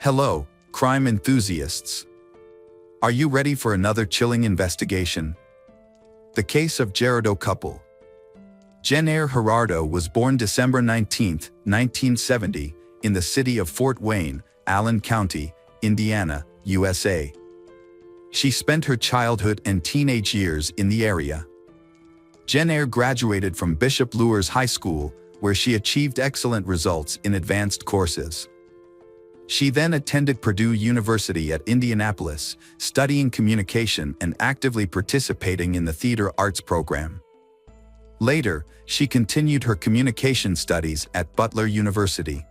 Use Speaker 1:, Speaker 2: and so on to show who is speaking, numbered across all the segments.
Speaker 1: Hello, crime enthusiasts. Are you ready for another chilling investigation? The case of Gerardo couple. Jennair Gerardo was born December 19, 1970, in the city of Fort Wayne, Allen County, Indiana, USA. She spent her childhood and teenage years in the area. Jennair graduated from Bishop Luers High School, where she achieved excellent results in advanced courses. She then attended Purdue University at Indianapolis, studying communication and actively participating in the theater arts program. Later, she continued her communication studies at Butler University.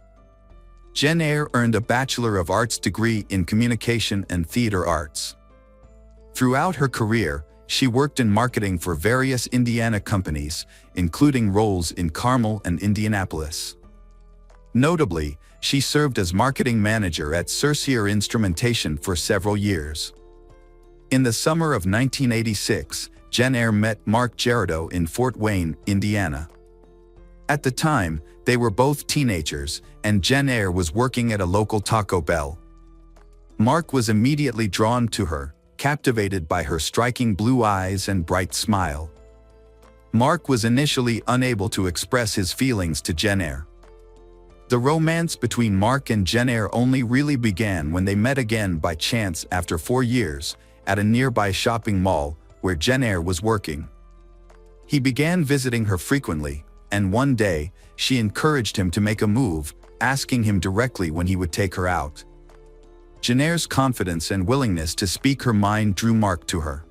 Speaker 1: Jennair earned a Bachelor of Arts degree in Communication and Theater Arts. Throughout her career, she worked in marketing for various Indiana companies, including roles in Carmel and Indianapolis. Notably, she served as marketing manager at Cercier Instrumentation for several years. In the summer of 1986, Jennair met Mark Gerardo in Fort Wayne, Indiana. At the time, they were both teenagers, and Jennair was working at a local Taco Bell. Mark was immediately drawn to her, captivated by her striking blue eyes and bright smile. Mark was initially unable to express his feelings to Jennair. The romance between Mark and Jennair only really began when they met again by chance after 4 years, at a nearby shopping mall where Jennair was working. He began visiting her frequently, and one day, she encouraged him to make a move, asking him directly when he would take her out. Jennair's confidence and willingness to speak her mind drew Mark to her.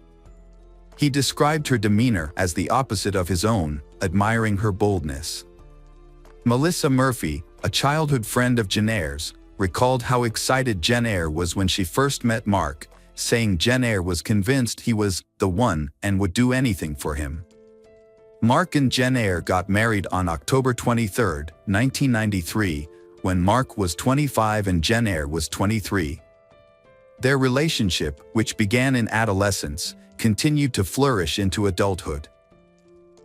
Speaker 1: He described her demeanor as the opposite of his own, admiring her boldness. Melissa Murphy, a childhood friend of Jennair's, recalled how excited Jennair was when she first met Mark, saying Jennair was convinced he was the one and would do anything for him. Mark and Jennair got married on October 23, 1993, when Mark was 25 and Jennair was 23. Their relationship, which began in adolescence, continued to flourish into adulthood.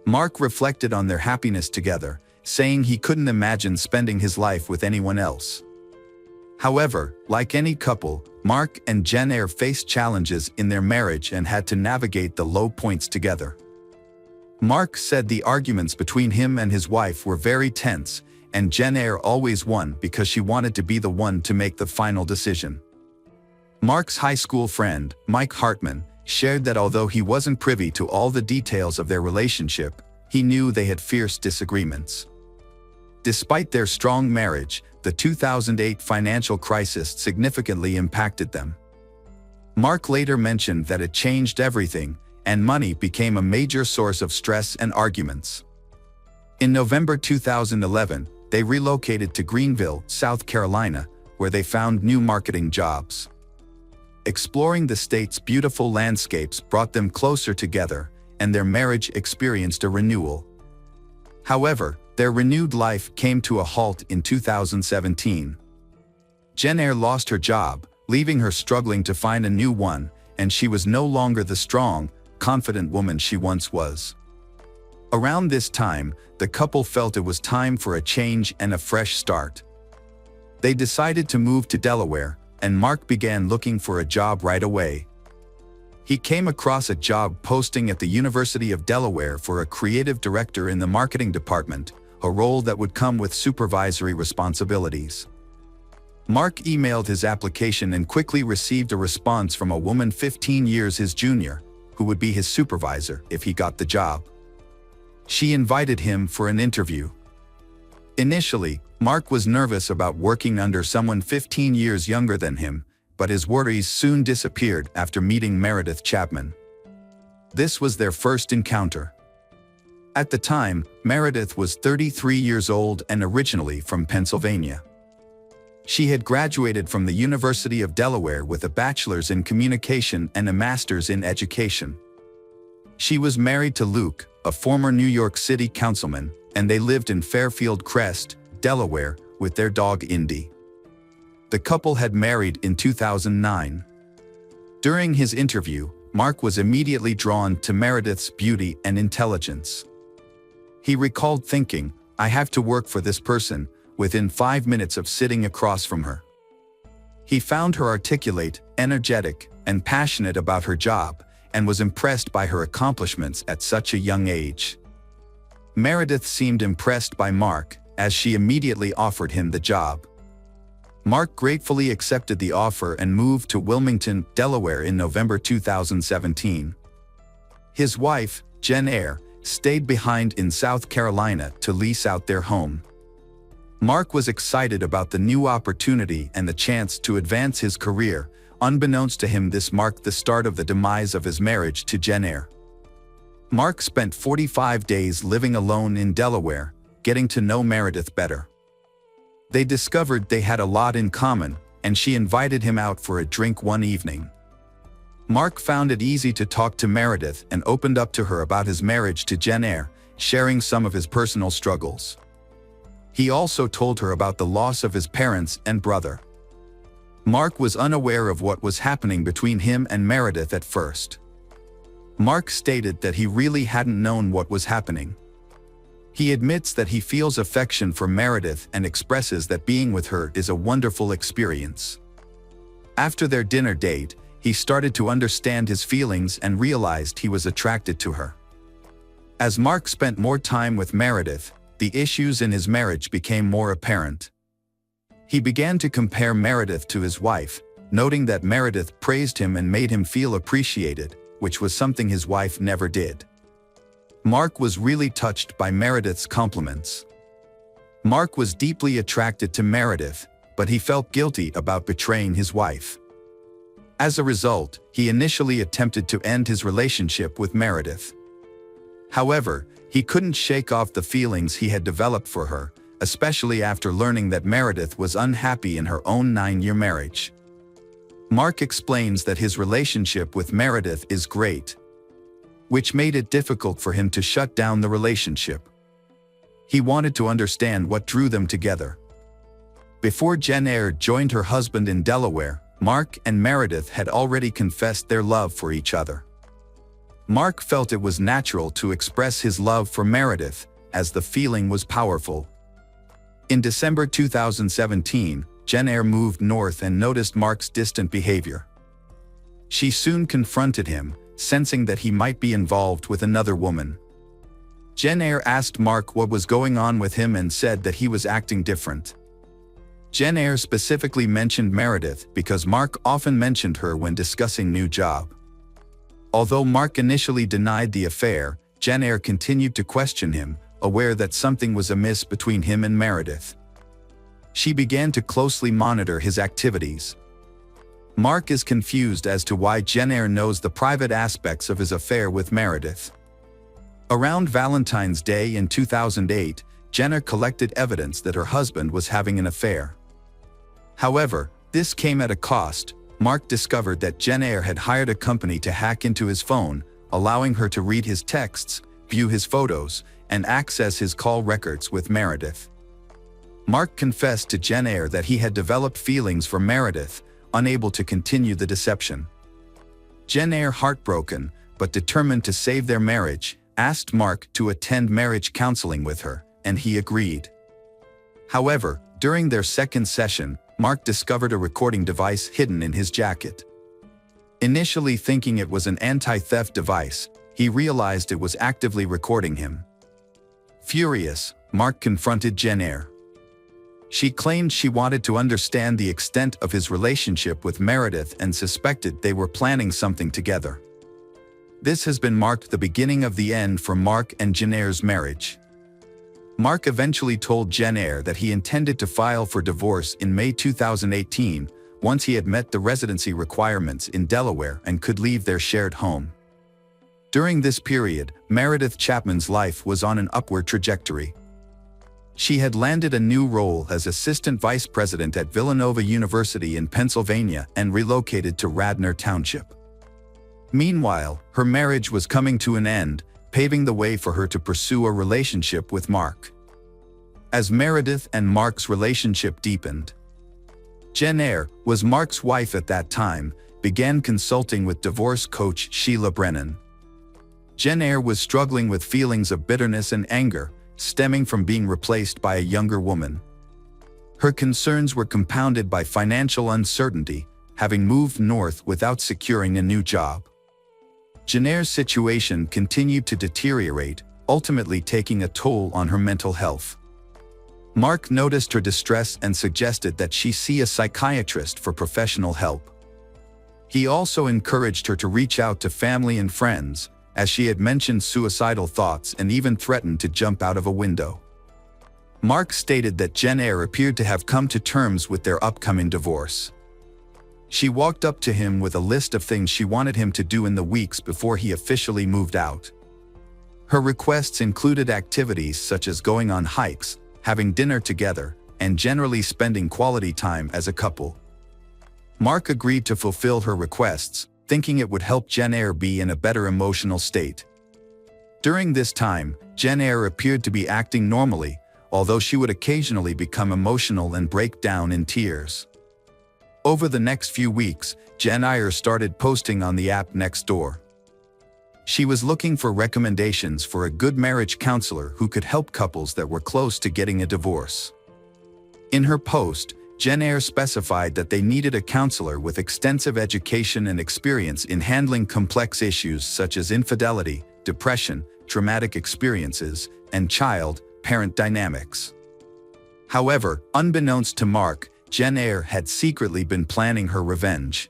Speaker 1: Mark reflected on their happiness together, saying he couldn't imagine spending his life with anyone else. However, like any couple, Mark and Jennair faced challenges in their marriage and had to navigate the low points together. Mark said the arguments between him and his wife were very tense, and Jennair always won because she wanted to be the one to make the final decision. Mark's high school friend, Mike Hartman, shared that although he wasn't privy to all the details of their relationship, he knew they had fierce disagreements. Despite their strong marriage, the 2008 financial crisis significantly impacted them. Mark later mentioned that it changed everything, and money became a major source of stress and arguments. In November 2011, they relocated to Greenville, South Carolina, where they found new marketing jobs. Exploring the state's beautiful landscapes brought them closer together, and their marriage experienced a renewal. However, their renewed life came to a halt in 2017. Jennair lost her job, leaving her struggling to find a new one, and she was no longer the strong, confident woman she once was. Around this time, the couple felt it was time for a change and a fresh start. They decided to move to Delaware, and Mark began looking for a job right away. He came across a job posting at the University of Delaware for a creative director in the marketing department, a role that would come with supervisory responsibilities. Mark emailed his application and quickly received a response from a woman 15 years his junior, who would be his supervisor if he got the job. She invited him for an interview. Initially, Mark was nervous about working under someone 15 years younger than him, but his worries soon disappeared after meeting Meredith Chapman. This was their first encounter. At the time, Meredith was 33 years old and originally from Pennsylvania. She had graduated from the University of Delaware with a bachelor's in communication and a master's in education. She was married to Luke, a former New York City councilman, and they lived in Fairfield Crest, Delaware, with their dog Indy. The couple had married in 2009. During his interview, Mark was immediately drawn to Meredith's beauty and intelligence. He recalled thinking, "I have to work for this person," within 5 minutes of sitting across from her. He found her articulate, energetic, and passionate about her job, and was impressed by her accomplishments at such a young age. Meredith seemed impressed by Mark, as she immediately offered him the job. Mark gratefully accepted the offer and moved to Wilmington, Delaware in November 2017. His wife, Jen Eyre, stayed behind in South Carolina to lease out their home. Mark was excited about the new opportunity and the chance to advance his career. Unbeknownst to him, this marked the start of the demise of his marriage to Jen Eyre. Mark spent 45 days living alone in Delaware, getting to know Meredith better. They discovered they had a lot in common, and she invited him out for a drink one evening. Mark found it easy to talk to Meredith and opened up to her about his marriage to Jen Eyre, sharing some of his personal struggles. He also told her about the loss of his parents and brother. Mark was unaware of what was happening between him and Meredith at first. Mark stated that he really hadn't known what was happening. He admits that he feels affection for Meredith and expresses that being with her is a wonderful experience. After their dinner date, he started to understand his feelings and realized he was attracted to her. As Mark spent more time with Meredith, the issues in his marriage became more apparent. He began to compare Meredith to his wife, noting that Meredith praised him and made him feel appreciated, which was something his wife never did. Mark was really touched by Meredith's compliments. Mark was deeply attracted to Meredith, but he felt guilty about betraying his wife. As a result, he initially attempted to end his relationship with Meredith. However, he couldn't shake off the feelings he had developed for her, especially after learning that Meredith was unhappy in her own 9-year marriage. Mark explains that his relationship with Meredith is great, which made it difficult for him to shut down the relationship. He wanted to understand what drew them together. Before Jen Eyre joined her husband in Delaware, Mark and Meredith had already confessed their love for each other. Mark felt it was natural to express his love for Meredith, as the feeling was powerful. In December 2017, Jen Eyre moved north and noticed Mark's distant behavior. She soon confronted him, sensing that he might be involved with another woman. Jen Eyre asked Mark what was going on with him and said that he was acting different. Jen Eyre specifically mentioned Meredith because Mark often mentioned her when discussing new job. Although Mark initially denied the affair, Jen Eyre continued to question him, aware that something was amiss between him and Meredith. She began to closely monitor his activities. Mark is confused as to why Jen Eyre knows the private aspects of his affair with Meredith. Around Valentine's Day in 2008, Jen Eyre collected evidence that her husband was having an affair. However, this came at a cost. Mark discovered that Jen Eyre had hired a company to hack into his phone, allowing her to read his texts, view his photos, and access his call records with Meredith. Mark confessed to Jen Eyre that he had developed feelings for Meredith, unable to continue the deception. Jen Eyre, heartbroken but determined to save their marriage, asked Mark to attend marriage counseling with her, and he agreed. However, during their second session, Mark discovered a recording device hidden in his jacket. Initially thinking it was an anti-theft device, he realized it was actively recording him. Furious, Mark confronted Jen Eyre. She claimed she wanted to understand the extent of his relationship with Meredith and suspected they were planning something together. This has been marked the beginning of the end for Mark and Jen Eyre's marriage. Mark eventually told Jen Eyre that he intended to file for divorce in May 2018, once he had met the residency requirements in Delaware and could leave their shared home. During this period, Meredith Chapman's life was on an upward trajectory. She had landed a new role as assistant vice president at Villanova University in Pennsylvania and relocated to Radnor Township. Meanwhile, her marriage was coming to an end, paving the way for her to pursue a relationship with Mark. As Meredith and Mark's relationship deepened, Jen Eyre, was Mark's wife at that time, began consulting with divorce coach Sheila Brennan. Jen Eyre was struggling with feelings of bitterness and anger, stemming from being replaced by a younger woman. Her concerns were compounded by financial uncertainty, having moved north without securing a new job. Jenaire's situation continued to deteriorate, ultimately taking a toll on her mental health. Mark noticed her distress and suggested that she see a psychiatrist for professional help. He also encouraged her to reach out to family and friends, as she had mentioned suicidal thoughts and even threatened to jump out of a window. Mark stated that Jenaire appeared to have come to terms with their upcoming divorce. She walked up to him with a list of things she wanted him to do in the weeks before he officially moved out. Her requests included activities such as going on hikes, having dinner together, and generally spending quality time as a couple. Mark agreed to fulfill her requests, thinking it would help Jenaire be in a better emotional state. During this time, Jenaire appeared to be acting normally, although she would occasionally become emotional and break down in tears. Over the next few weeks, Jenaire started posting on the app Nextdoor. She was looking for recommendations for a good marriage counselor who could help couples that were close to getting a divorce. In her post, Jenaire specified that they needed a counselor with extensive education and experience in handling complex issues such as infidelity, depression, traumatic experiences, and child-parent dynamics. However, unbeknownst to Mark, Jenaire had secretly been planning her revenge.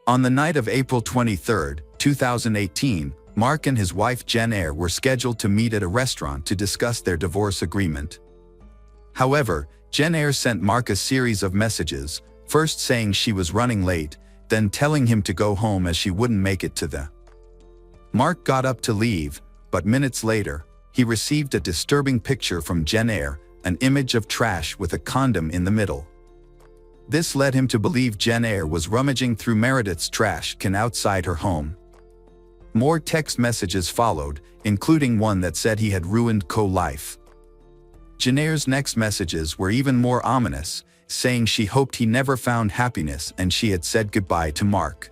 Speaker 1: On the night of April 23, 2018, Mark and his wife Jenaire were scheduled to meet at a restaurant to discuss their divorce agreement. However, Jenaire sent Mark a series of messages, first saying she was running late, then telling him to go home as she wouldn't make it to the. Mark got up to leave, but minutes later, he received a disturbing picture from Jenaire, an image of trash with a condom in the middle. This led him to believe Jenaire was rummaging through Meredith's trash can outside her home. More text messages followed, including one that said he had ruined co-life. Jenaire's next messages were even more ominous, saying she hoped he never found happiness and she had said goodbye to Mark.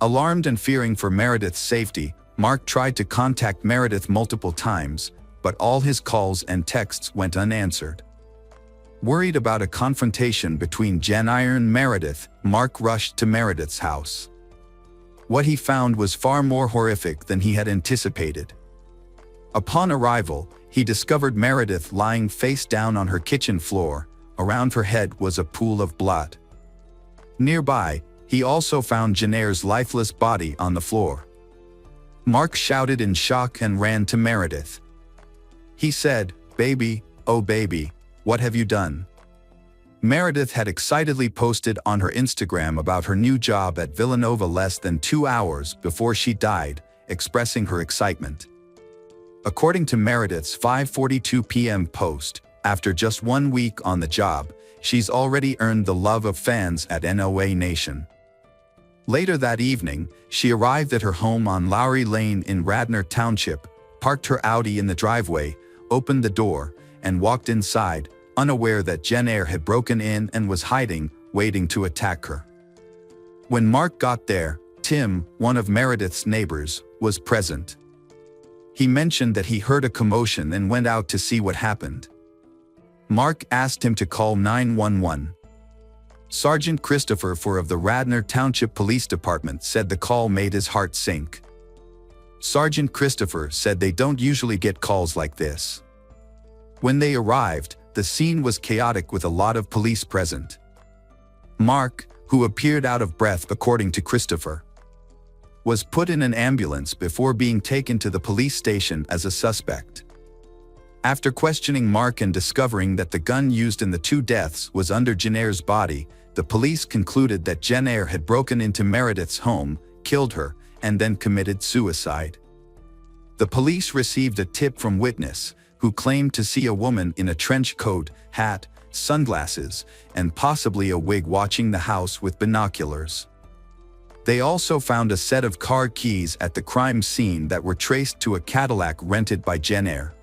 Speaker 1: Alarmed and fearing for Meredith's safety, Mark tried to contact Meredith multiple times, but all his calls and texts went unanswered. Worried about a confrontation between Jenaire and Meredith, Mark rushed to Meredith's house. What he found was far more horrific than he had anticipated. Upon arrival, he discovered Meredith lying face down on her kitchen floor. Around her head was a pool of blood. Nearby, he also found Jenaire's lifeless body on the floor. Mark shouted in shock and ran to Meredith. He said, "Baby, oh baby, what have you done?" Meredith had excitedly posted on her Instagram about her new job at Villanova less than 2 hours before she died, expressing her excitement. According to Meredith's 5:42 p.m. post, after just 1 week on the job, she's already earned the love of fans at NOA Nation. Later that evening, she arrived at her home on Lowry Lane in Radnor Township, parked her Audi in the driveway, opened the door, and walked inside, unaware that Jenaire had broken in and was hiding, waiting to attack her. When Mark got there, Tim, one of Meredith's neighbors, was present. He mentioned that he heard a commotion and went out to see what happened. Mark asked him to call 911. Sergeant Christopher Four of the Radnor Township Police Department said the call made his heart sink. Sergeant Christopher said they don't usually get calls like this. When they arrived, the scene was chaotic with a lot of police present. Mark, who appeared out of breath according to Christopher, was put in an ambulance before being taken to the police station as a suspect. After questioning Mark and discovering that the gun used in the 2 deaths was under Jenaire's body, the police concluded that Jenaire had broken into Meredith's home, killed her, and then committed suicide. The police received a tip from witness, who claimed to see a woman in a trench coat, hat, sunglasses, and possibly a wig watching the house with binoculars. They also found a set of car keys at the crime scene that were traced to a Cadillac rented by Jenaire.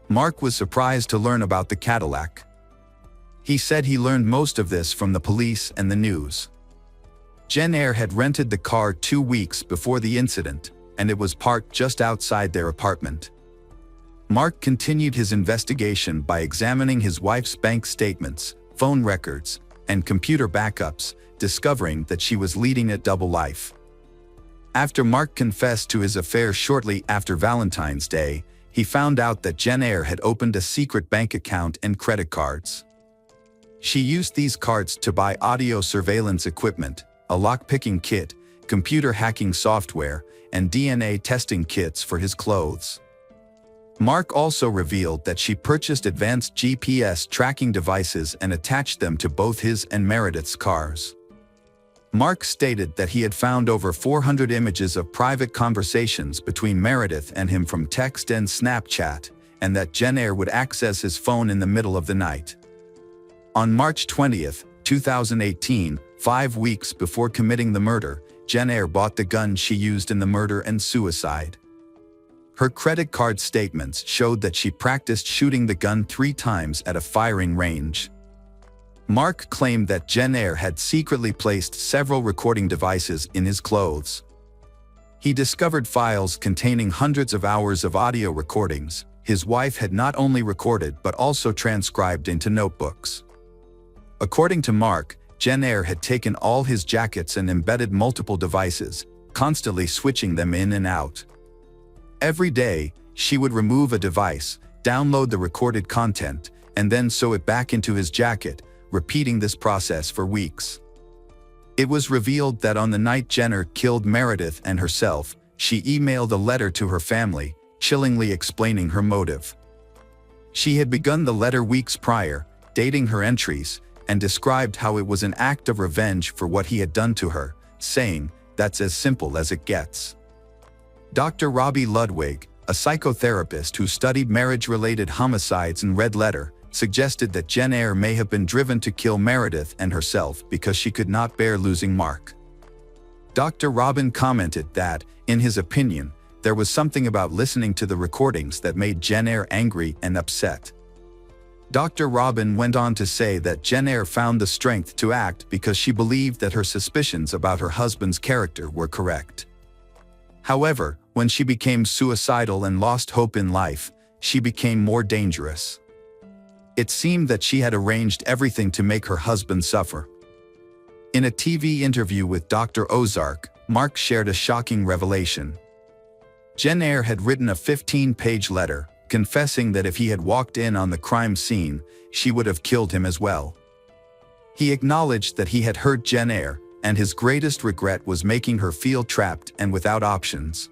Speaker 1: Mark was surprised to learn about the Cadillac. He said he learned most of this from the police and the news. Jenaire had rented the car 2 weeks before the incident, and it was parked just outside their apartment. Mark continued his investigation by examining his wife's bank statements, phone records, and computer backups, discovering that she was leading a double life. After Mark confessed to his affair shortly after Valentine's Day, he found out that Jen Eyre had opened a secret bank account and credit cards. She used these cards to buy audio surveillance equipment, a lock-picking kit, computer hacking software, and DNA testing kits for his clothes. Mark also revealed that she purchased advanced GPS tracking devices and attached them to both his and Meredith's cars. Mark stated that he had found over 400 images of private conversations between Meredith and him from text and Snapchat, and that Jen Eyre would access his phone in the middle of the night. On March 20, 2018, 5 weeks before committing the murder, Jen Eyre bought the gun she used in the murder and suicide. Her credit card statements showed that she practiced shooting the gun 3 times at a firing range. Mark claimed that Jen Eyre had secretly placed several recording devices in his clothes. He discovered files containing hundreds of hours of audio recordings his wife had not only recorded but also transcribed into notebooks. According to Mark, Jen Eyre had taken all his jackets and embedded multiple devices, constantly switching them in and out. Every day, she would remove a device, download the recorded content, and then sew it back into his jacket, repeating this process for weeks. It was revealed that on the night Jen Eyre killed Meredith and herself, she emailed a letter to her family, chillingly explaining her motive. She had begun the letter weeks prior, dating her entries, and described how it was an act of revenge for what he had done to her, saying, "That's as simple as it gets." Dr. Robbie Ludwig, a psychotherapist who studied marriage-related homicides and Red Letter, suggested that Jen Eyre may have been driven to kill Meredith and herself because she could not bear losing Mark. Dr. Robin commented that, in his opinion, there was something about listening to the recordings that made Jen Eyre angry and upset. Dr. Robin went on to say that Jen Eyre found the strength to act because she believed that her suspicions about her husband's character were correct. However, when she became suicidal and lost hope in life, she became more dangerous. It seemed that she had arranged everything to make her husband suffer. In a TV interview with Dr. Ozark, Mark shared a shocking revelation. Jen Eyre had written a 15-page letter, confessing that if he had walked in on the crime scene, she would have killed him as well. He acknowledged that he had hurt Jen Eyre, and his greatest regret was making her feel trapped and without options.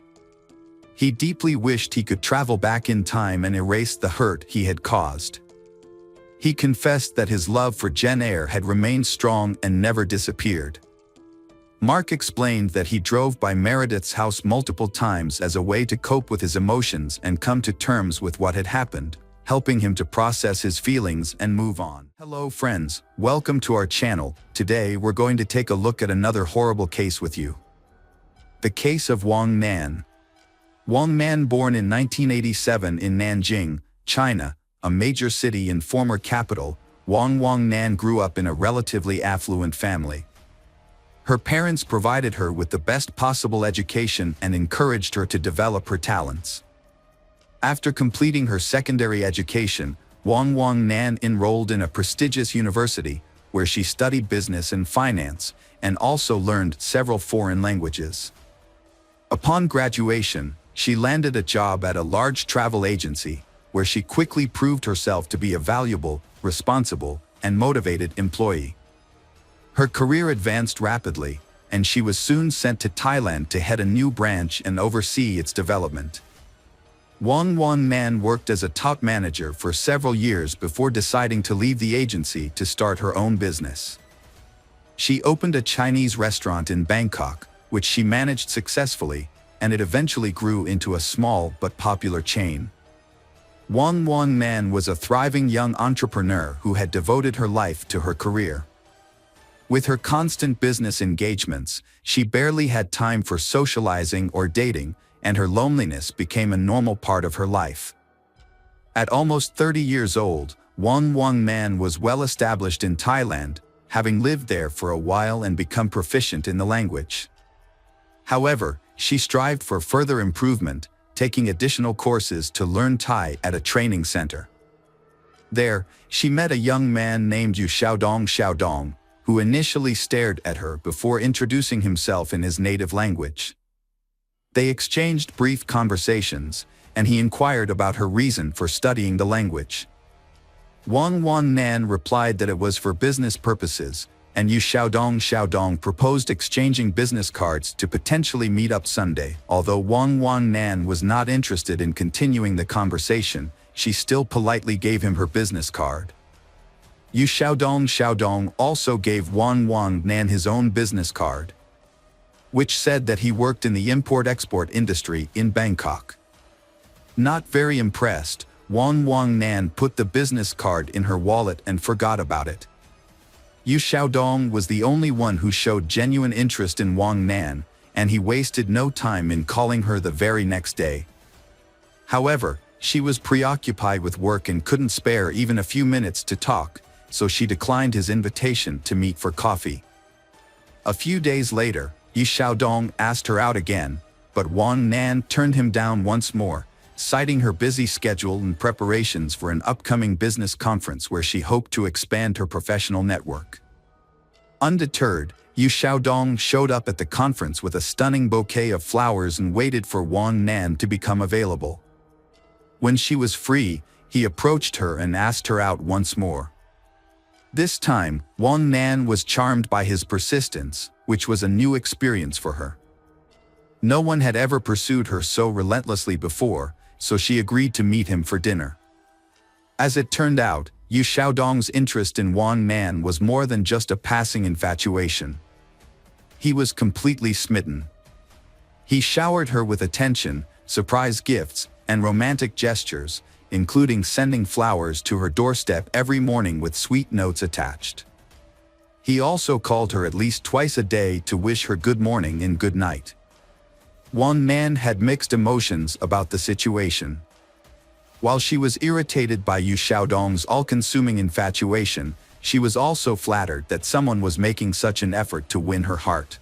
Speaker 1: He deeply wished he could travel back in time and erase the hurt he had caused. He confessed that his love for Jen Eyre had remained strong and never disappeared. Mark explained that he drove by Meredith's house multiple times as a way to cope with his emotions and come to terms with what had happened, helping him to process his feelings and move on. Hello friends, welcome to our channel. Today we're going to take a look at another horrible case with you. The case of Wang Nan. Wang Nan, born in 1987 in Nanjing, China, a major city and former capital, Wang Nan grew up in a relatively affluent family. Her parents provided her with the best possible education and encouraged her to develop her talents. After completing her secondary education, Wang Nan enrolled in a prestigious university, where she studied business and finance, and also learned several foreign languages. Upon graduation, she landed a job at a large travel agency, where she quickly proved herself to be a valuable, responsible, and motivated employee. Her career advanced rapidly, and she was soon sent to Thailand to head a new branch and oversee its development. Wang Nan worked as a top manager for several years before deciding to leave the agency to start her own business. She opened a Chinese restaurant in Bangkok, which she managed successfully, and it eventually grew into a small but popular chain. Wang Nan was a thriving young entrepreneur who had devoted her life to her career. With her constant business engagements, she barely had time for socializing or dating, and her loneliness became a normal part of her life. At almost 30 years old, Wang Nan was well established in Thailand, having lived there for a while and become proficient in the language. However, she strived for further improvement, taking additional courses to learn Thai at a training center. There, she met a young man named Yu Xiaodong, who initially stared at her before introducing himself in his native language. They exchanged brief conversations, and he inquired about her reason for studying the language. Wang Nan replied that it was for business purposes, and Yu Xiaodong proposed exchanging business cards to potentially meet up Sunday. Although Wang Nan was not interested in continuing the conversation, she still politely gave him her business card. Yu Xiaodong also gave Wang Nan his own business card, which said that he worked in the import-export industry in Bangkok. Not very impressed, Wang Nan put the business card in her wallet and forgot about it. Yu Xiaodong was the only one who showed genuine interest in Wang Nan, and he wasted no time in calling her the very next day. However, she was preoccupied with work and couldn't spare even a few minutes to talk, so she declined his invitation to meet for coffee. A few days later, Yu Xiaodong asked her out again, but Wang Nan turned him down once more, citing her busy schedule and preparations for an upcoming business conference where she hoped to expand her professional network. Undeterred, Yu Xiaodong showed up at the conference with a stunning bouquet of flowers and waited for Wang Nan to become available. When she was free, he approached her and asked her out once more. This time, Wang Nan was charmed by his persistence, which was a new experience for her. No one had ever pursued her so relentlessly before, so she agreed to meet him for dinner. As it turned out, Yu Xiaodong's interest in Wang Nan was more than just a passing infatuation. He was completely smitten. He showered her with attention, surprise gifts, and romantic gestures, including sending flowers to her doorstep every morning with sweet notes attached. He also called her at least twice a day to wish her good morning and good night. Wang Nan had mixed emotions about the situation. While she was irritated by Yu Xiaodong's all-consuming infatuation, she was also flattered that someone was making such an effort to win her heart.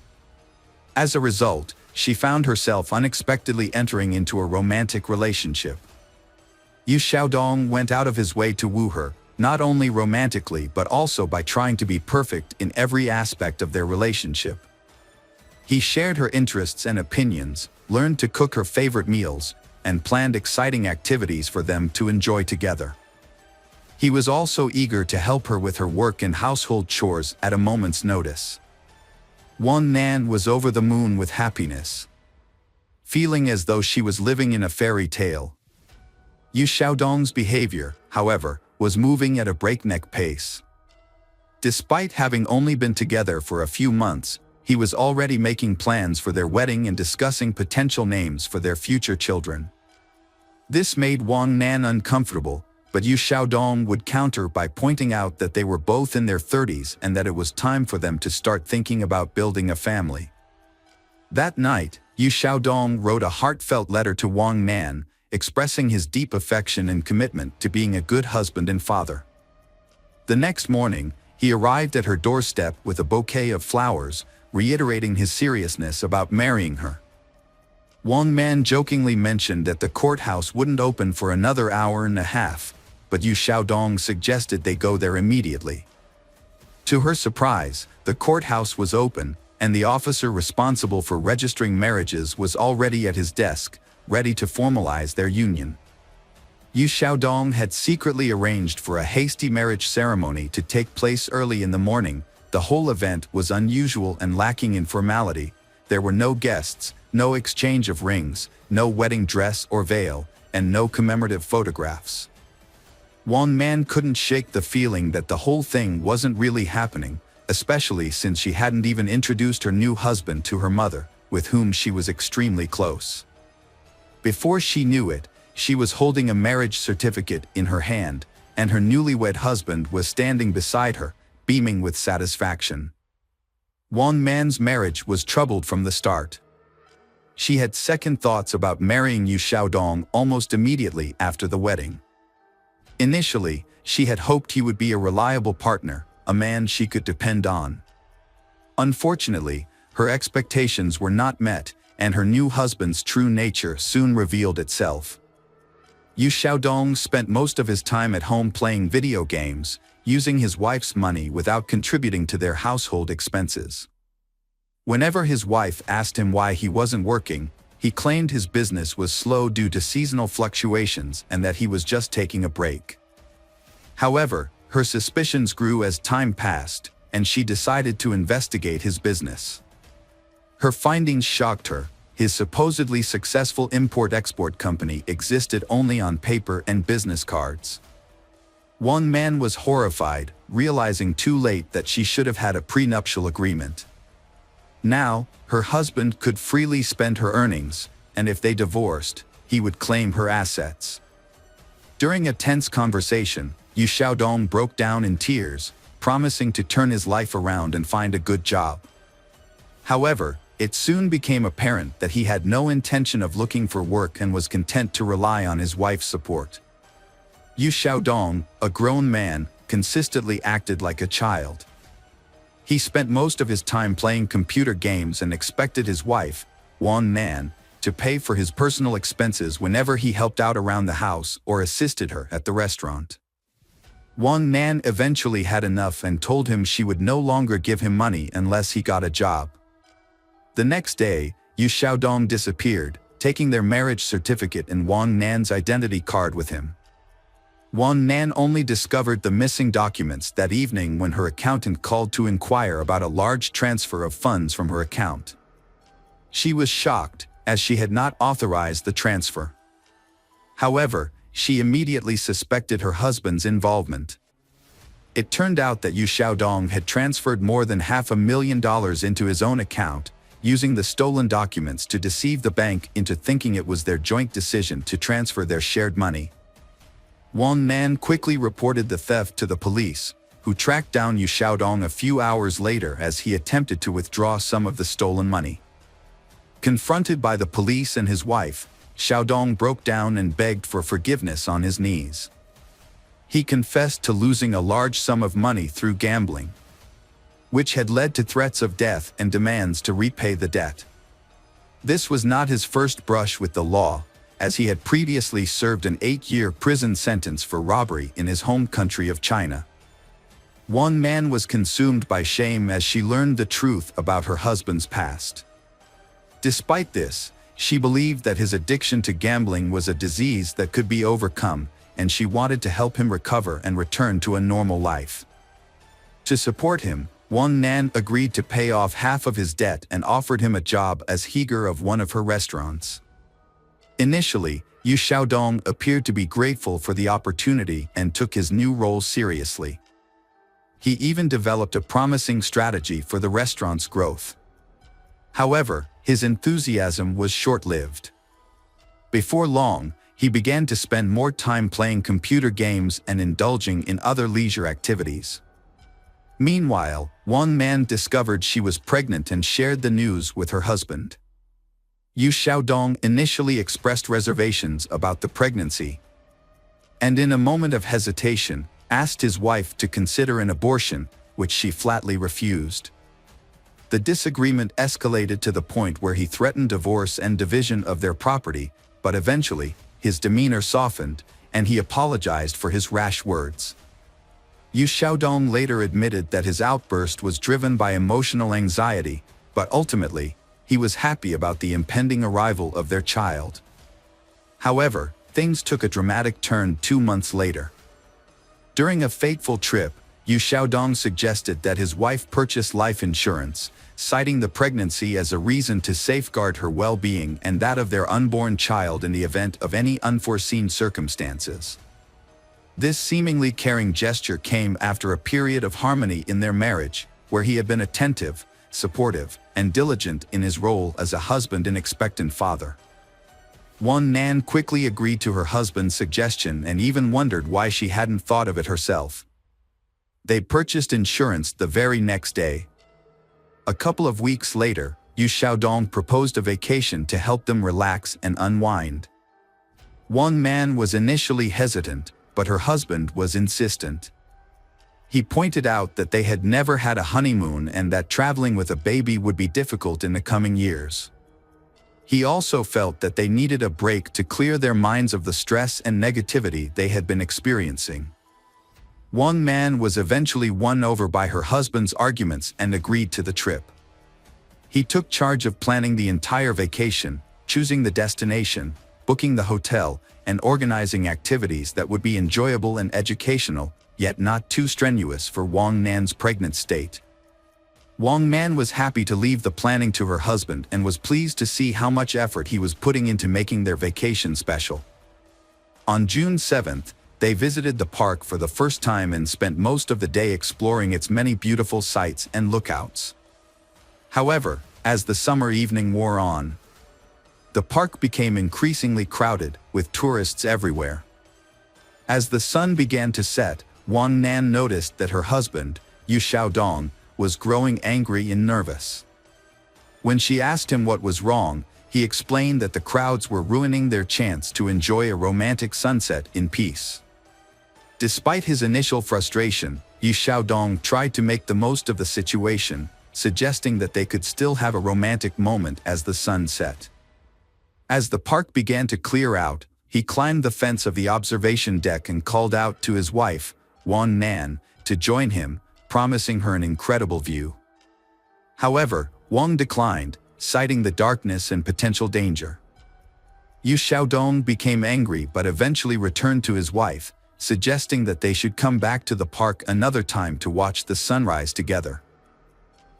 Speaker 1: As a result, she found herself unexpectedly entering into a romantic relationship. Yu Xiaodong went out of his way to woo her, not only romantically but also by trying to be perfect in every aspect of their relationship. He shared her interests and opinions, learned to cook her favorite meals, and planned exciting activities for them to enjoy together. He was also eager to help her with her work and household chores at a moment's notice. Wang Nan was over the moon with happiness, feeling as though she was living in a fairy tale. Yu Xiaodong's behavior, however, was moving at a breakneck pace. Despite having only been together for a few months, he was already making plans for their wedding and discussing potential names for their future children. This made Wang Nan uncomfortable, but Yu Xiaodong would counter by pointing out that they were both in their 30s and that it was time for them to start thinking about building a family. That night, Yu Xiaodong wrote a heartfelt letter to Wang Nan, expressing his deep affection and commitment to being a good husband and father. The next morning, he arrived at her doorstep with a bouquet of flowers, reiterating his seriousness about marrying her. Wang Nan jokingly mentioned that the courthouse wouldn't open for another hour and a half, but Yu Xiaodong suggested they go there immediately. To her surprise, the courthouse was open, and the officer responsible for registering marriages was already at his desk, ready to formalize their union. Yu Xiaodong had secretly arranged for a hasty marriage ceremony to take place early in the morning. The whole event was unusual and lacking in formality. There were no guests, no exchange of rings, no wedding dress or veil, and no commemorative photographs. Wang Nan couldn't shake the feeling that the whole thing wasn't really happening, especially since she hadn't even introduced her new husband to her mother, with whom she was extremely close. Before she knew it, she was holding a marriage certificate in her hand, and her newlywed husband was standing beside her, beaming with satisfaction. Wang Nan's marriage was troubled from the start. She had second thoughts about marrying Yu Xiaodong almost immediately after the wedding. Initially, she had hoped he would be a reliable partner, a man she could depend on. Unfortunately, her expectations were not met, and her new husband's true nature soon revealed itself. Yu Xiaodong spent most of his time at home playing video games, using his wife's money without contributing to their household expenses. Whenever his wife asked him why he wasn't working, he claimed his business was slow due to seasonal fluctuations and that he was just taking a break. However, her suspicions grew as time passed, and she decided to investigate his business. Her findings shocked her. His supposedly successful import-export company existed only on paper and business cards. One man was horrified, realizing too late that she should have had a prenuptial agreement. Now, her husband could freely spend her earnings, and if they divorced, he would claim her assets. During a tense conversation, Yu Xiaodong broke down in tears, promising to turn his life around and find a good job. However, it soon became apparent that he had no intention of looking for work and was content to rely on his wife's support. Yu Xiaodong, a grown man, consistently acted like a child. He spent most of his time playing computer games and expected his wife, Wan Nan, to pay for his personal expenses whenever he helped out around the house or assisted her at the restaurant. Wan Nan eventually had enough and told him she would no longer give him money unless he got a job. The next day, Yu Xiaodong disappeared, taking their marriage certificate and Wan Nan's identity card with him. Wan Nan only discovered the missing documents that evening when her accountant called to inquire about a large transfer of funds from her account. She was shocked, as she had not authorized the transfer. However, she immediately suspected her husband's involvement. It turned out that Yu Xiaodong had transferred more than $500,000 into his own account, using the stolen documents to deceive the bank into thinking it was their joint decision to transfer their shared money. Wan Nan quickly reported the theft to the police, who tracked down Yu Xiaodong a few hours later as he attempted to withdraw some of the stolen money. Confronted by the police and his wife, Xiaodong broke down and begged for forgiveness on his knees. He confessed to losing a large sum of money through gambling, which had led to threats of death and demands to repay the debt. This was not his first brush with the law, as he had previously served an 8-year prison sentence for robbery in his home country of China. One man was consumed by shame as she learned the truth about her husband's past. Despite this, she believed that his addiction to gambling was a disease that could be overcome, and she wanted to help him recover and return to a normal life. To support him, Wan Nan agreed to pay off half of his debt and offered him a job as heater of one of her restaurants. Initially, Yu Xiaodong appeared to be grateful for the opportunity and took his new role seriously. He even developed a promising strategy for the restaurant's growth. However, his enthusiasm was short-lived. Before long, he began to spend more time playing computer games and indulging in other leisure activities. Meanwhile, Wan Nan discovered she was pregnant and shared the news with her husband. Yu Xiaodong initially expressed reservations about the pregnancy, and in a moment of hesitation, asked his wife to consider an abortion, which she flatly refused. The disagreement escalated to the point where he threatened divorce and division of their property, but eventually, his demeanor softened, and he apologized for his rash words. Yu Xiaodong later admitted that his outburst was driven by emotional anxiety, but ultimately, he was happy about the impending arrival of their child. However, things took a dramatic turn 2 months later. During a fateful trip, Yu Xiaodong suggested that his wife purchase life insurance, citing the pregnancy as a reason to safeguard her well-being and that of their unborn child in the event of any unforeseen circumstances. This seemingly caring gesture came after a period of harmony in their marriage, where he had been attentive, supportive, and diligent in his role as a husband and expectant father. Wan Nan quickly agreed to her husband's suggestion and even wondered why she hadn't thought of it herself. They purchased insurance the very next day. A couple of weeks later, Yu Xiaodong proposed a vacation to help them relax and unwind. Wan Nan was initially hesitant, but her husband was insistent. He pointed out that they had never had a honeymoon and that traveling with a baby would be difficult in the coming years. He also felt that they needed a break to clear their minds of the stress and negativity they had been experiencing. Wang Nan was eventually won over by her husband's arguments and agreed to the trip. He took charge of planning the entire vacation, choosing the destination, booking the hotel, and organizing activities that would be enjoyable and educational, yet not too strenuous for Wang Nan's pregnant state. Wang Nan was happy to leave the planning to her husband and was pleased to see how much effort he was putting into making their vacation special. On June 7th, they visited the park for the first time and spent most of the day exploring its many beautiful sights and lookouts. However, as the summer evening wore on, the park became increasingly crowded, with tourists everywhere. As the sun began to set, Wang Nan noticed that her husband, Yu Xiaodong, was growing angry and nervous. When she asked him what was wrong, he explained that the crowds were ruining their chance to enjoy a romantic sunset in peace. Despite his initial frustration, Yu Xiaodong tried to make the most of the situation, suggesting that they could still have a romantic moment as the sun set. As the park began to clear out, he climbed the fence of the observation deck and called out to his wife, Wang Nan, to join him, promising her an incredible view. However, Wang declined, citing the darkness and potential danger. Yu Xiaodong became angry but eventually returned to his wife, suggesting that they should come back to the park another time to watch the sunrise together.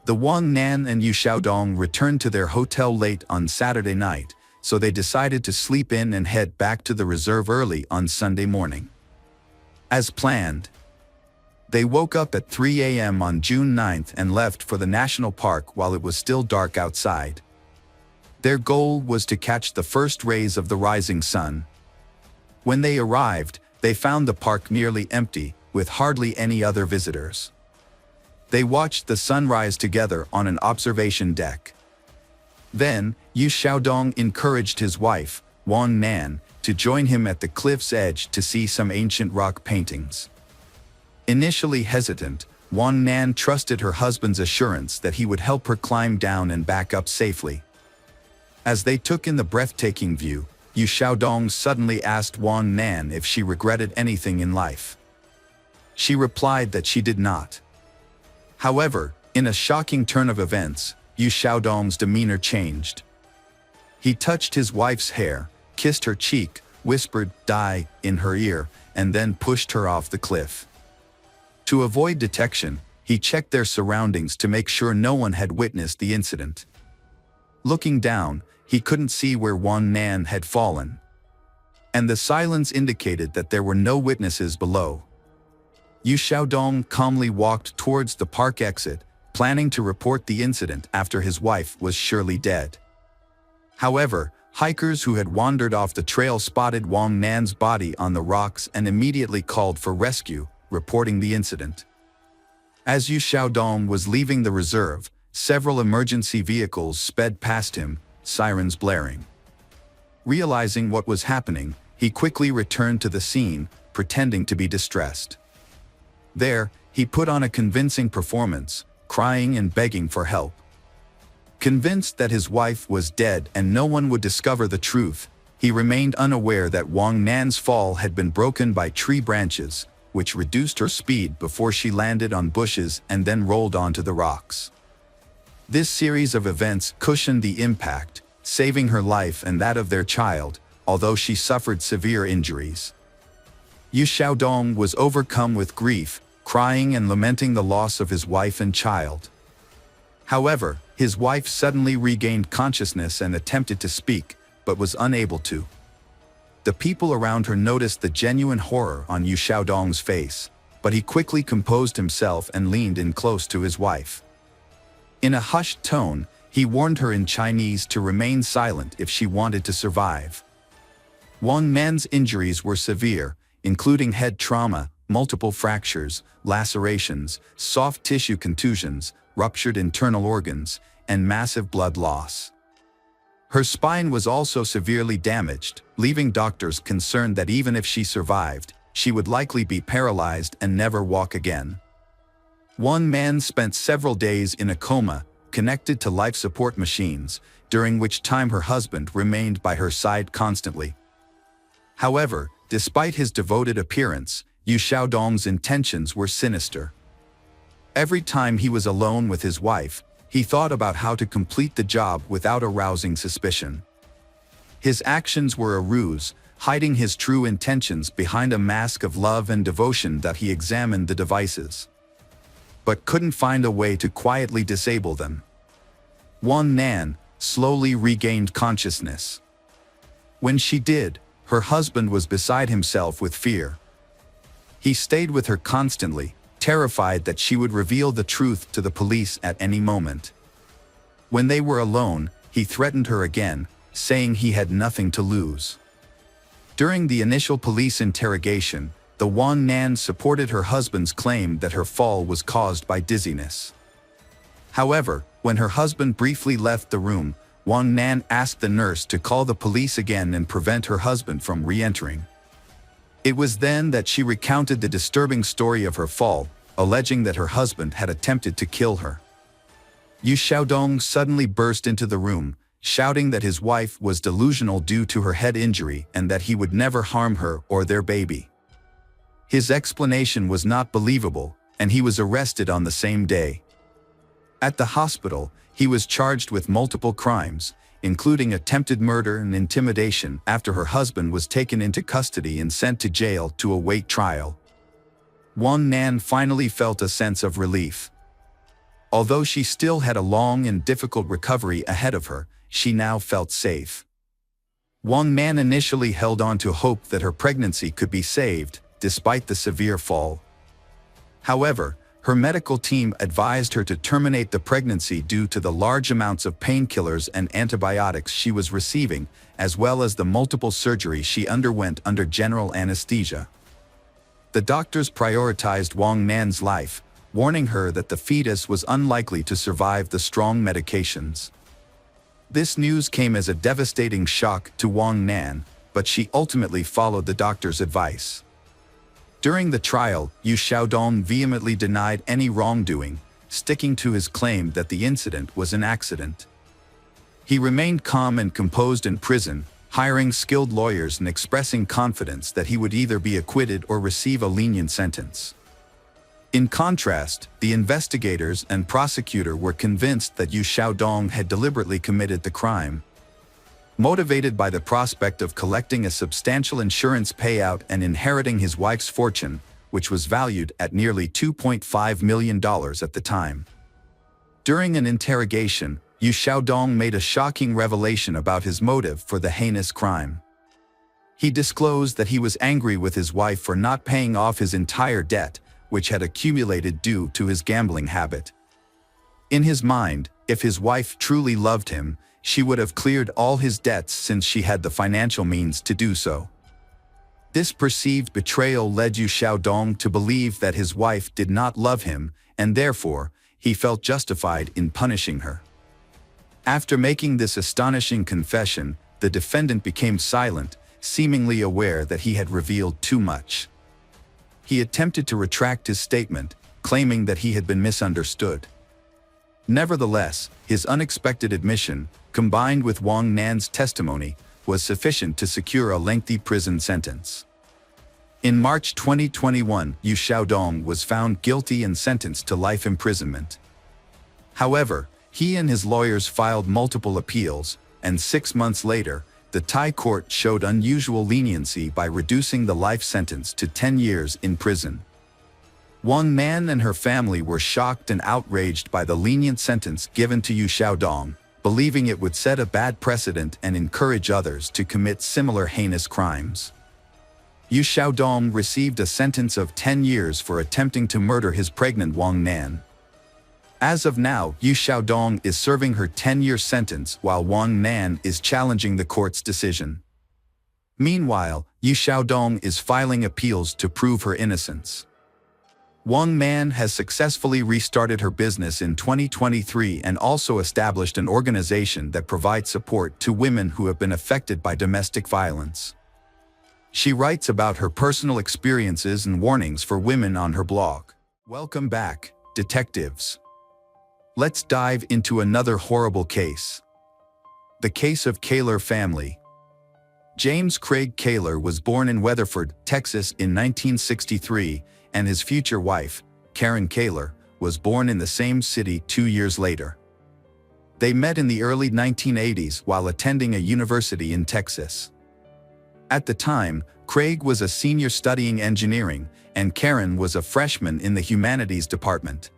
Speaker 1: The Wang Nan and Yu Xiaodong returned to their hotel late on Saturday night, so they decided to sleep in and head back to the reserve early on Sunday morning. As planned, they woke up at 3 a.m. on June 9th and left for the national park while it was still dark outside. Their goal was to catch the first rays of the rising sun. When they arrived, they found the park nearly empty, with hardly any other visitors. They watched the sunrise together on an observation deck. Then, Yu Xiaodong encouraged his wife, Wang Nan, to join him at the cliff's edge to see some ancient rock paintings. Initially hesitant, Wang Nan trusted her husband's assurance that he would help her climb down and back up safely. As they took in the breathtaking view, Yu Xiaodong suddenly asked Wang Nan if she regretted anything in life. She replied that she did not. However, in a shocking turn of events, Yu Xiaodong's demeanor changed. He touched his wife's hair, kissed her cheek, whispered "die" in her ear, and then pushed her off the cliff. To avoid detection, he checked their surroundings to make sure no one had witnessed the incident. Looking down, he couldn't see where Wang Nan had fallen, and the silence indicated that there were no witnesses below. Yu Xiaodong calmly walked towards the park exit, planning to report the incident after his wife was surely dead. However, hikers who had wandered off the trail spotted Wang Nan's body on the rocks and immediately called for rescue, reporting the incident. As Yu Xiaodong was leaving the reserve, several emergency vehicles sped past him, sirens blaring. Realizing what was happening, he quickly returned to the scene, pretending to be distressed. There, he put on a convincing performance, crying and begging for help. Convinced that his wife was dead and no one would discover the truth, he remained unaware that Wang Nan's fall had been broken by tree branches, which reduced her speed before she landed on bushes and then rolled onto the rocks. This series of events cushioned the impact, saving her life and that of their child, although she suffered severe injuries. Yu Xiaodong was overcome with grief, crying and lamenting the loss of his wife and child. However, his wife suddenly regained consciousness and attempted to speak, but was unable to. The people around her noticed the genuine horror on Yu Xiaodong's face, but he quickly composed himself and leaned in close to his wife. In a hushed tone, he warned her in Chinese to remain silent if she wanted to survive. Wang Nan's injuries were severe, including head trauma, multiple fractures, lacerations, soft tissue contusions, ruptured internal organs, and massive blood loss. Her spine was also severely damaged, leaving doctors concerned that even if she survived, she would likely be paralyzed and never walk again. Wang Nan spent several days in a coma, connected to life support machines, during which time her husband remained by her side constantly. However, despite his devoted appearance, Yu Xiaodong's intentions were sinister. Every time he was alone with his wife, he thought about how to complete the job without arousing suspicion. His actions were a ruse, hiding his true intentions behind a mask of love and devotion that he examined the devices, but couldn't find a way to quietly disable them. Wang Nan slowly regained consciousness. When she did, her husband was beside himself with fear. He stayed with her constantly, terrified that she would reveal the truth to the police at any moment. When they were alone, he threatened her again, saying he had nothing to lose. During the initial police interrogation, the Wang Nan supported her husband's claim that her fall was caused by dizziness. However, when her husband briefly left the room, Wang Nan asked the nurse to call the police again and prevent her husband from re-entering. It was then that she recounted the disturbing story of her fall, alleging that her husband had attempted to kill her. Yu Xiaodong suddenly burst into the room, shouting that his wife was delusional due to her head injury and that he would never harm her or their baby. His explanation was not believable, and he was arrested on the same day. At the hospital, he was charged with multiple crimes, including attempted murder and intimidation after her husband was taken into custody and sent to jail to await trial. Wang Nan finally felt a sense of relief. Although she still had a long and difficult recovery ahead of her, she now felt safe. Wang Nan initially held on to hope that her pregnancy could be saved, despite the severe fall. However, her medical team advised her to terminate the pregnancy due to the large amounts of painkillers and antibiotics she was receiving, as well as the multiple surgeries she underwent under general anesthesia. The doctors prioritized Wang Nan's life, warning her that the fetus was unlikely to survive the strong medications. This news came as a devastating shock to Wang Nan, but she ultimately followed the doctor's advice. During the trial, Yu Xiaodong vehemently denied any wrongdoing, sticking to his claim that the incident was an accident. He remained calm and composed in prison, hiring skilled lawyers and expressing confidence that he would either be acquitted or receive a lenient sentence. In contrast, the investigators and prosecutor were convinced that Yu Xiaodong had deliberately committed the crime. Motivated by the prospect of collecting a substantial insurance payout and inheriting his wife's fortune, which was valued at nearly $2.5 million at the time. During an interrogation, Yu Xiaodong made a shocking revelation about his motive for the heinous crime. He disclosed that he was angry with his wife for not paying off his entire debt, which had accumulated due to his gambling habit. In his mind, if his wife truly loved him, she would have cleared all his debts since she had the financial means to do so. This perceived betrayal led Yu Xiaodong to believe that his wife did not love him, and therefore, he felt justified in punishing her. After making this astonishing confession, the defendant became silent, seemingly aware that he had revealed too much. He attempted to retract his statement, claiming that he had been misunderstood. Nevertheless, his unexpected admission, combined with Wang Nan's testimony, was sufficient to secure a lengthy prison sentence. In March 2021, Yu Xiaodong was found guilty and sentenced to life imprisonment. However, he and his lawyers filed multiple appeals, and 6 months later, the Thai court showed unusual leniency by reducing the life sentence to 10 years in prison. Wang Nan and her family were shocked and outraged by the lenient sentence given to Yu Xiaodong, believing it would set a bad precedent and encourage others to commit similar heinous crimes. Yu Xiaodong received a sentence of 10 years for attempting to murder his pregnant Wang Nan. As of now, Yu Xiaodong is serving her 10-year sentence while Wang Nan is challenging the court's decision. Meanwhile, Yu Xiaodong is filing appeals to prove her innocence. Wang Nan has successfully restarted her business in 2023 and also established an organization that provides support to women who have been affected by domestic violence. She writes about her personal experiences and warnings for women on her blog. Welcome back, detectives. Let's dive into another horrible case. The case of Kaler family. James Craig Kaler was born in Weatherford, Texas in 1963, and his future wife, Karen Kaler, was born in the same city 2 years later. They met in the early 1980s while attending a university in Texas. At the time, Craig was a senior studying engineering, and Karen was a freshman in the humanities department.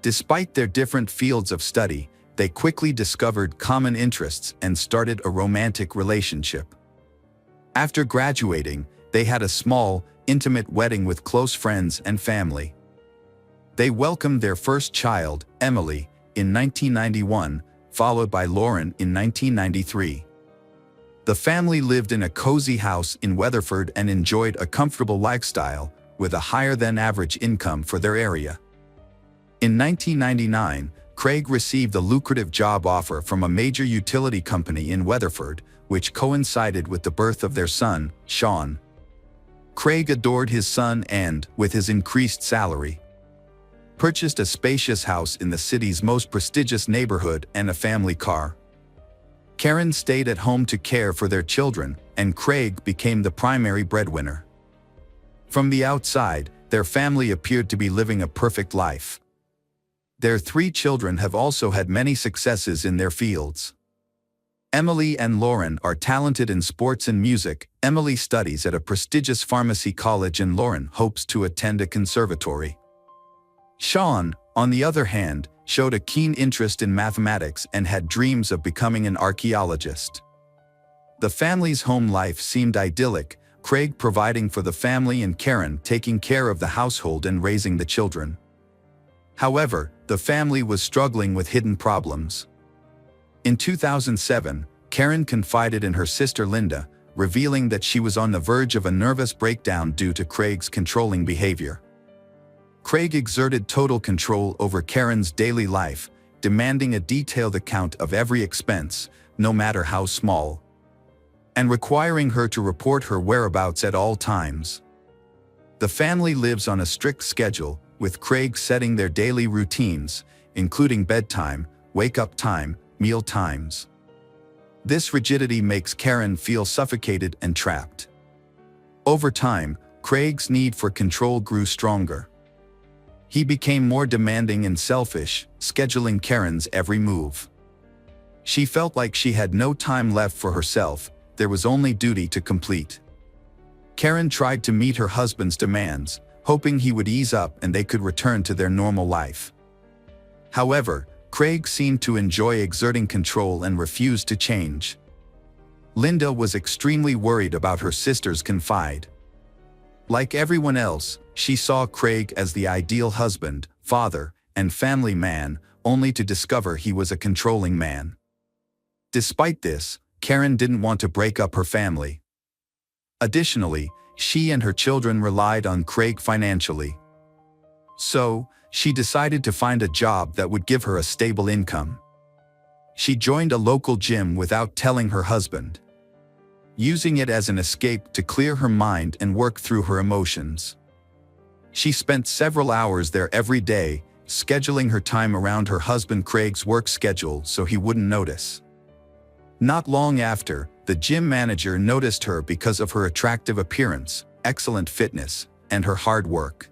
Speaker 1: Despite their different fields of study, they quickly discovered common interests and started a romantic relationship. After graduating, they had a small, intimate wedding with close friends and family. They welcomed their first child, Emily, in 1991, followed by Lauren in 1993. The family lived in a cozy house in Weatherford and enjoyed a comfortable lifestyle, with a higher-than-average income for their area. In 1999, Craig received a lucrative job offer from a major utility company in Weatherford, which coincided with the birth of their son, Sean. Craig adored his son and, with his increased salary, purchased a spacious house in the city's most prestigious neighborhood and a family car. Karen stayed at home to care for their children, and Craig became the primary breadwinner. From the outside, their family appeared to be living a perfect life. Their 3 children have also had many successes in their fields. Emily and Lauren are talented in sports and music. Emily studies at a prestigious pharmacy college and Lauren hopes to attend a conservatory. Sean, on the other hand, showed a keen interest in mathematics and had dreams of becoming an archaeologist. The family's home life seemed idyllic, Craig providing for the family and Karen taking care of the household and raising the children. However, the family was struggling with hidden problems. In 2007, Karen confided in her sister Linda, revealing that she was on the verge of a nervous breakdown due to Craig's controlling behavior. Craig exerted total control over Karen's daily life, demanding a detailed account of every expense, no matter how small, and requiring her to report her whereabouts at all times. The family lives on a strict schedule, with Craig setting their daily routines, including bedtime, wake-up time, meal times. This rigidity makes Karen feel suffocated and trapped. Over time, Craig's need for control grew stronger. He became more demanding and selfish, scheduling Karen's every move. She felt like she had no time left for herself, there was only duty to complete. Karen tried to meet her husband's demands, hoping he would ease up and they could return to their normal life. However, Craig seemed to enjoy exerting control and refused to change. Linda was extremely worried about her sister's confide. Like everyone else, she saw Craig as the ideal husband, father, and family man, only to discover he was a controlling man. Despite this, Karen didn't want to break up her family. Additionally, she and her children relied on Craig financially. So, she decided to find a job that would give her a stable income. She joined a local gym without telling her husband, using it as an escape to clear her mind and work through her emotions. She spent several hours there every day, scheduling her time around her husband Craig's work schedule so he wouldn't notice. Not long after, the gym manager noticed her because of her attractive appearance, excellent fitness, and her hard work.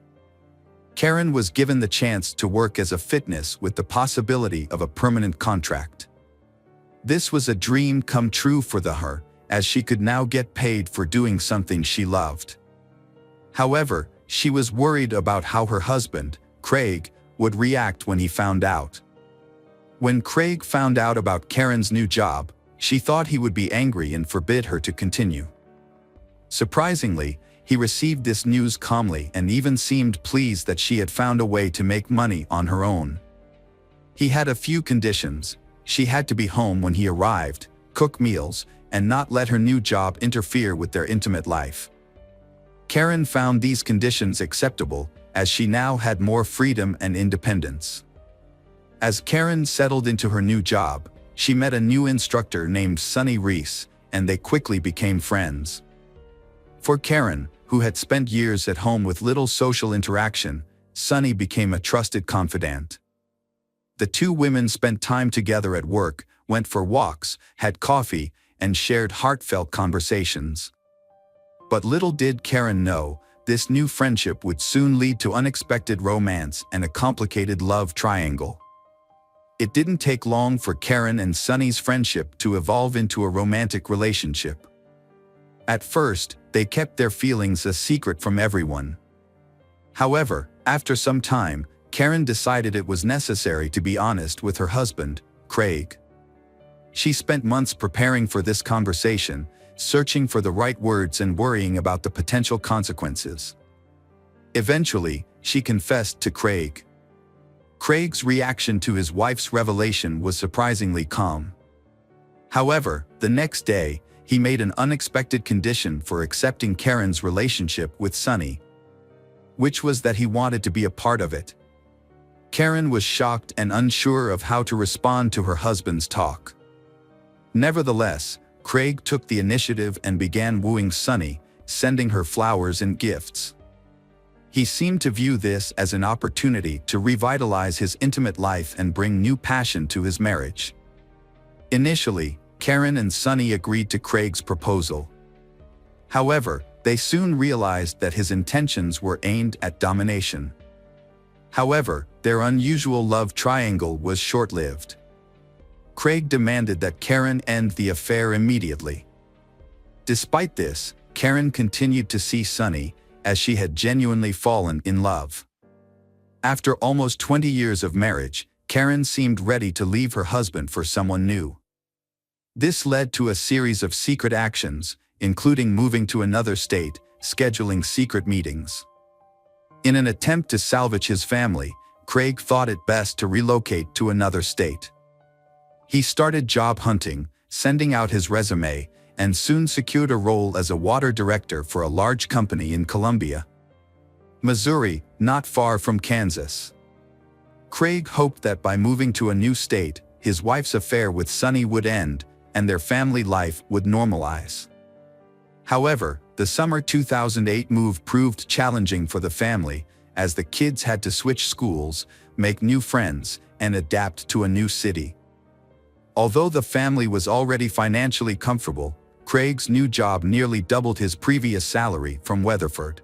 Speaker 1: Karen was given the chance to work as a fitness with the possibility of a permanent contract. This was a dream come true for her, as she could now get paid for doing something she loved. However, she was worried about how her husband, Craig, would react when he found out. When Craig found out about Karen's new job, she thought he would be angry and forbid her to continue. Surprisingly, he received this news calmly and even seemed pleased that she had found a way to make money on her own. He had a few conditions. She had to be home when he arrived, cook meals, and not let her new job interfere with their intimate life. Karen found these conditions acceptable, as she now had more freedom and independence. As Karen settled into her new job, she met a new instructor named Sonny Reese, and they quickly became friends. For Karen, who had spent years at home with little social interaction, Sonny became a trusted confidant. The two women spent time together at work, went for walks, had coffee, and shared heartfelt conversations. But little did Karen know, this new friendship would soon lead to unexpected romance and a complicated love triangle. It didn't take long for Karen and Sunny's friendship to evolve into a romantic relationship. At first, they kept their feelings a secret from everyone. However, after some time, Karen decided it was necessary to be honest with her husband, Craig. She spent months preparing for this conversation, searching for the right words and worrying about the potential consequences. Eventually, she confessed to Craig. Craig's reaction to his wife's revelation was surprisingly calm. However, the next day, he made an unexpected condition for accepting Karen's relationship with Sunny, which was that he wanted to be a part of it. Karen was shocked and unsure of how to respond to her husband's talk. Nevertheless, Craig took the initiative and began wooing Sunny, sending her flowers and gifts. He seemed to view this as an opportunity to revitalize his intimate life and bring new passion to his marriage. Initially, Karen and Sunny agreed to Craig's proposal. However, they soon realized that his intentions were aimed at domination. However, their unusual love triangle was short-lived. Craig demanded that Karen end the affair immediately. Despite this, Karen continued to see Sunny, as she had genuinely fallen in love. After almost 20 years of marriage, Karen seemed ready to leave her husband for someone new. This led to a series of secret actions, including moving to another state, scheduling secret meetings. In an attempt to salvage his family, Craig thought it best to relocate to another state. He started job hunting, sending out his resume, and soon secured a role as a water director for a large company in Columbia, Missouri, not far from Kansas. Craig hoped that by moving to a new state, his wife's affair with Sunny would end, and their family life would normalize. However, the summer 2008 move proved challenging for the family, as the kids had to switch schools, make new friends, and adapt to a new city. Although the family was already financially comfortable, Craig's new job nearly doubled his previous salary from Weatherford.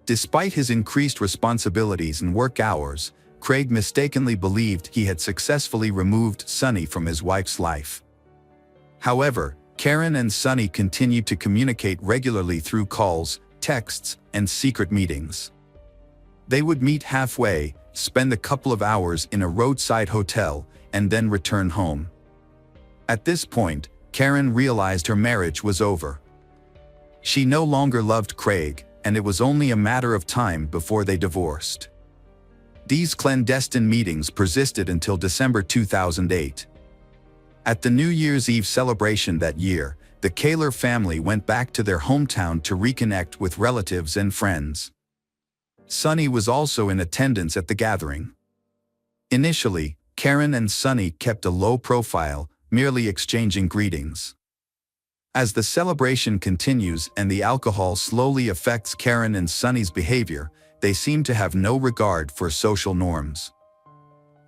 Speaker 1: Despite his increased responsibilities and work hours, Craig mistakenly believed he had successfully removed Sunny from his wife's life. However, Karen and Sunny continued to communicate regularly through calls, texts, and secret meetings. They would meet halfway, spend a couple of hours in a roadside hotel, and then return home. At this point, Karen realized her marriage was over. She no longer loved Craig, and it was only a matter of time before they divorced. These clandestine meetings persisted until December 2008. At the New Year's Eve celebration that year, the Kaler family went back to their hometown to reconnect with relatives and friends. Sunny was also in attendance at the gathering. Initially, Karen and Sunny kept a low profile, merely exchanging greetings. As the celebration continues and the alcohol slowly affects Karen and Sunny's behavior, they seem to have no regard for social norms.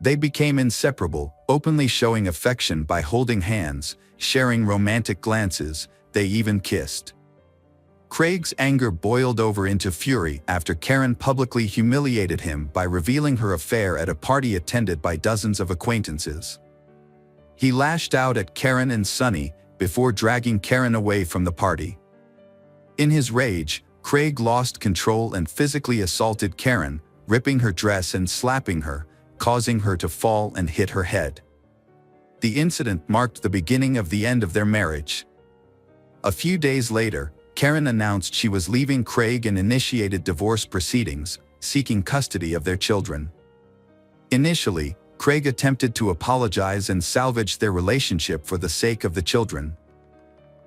Speaker 1: They became inseparable, openly showing affection by holding hands, sharing romantic glances, they even kissed. Craig's anger boiled over into fury after Karen publicly humiliated him by revealing her affair at a party attended by dozens of acquaintances. He lashed out at Karen and Sunny before dragging Karen away from the party. In his rage, Craig lost control and physically assaulted Karen, ripping her dress and slapping her, causing her to fall and hit her head. The incident marked the beginning of the end of their marriage. A few days later, Karen announced she was leaving Craig and initiated divorce proceedings, seeking custody of their children. Initially, Craig attempted to apologize and salvage their relationship for the sake of the children.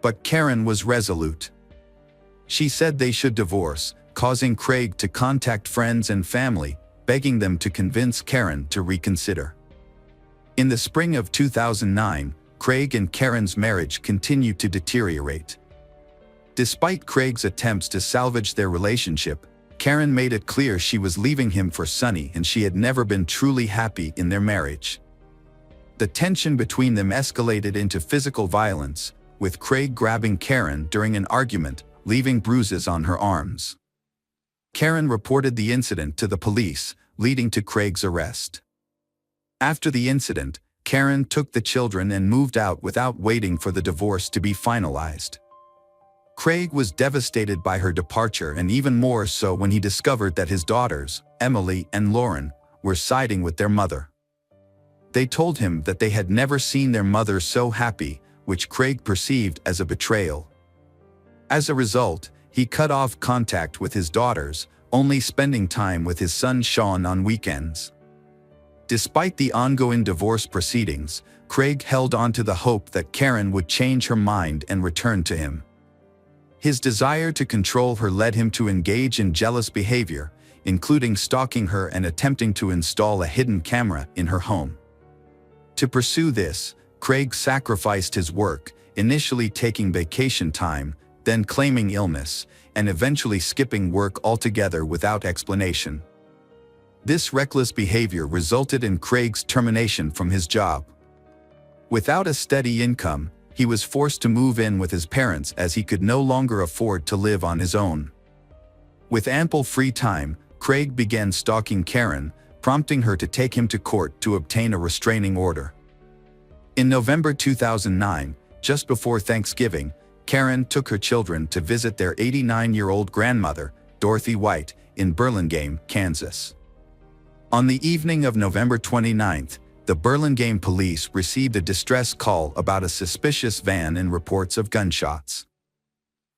Speaker 1: But Karen was resolute. She said they should divorce, causing Craig to contact friends and family, begging them to convince Karen to reconsider. In the spring of 2009, Craig and Karen's marriage continued to deteriorate. Despite Craig's attempts to salvage their relationship, Karen made it clear she was leaving him for Sonny and she had never been truly happy in their marriage. The tension between them escalated into physical violence, with Craig grabbing Karen during an argument, leaving bruises on her arms. Karen reported the incident to the police, leading to Craig's arrest. After the incident, Karen took the children and moved out without waiting for the divorce to be finalized. Craig was devastated by her departure and even more so when he discovered that his daughters, Emily and Lauren, were siding with their mother. They told him that they had never seen their mother so happy, which Craig perceived as a betrayal. As a result, he cut off contact with his daughters, only spending time with his son Sean on weekends. Despite the ongoing divorce proceedings, Craig held on to the hope that Karen would change her mind and return to him. His desire to control her led him to engage in jealous behavior, including stalking her and attempting to install a hidden camera in her home. To pursue this, Craig sacrificed his work, initially taking vacation time, then claiming illness, and eventually skipping work altogether without explanation. This reckless behavior resulted in Craig's termination from his job. Without a steady income, he was forced to move in with his parents as he could no longer afford to live on his own. With ample free time, Craig began stalking Karen, prompting her to take him to court to obtain a restraining order. In November 2009, just before Thanksgiving, Karen took her children to visit their 89-year-old grandmother, Dorothy White, in Burlingame, Kansas. On the evening of November 29th, the Burlingame police received a distress call about a suspicious van and reports of gunshots.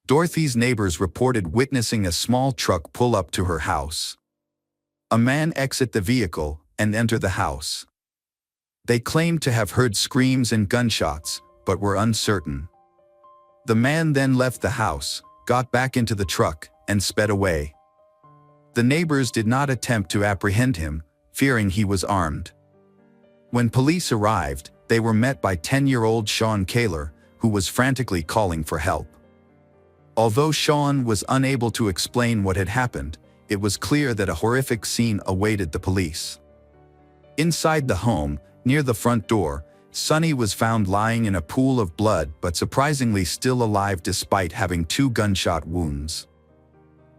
Speaker 1: Dorothy's neighbors reported witnessing a small truck pull up to her house. A man exit the vehicle and enter the house. They claimed to have heard screams and gunshots, but were uncertain. The man then left the house, got back into the truck, and sped away. The neighbors did not attempt to apprehend him, fearing he was armed. When police arrived, they were met by 10-year-old Sean Kaler, who was frantically calling for help. Although Sean was unable to explain what had happened, it was clear that a horrific scene awaited the police. Inside the home, near the front door, Sonny was found lying in a pool of blood but surprisingly still alive despite having 2 gunshot wounds.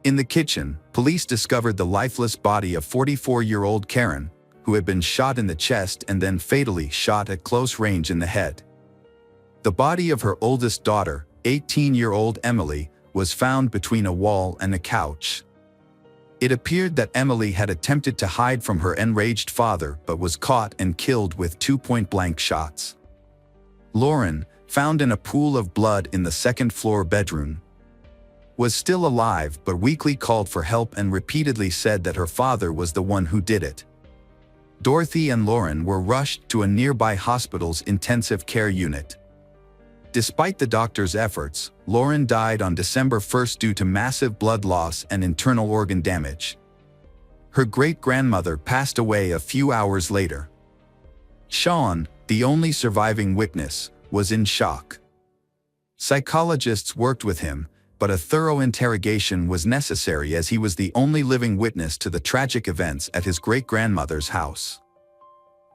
Speaker 1: In the kitchen, police discovered the lifeless body of 44-year-old Karen, who had been shot in the chest and then fatally shot at close range in the head. The body of her oldest daughter, 18-year-old Emily, was found between a wall and a couch. It appeared that Emily had attempted to hide from her enraged father but was caught and killed with 2 point-blank shots. Lauren, found in a pool of blood in the second-floor bedroom, was still alive but weakly called for help and repeatedly said that her father was the one who did it. Dorothy and Lauren were rushed to a nearby hospital's intensive care unit. Despite the doctor's efforts, Lauren died on December 1st due to massive blood loss and internal organ damage. Her great-grandmother passed away a few hours later. Sean, the only surviving witness, was in shock. Psychologists worked with him, but a thorough interrogation was necessary as he was the only living witness to the tragic events at his great-grandmother's house.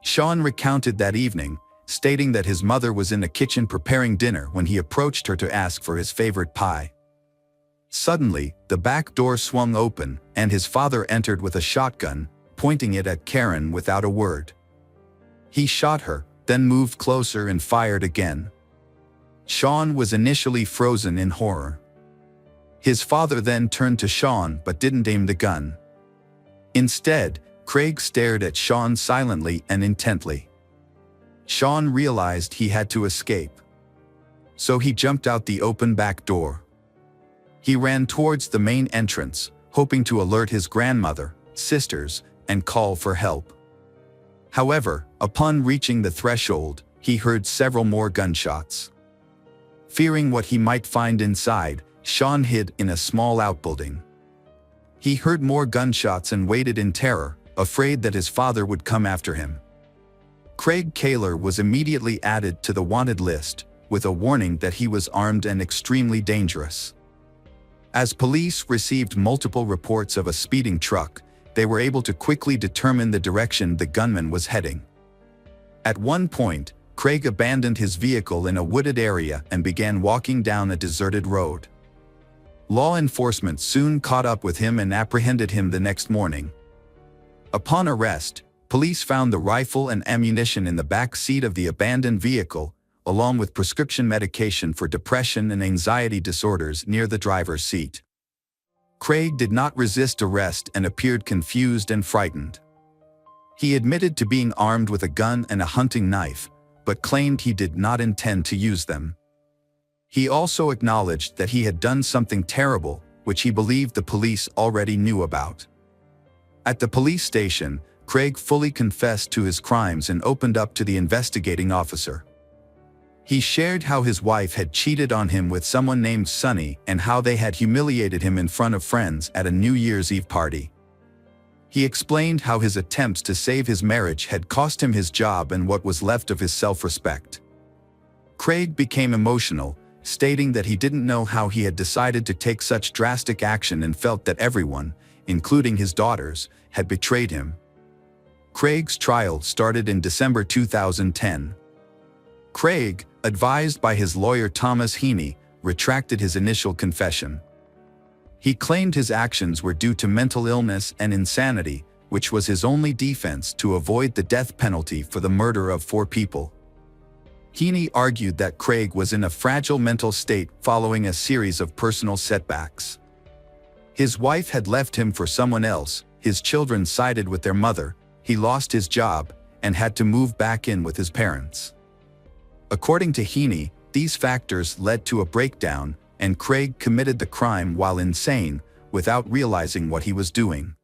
Speaker 1: Sean recounted that evening, stating that his mother was in the kitchen preparing dinner when he approached her to ask for his favorite pie. Suddenly, the back door swung open, and his father entered with a shotgun, pointing it at Karen without a word. He shot her, then moved closer and fired again. Sean was initially frozen in horror. His father then turned to Sean but didn't aim the gun. Instead, Craig stared at Sean silently and intently. Sean realized he had to escape. So he jumped out the open back door. He ran towards the main entrance, hoping to alert his grandmother, sisters, and call for help. However, upon reaching the threshold, he heard several more gunshots. Fearing what he might find inside, Sean hid in a small outbuilding. He heard more gunshots and waited in terror, afraid that his father would come after him. Craig Kaler was immediately added to the wanted list, with a warning that he was armed and extremely dangerous. As police received multiple reports of a speeding truck, they were able to quickly determine the direction the gunman was heading. At one point, Craig abandoned his vehicle in a wooded area and began walking down a deserted road. Law enforcement soon caught up with him and apprehended him the next morning. Upon arrest, police found the rifle and ammunition in the back seat of the abandoned vehicle, along with prescription medication for depression and anxiety disorders near the driver's seat. Craig did not resist arrest and appeared confused and frightened. He admitted to being armed with a gun and a hunting knife, but claimed he did not intend to use them. He also acknowledged that he had done something terrible, which he believed the police already knew about. At the police station, Craig fully confessed to his crimes and opened up to the investigating officer. He shared how his wife had cheated on him with someone named Sonny and how they had humiliated him in front of friends at a New Year's Eve party. He explained how his attempts to save his marriage had cost him his job and what was left of his self-respect. Craig became emotional, stating that he didn't know how he had decided to take such drastic action and felt that everyone, including his daughters, had betrayed him. Craig's trial started in December 2010. Craig, advised by his lawyer Thomas Heaney, retracted his initial confession. He claimed his actions were due to mental illness and insanity, which was his only defense to avoid the death penalty for the murder of 4 people. Heaney argued that Craig was in a fragile mental state following a series of personal setbacks. His wife had left him for someone else, his children sided with their mother, he lost his job, and had to move back in with his parents. According to Heaney, these factors led to a breakdown, and Craig committed the crime while insane, without realizing what he was doing.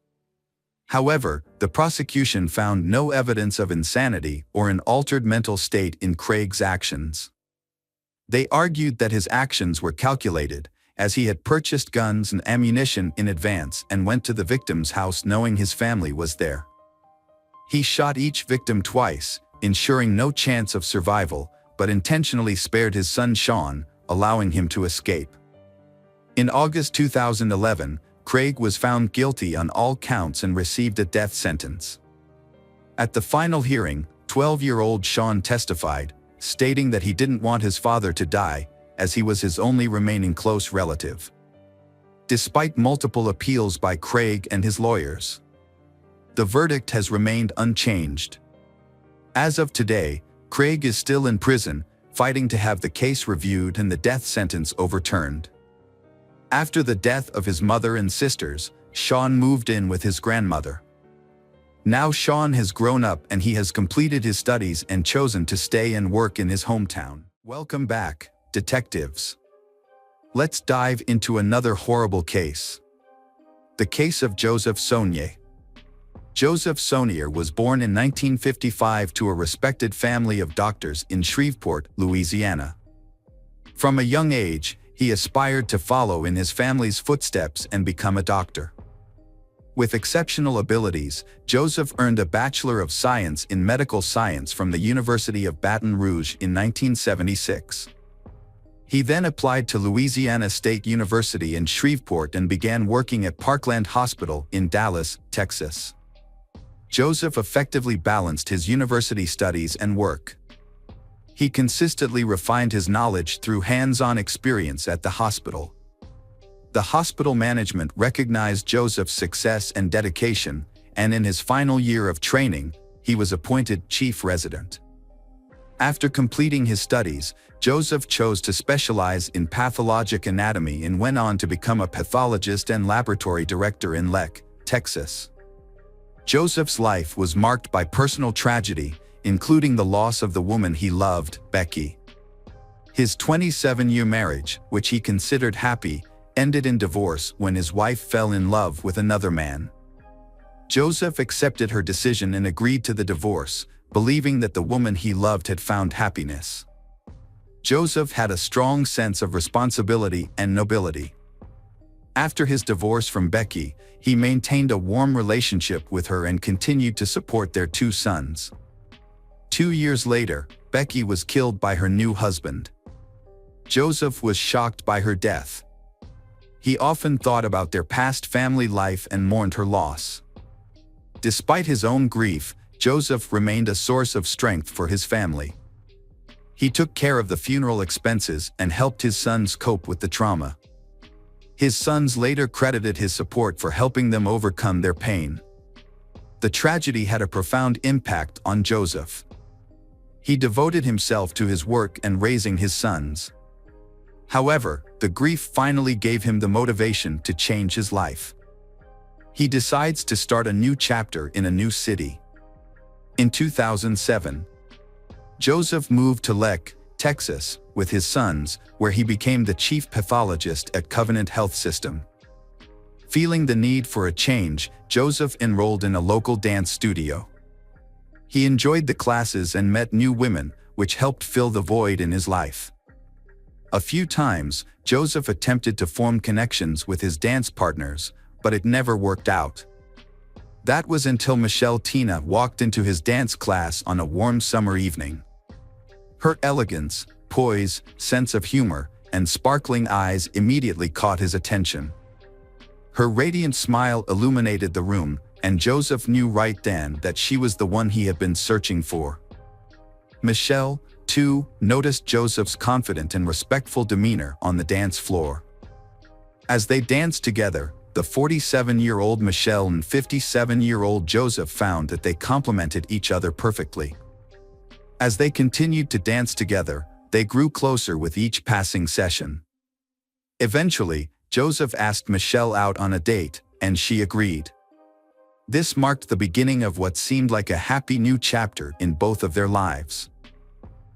Speaker 1: However, the prosecution found no evidence of insanity or an altered mental state in Craig's actions. They argued that his actions were calculated, as he had purchased guns and ammunition in advance and went to the victim's house knowing his family was there. He shot each victim twice, ensuring no chance of survival, but intentionally spared his son Sean, allowing him to escape. In August 2011, Craig was found guilty on all counts and received a death sentence. At the final hearing, 12-year-old Sean testified, stating that he didn't want his father to die, as he was his only remaining close relative. Despite multiple appeals by Craig and his lawyers, the verdict has remained unchanged. As of today, Craig is still in prison, fighting to have the case reviewed and the death sentence overturned. After the death of his mother and sisters, Sean moved in with his grandmother. Now Sean has grown up and he has completed his studies and chosen to stay and work in his hometown. Welcome back, detectives. Let's dive into another horrible case. The case of Joseph Saunier. Joseph Saunier was born in 1955 to a respected family of doctors in Shreveport, Louisiana. From a young age, he aspired to follow in his family's footsteps and become a doctor. With exceptional abilities, Joseph earned a Bachelor of Science in Medical Science from the University of Baton Rouge in 1976. He then applied to Louisiana State University in Shreveport and began working at Parkland Hospital in Dallas, Texas. Joseph effectively balanced his university studies and work. He consistently refined his knowledge through hands-on experience at the hospital. The hospital management recognized Joseph's success and dedication, and in his final year of training, he was appointed chief resident. After completing his studies, Joseph chose to specialize in pathologic anatomy and went on to become a pathologist and laboratory director in Leck, Texas. Joseph's life was marked by personal tragedy, including the loss of the woman he loved, Becky. His 27-year marriage, which he considered happy, ended in divorce when his wife fell in love with another man. Joseph accepted her decision and agreed to the divorce, believing that the woman he loved had found happiness. Joseph had a strong sense of responsibility and nobility. After his divorce from Becky, he maintained a warm relationship with her and continued to support their 2 sons. 2 years later, Becky was killed by her new husband. Joseph was shocked by her death. He often thought about their past family life and mourned her loss. Despite his own grief, Joseph remained a source of strength for his family. He took care of the funeral expenses and helped his sons cope with the trauma. His sons later credited his support for helping them overcome their pain. The tragedy had a profound impact on Joseph. He devoted himself to his work and raising his sons. However, the grief finally gave him the motivation to change his life. He decides to start a new chapter in a new city. In 2007, Joseph moved to Lek, Texas, with his sons, where he became the chief pathologist at Covenant Health System. Feeling the need for a change, Joseph enrolled in a local dance studio. He enjoyed the classes and met new women, which helped fill the void in his life. A few times, Joseph attempted to form connections with his dance partners, but it never worked out. That was until Michelle Tina walked into his dance class on a warm summer evening. Her elegance, poise, sense of humor, and sparkling eyes immediately caught his attention. Her radiant smile illuminated the room, and Joseph knew right then that she was the one he had been searching for. Michelle, too, noticed Joseph's confident and respectful demeanor on the dance floor. As they danced together, the 47-year-old Michelle and 57-year-old Joseph found that they complemented each other perfectly. As they continued to dance together, they grew closer with each passing session. Eventually, Joseph asked Michelle out on a date, and she agreed. This marked the beginning of what seemed like a happy new chapter in both of their lives.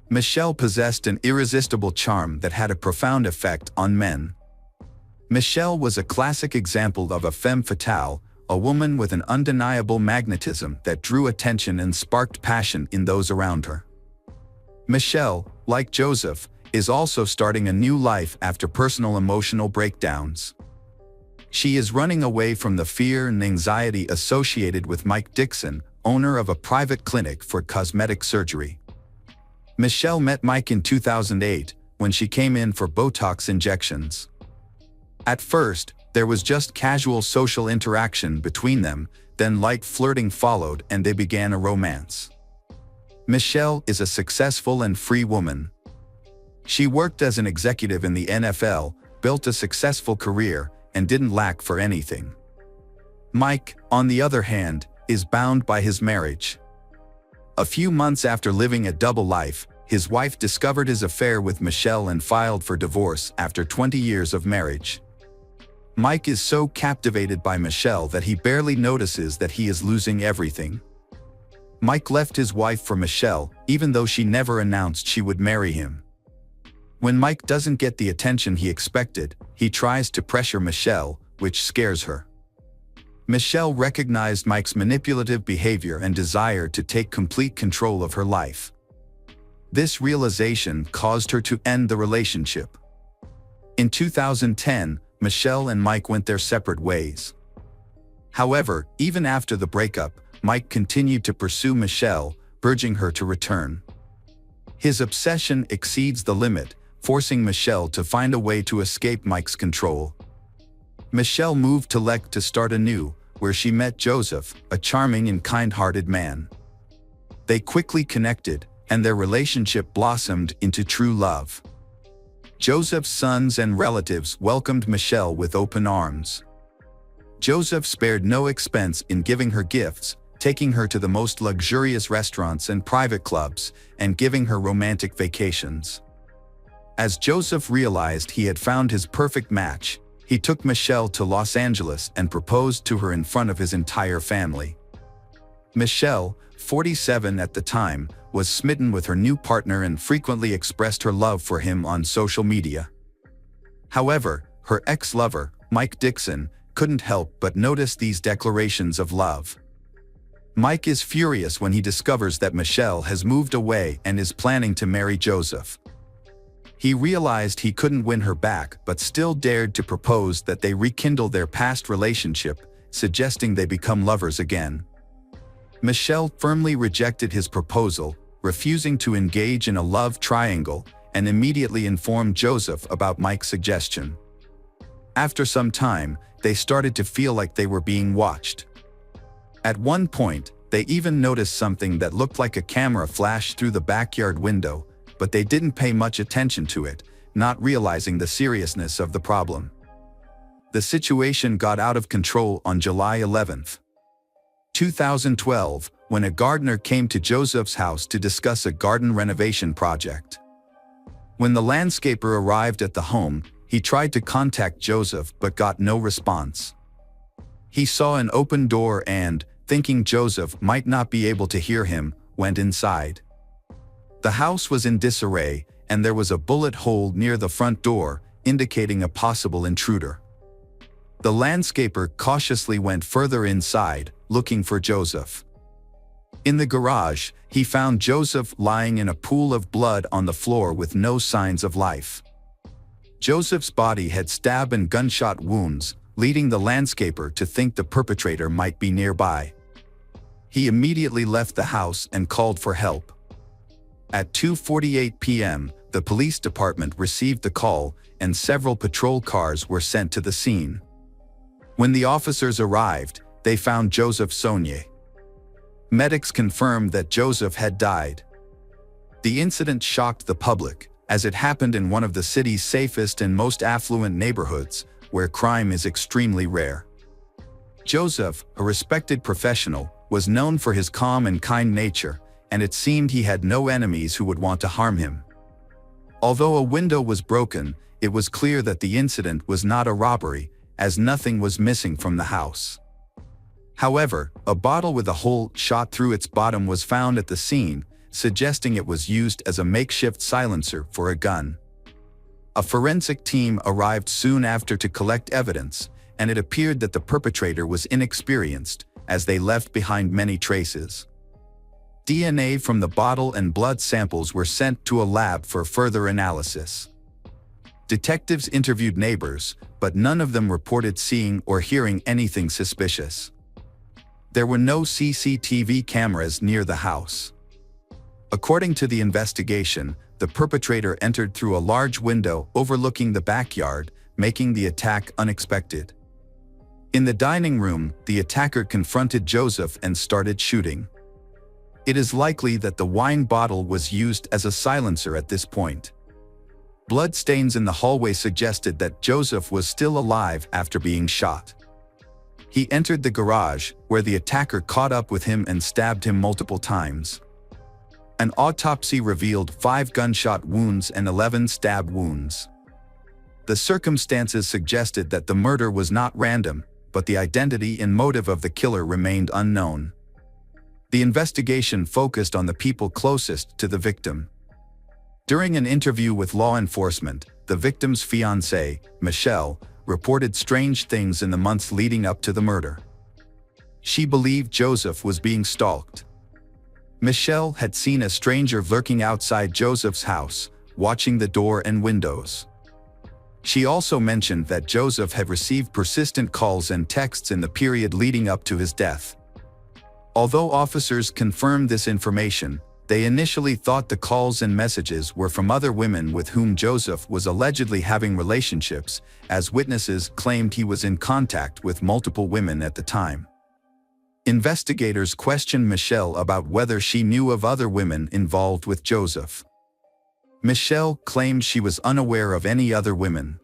Speaker 1: Michelle possessed an irresistible charm that had a profound effect on men. Michelle was a classic example of a femme fatale, a woman with an undeniable magnetism that drew attention and sparked passion in those around her. Michelle, like Joseph, is also starting a new life after personal emotional breakdowns. She is running away from the fear and anxiety associated with Mike Dixon, owner of a private clinic for cosmetic surgery. Michelle met Mike in 2008 when she came in for Botox injections. At first, there was just casual social interaction between them, then light flirting followed and they began a romance. Michelle is a successful and free woman. She worked as an executive in the NFL, built a successful career, and didn't lack for anything. Mike, on the other hand, is bound by his marriage. A few months after living a double life, his wife discovered his affair with Michelle and filed for divorce after 20 years of marriage. Mike is so captivated by Michelle that he barely notices that he is losing everything. Mike left his wife for Michelle, even though she never announced she would marry him. When Mike doesn't get the attention he expected, he tries to pressure Michelle, which scares her. Michelle recognized Mike's manipulative behavior and desire to take complete control of her life. This realization caused her to end the relationship. In 2010, Michelle and Mike went their separate ways. However, even after the breakup, Mike continued to pursue Michelle, urging her to return. His obsession exceeds the limit, forcing Michelle to find a way to escape Mike's control. Michelle moved to Lek to start anew, where she met Joseph, a charming and kind-hearted man. They quickly connected, and their relationship blossomed into true love. Joseph's sons and relatives welcomed Michelle with open arms. Joseph spared no expense in giving her gifts, taking her to the most luxurious restaurants and private clubs, and giving her romantic vacations. As Joseph realized he had found his perfect match, he took Michelle to Los Angeles and proposed to her in front of his entire family. Michelle, 47 at the time, was smitten with her new partner and frequently expressed her love for him on social media. However, her ex-lover, Mike Dixon, couldn't help but notice these declarations of love. Mike is furious when he discovers that Michelle has moved away and is planning to marry Joseph. He realized he couldn't win her back but still dared to propose that they rekindle their past relationship, suggesting they become lovers again. Michelle firmly rejected his proposal, refusing to engage in a love triangle, and immediately informed Joseph about Mike's suggestion. After some time, they started to feel like they were being watched. At one point, they even noticed something that looked like a camera flash through the backyard window, but they didn't pay much attention to it, not realizing the seriousness of the problem. The situation got out of control on July 11, 2012, when a gardener came to Joseph's house to discuss a garden renovation project. When the landscaper arrived at the home, he tried to contact Joseph but got no response. He saw an open door and, thinking Joseph might not be able to hear him, went inside. The house was in disarray, and there was a bullet hole near the front door, indicating a possible intruder. The landscaper cautiously went further inside, looking for Joseph. In the garage, he found Joseph lying in a pool of blood on the floor with no signs of life. Joseph's body had stab and gunshot wounds, leading the landscaper to think the perpetrator might be nearby. He immediately left the house and called for help. At 2:48 p.m., the police department received the call, and several patrol cars were sent to the scene. When the officers arrived, they found Joseph Sonye. Medics confirmed that Joseph had died. The incident shocked the public, as it happened in one of the city's safest and most affluent neighborhoods, where crime is extremely rare. Joseph, a respected professional, was known for his calm and kind nature, and it seemed he had no enemies who would want to harm him. Although a window was broken, it was clear that the incident was not a robbery, as nothing was missing from the house. However, a bottle with a hole shot through its bottom was found at the scene, suggesting it was used as a makeshift silencer for a gun. A forensic team arrived soon after to collect evidence, and it appeared that the perpetrator was inexperienced, as they left behind many traces. DNA from the bottle and blood samples were sent to a lab for further analysis. Detectives interviewed neighbors, but none of them reported seeing or hearing anything suspicious. There were no CCTV cameras near the house. According to the investigation, the perpetrator entered through a large window overlooking the backyard, making the attack unexpected. In the dining room, the attacker confronted Joseph and started shooting. It is likely that the wine bottle was used as a silencer at this point. Blood stains in the hallway suggested that Joseph was still alive after being shot. He entered the garage, where the attacker caught up with him and stabbed him multiple times. An autopsy revealed 5 gunshot wounds and 11 stab wounds. The circumstances suggested that the murder was not random, but the identity and motive of the killer remained unknown. The investigation focused on the people closest to the victim. During an interview with law enforcement, the victim's fiancée, Michelle, reported strange things in the months leading up to the murder. She believed Joseph was being stalked. Michelle had seen a stranger lurking outside Joseph's house, watching the door and windows. She also mentioned that Joseph had received persistent calls and texts in the period leading up to his death. Although officers confirmed this information, they initially thought the calls and messages were from other women with whom Joseph was allegedly having relationships, as witnesses claimed he was in contact with multiple women at the time. Investigators questioned Michelle about whether she knew of other women involved with Joseph. Michelle claimed she was unaware of any other women.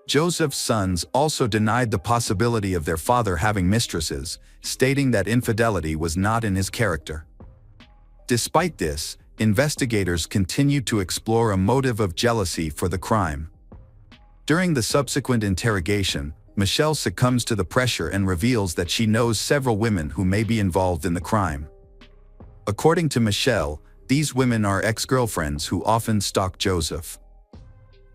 Speaker 1: Joseph's sons also denied the possibility of their father having mistresses, stating that infidelity was not in his character. Despite this, investigators continued to explore a motive of jealousy for the crime. During the subsequent interrogation, Michelle succumbs to the pressure and reveals that she knows several women who may be involved in the crime. According to Michelle, these women are ex-girlfriends who often stalk Joseph.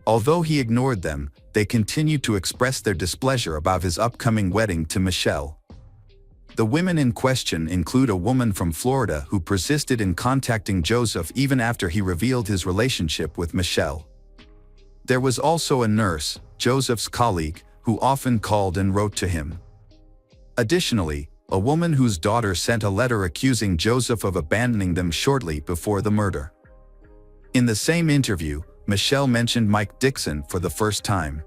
Speaker 1: Although he ignored them, they continued to express their displeasure about his upcoming wedding to Michelle. The women in question include a woman from Florida who persisted in contacting Joseph even after he revealed his relationship with Michelle. There was also a nurse, Joseph's colleague, who often called and wrote to him. Additionally, a woman whose daughter sent a letter accusing Joseph of abandoning them shortly before the murder. In the same interview, Michelle mentioned Mike Dixon for the first time.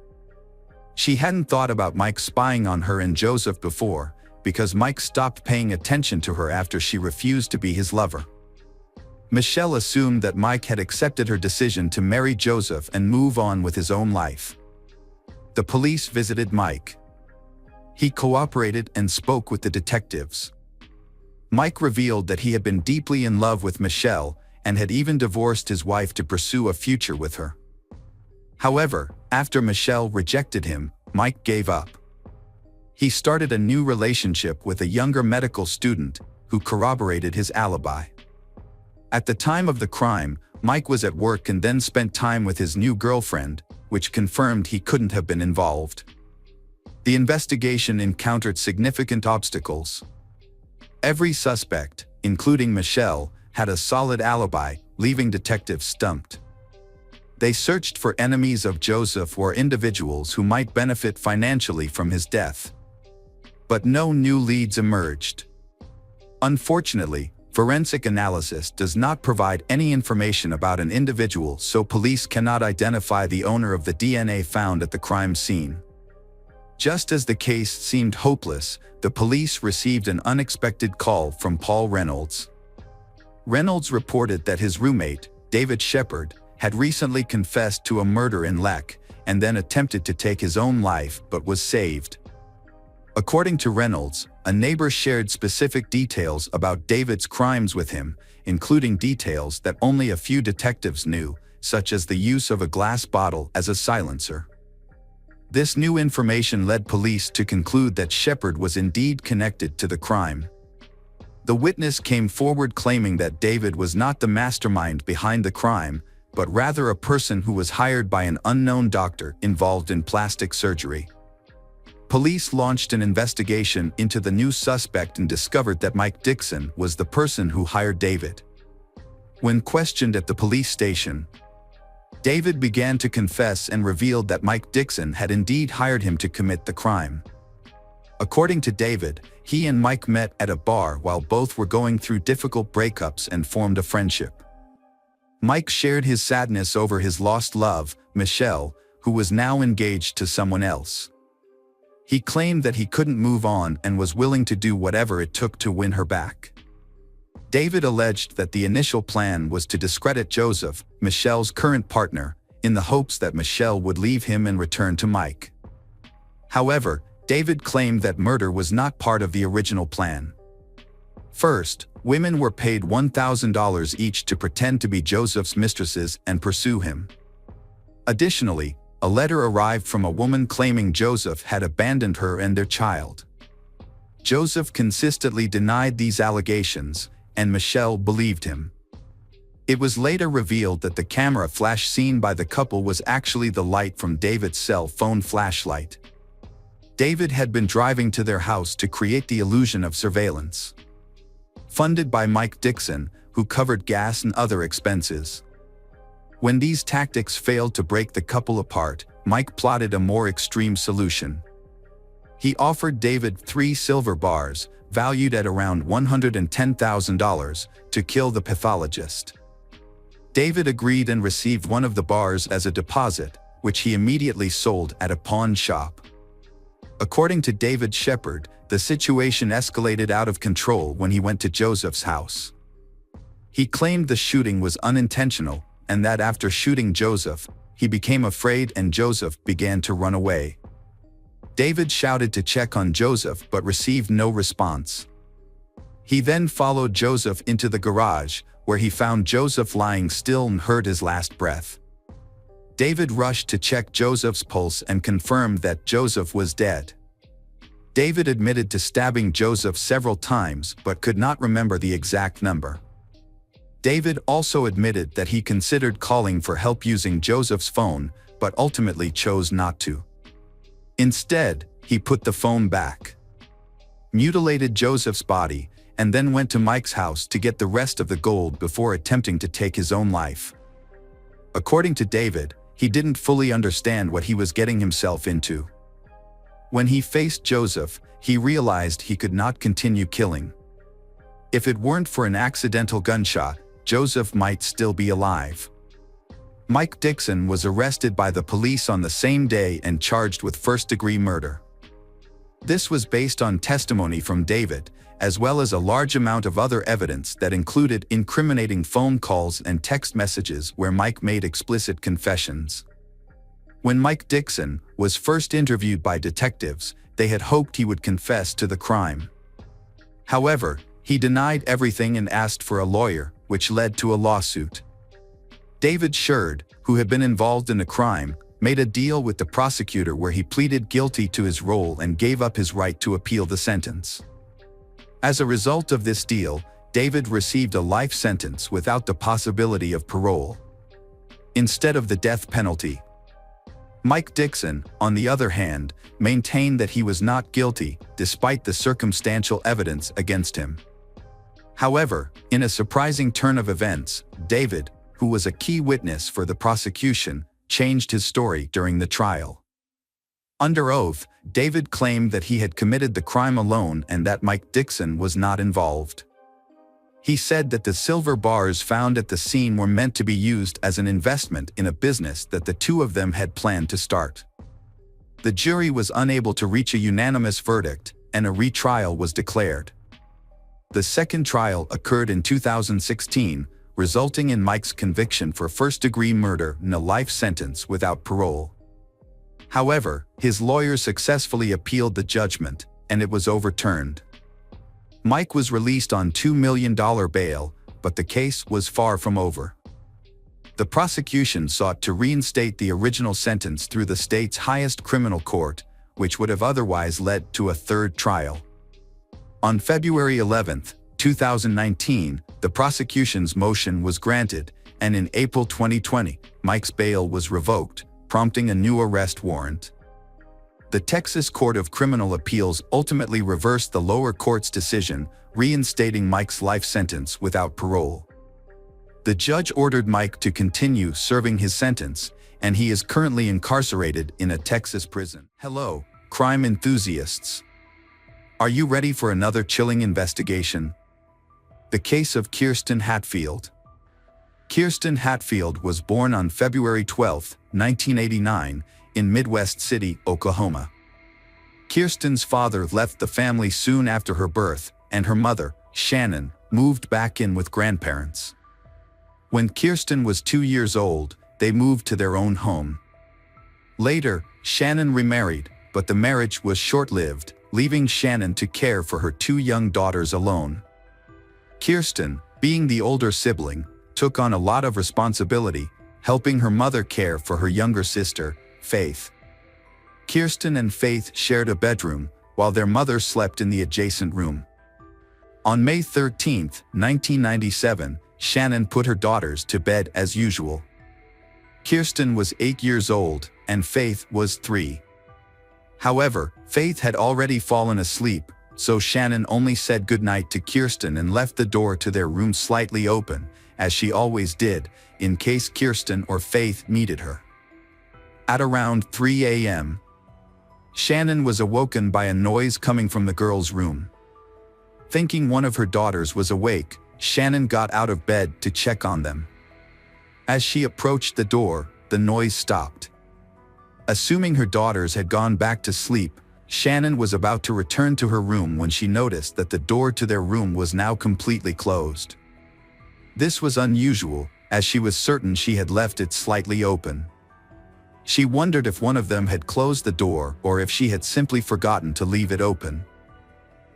Speaker 1: She hadn't thought about Mike spying on her and Joseph before, because Mike stopped paying attention to her after she refused to be his lover. Michelle assumed that Mike had accepted her decision to marry Joseph and move on with his own life. The police visited Mike. He cooperated and spoke with the detectives. Mike revealed that he had been deeply in love with Michelle and had even divorced his wife to pursue a future with her. However, after Michelle rejected him, Mike gave up. He started a new relationship with a younger medical student who corroborated his alibi. At the time of the crime, Mike was at work and then spent time with his new girlfriend, which confirmed he couldn't have been involved. The investigation encountered significant obstacles. Every suspect, including Michelle, had a solid alibi, leaving detectives stumped. They searched for enemies of Joseph or individuals who might benefit financially from his death. But no new leads emerged. Unfortunately, forensic analysis does not provide any information about an individual, so police cannot identify the owner of the DNA found at the crime scene. Just as the case seemed hopeless, the police received an unexpected call from Paul Reynolds. Reynolds reported that his roommate, David Shepard, had recently confessed to a murder in Lek and then attempted to take his own life but was saved. According to Reynolds, a neighbor shared specific details about David's crimes with him, including details that only a few detectives knew, such as the use of a glass bottle as a silencer. This new information led police to conclude that Shepard was indeed connected to the crime. The witness came forward claiming that David was not the mastermind behind the crime, but rather a person who was hired by an unknown doctor involved in plastic surgery. Police launched an investigation into the new suspect and discovered that Mike Dixon was the person who hired David. When questioned at the police station, David began to confess and revealed that Mike Dixon had indeed hired him to commit the crime. According to David, he and Mike met at a bar while both were going through difficult breakups and formed a friendship. Mike shared his sadness over his lost love, Michelle, who was now engaged to someone else. He claimed that he couldn't move on and was willing to do whatever it took to win her back. David alleged that the initial plan was to discredit Joseph, Michelle's current partner, in the hopes that Michelle would leave him and return to Mike. However, David claimed that murder was not part of the original plan. First, women were paid $1,000 each to pretend to be Joseph's mistresses and pursue him. Additionally, a letter arrived from a woman claiming Joseph had abandoned her and their child. Joseph consistently denied these allegations, and Michelle believed him. It was later revealed that the camera flash seen by the couple was actually the light from David's cell phone flashlight. David had been driving to their house to create the illusion of surveillance. Funded by Mike Dixon, who covered gas and other expenses. When these tactics failed to break the couple apart, Mike plotted a more extreme solution. He offered David 3 silver bars, valued at around $110,000, to kill the pathologist. David agreed and received one of the bars as a deposit, which he immediately sold at a pawn shop. According to David Shepard, the situation escalated out of control when he went to Joseph's house. He claimed the shooting was unintentional, and that after shooting Joseph, he became afraid and Joseph began to run away. David shouted to check on Joseph but received no response. He then followed Joseph into the garage, where he found Joseph lying still and heard his last breath. David rushed to check Joseph's pulse and confirmed that Joseph was dead. David admitted to stabbing Joseph several times but could not remember the exact number. David also admitted that he considered calling for help using Joseph's phone, but ultimately chose not to. Instead, he put the phone back, mutilated Joseph's body, and then went to Mike's house to get the rest of the gold before attempting to take his own life. According to David, he didn't fully understand what he was getting himself into. When he faced Joseph, he realized he could not continue killing. If it weren't for an accidental gunshot, Joseph might still be alive. Mike Dixon was arrested by the police on the same day and charged with first-degree murder. This was based on testimony from David, as well as a large amount of other evidence that included incriminating phone calls and text messages where Mike made explicit confessions. When Mike Dixon was first interviewed by detectives, they had hoped he would confess to the crime. However, he denied everything and asked for a lawyer, which led to a lawsuit. David Sherd, who had been involved in the crime, made a deal with the prosecutor where he pleaded guilty to his role and gave up his right to appeal the sentence. As a result of this deal, David received a life sentence without the possibility of parole, instead of the death penalty. Mike Dixon, on the other hand, maintained that he was not guilty, despite the circumstantial evidence against him. However, in a surprising turn of events, David, who was a key witness for the prosecution, changed his story during the trial. Under oath, David claimed that he had committed the crime alone and that Mike Dixon was not involved. He said that the silver bars found at the scene were meant to be used as an investment in a business that the two of them had planned to start. The jury was unable to reach a unanimous verdict, and a retrial was declared. The second trial occurred in 2016, resulting in Mike's conviction for first-degree murder and a life sentence without parole. However, his lawyer successfully appealed the judgment, and it was overturned. Mike was released on $2 million bail, but the case was far from over. The prosecution sought to reinstate the original sentence through the state's highest criminal court, which would have otherwise led to a third trial. On February 11, 2019, the prosecution's motion was granted, and in April 2020, Mike's bail was revoked, prompting a new arrest warrant. The Texas Court of Criminal Appeals ultimately reversed the lower court's decision, reinstating Mike's life sentence without parole. The judge ordered Mike to continue serving his sentence, and he is currently incarcerated in a Texas prison. Hello, crime enthusiasts. Are you ready for another chilling investigation? The case of Kirsten Hatfield. Kirsten Hatfield was born on February 12, 1989, in Midwest City, Oklahoma. Kirsten's father left the family soon after her birth, and her mother, Shannon, moved back in with grandparents. When Kirsten was 2 years old, they moved to their own home. Later, Shannon remarried, but the marriage was short-lived, leaving Shannon to care for her 2 young daughters alone. Kirsten, being the older sibling, took on a lot of responsibility, helping her mother care for her younger sister, Faith. Kirsten and Faith shared a bedroom, while their mother slept in the adjacent room. On May 13, 1997, Shannon put her daughters to bed as usual. Kirsten was 8 years old, and Faith was 3. However, Faith had already fallen asleep, so Shannon only said goodnight to Kirsten and left the door to their room slightly open, as she always did, in case Kirsten or Faith needed her. At around 3 a.m., Shannon was awoken by a noise coming from the girls' room. Thinking one of her daughters was awake, Shannon got out of bed to check on them. As she approached the door, the noise stopped. Assuming her daughters had gone back to sleep, Shannon was about to return to her room when she noticed that the door to their room was now completely closed. This was unusual, as she was certain she had left it slightly open. She wondered if one of them had closed the door or if she had simply forgotten to leave it open.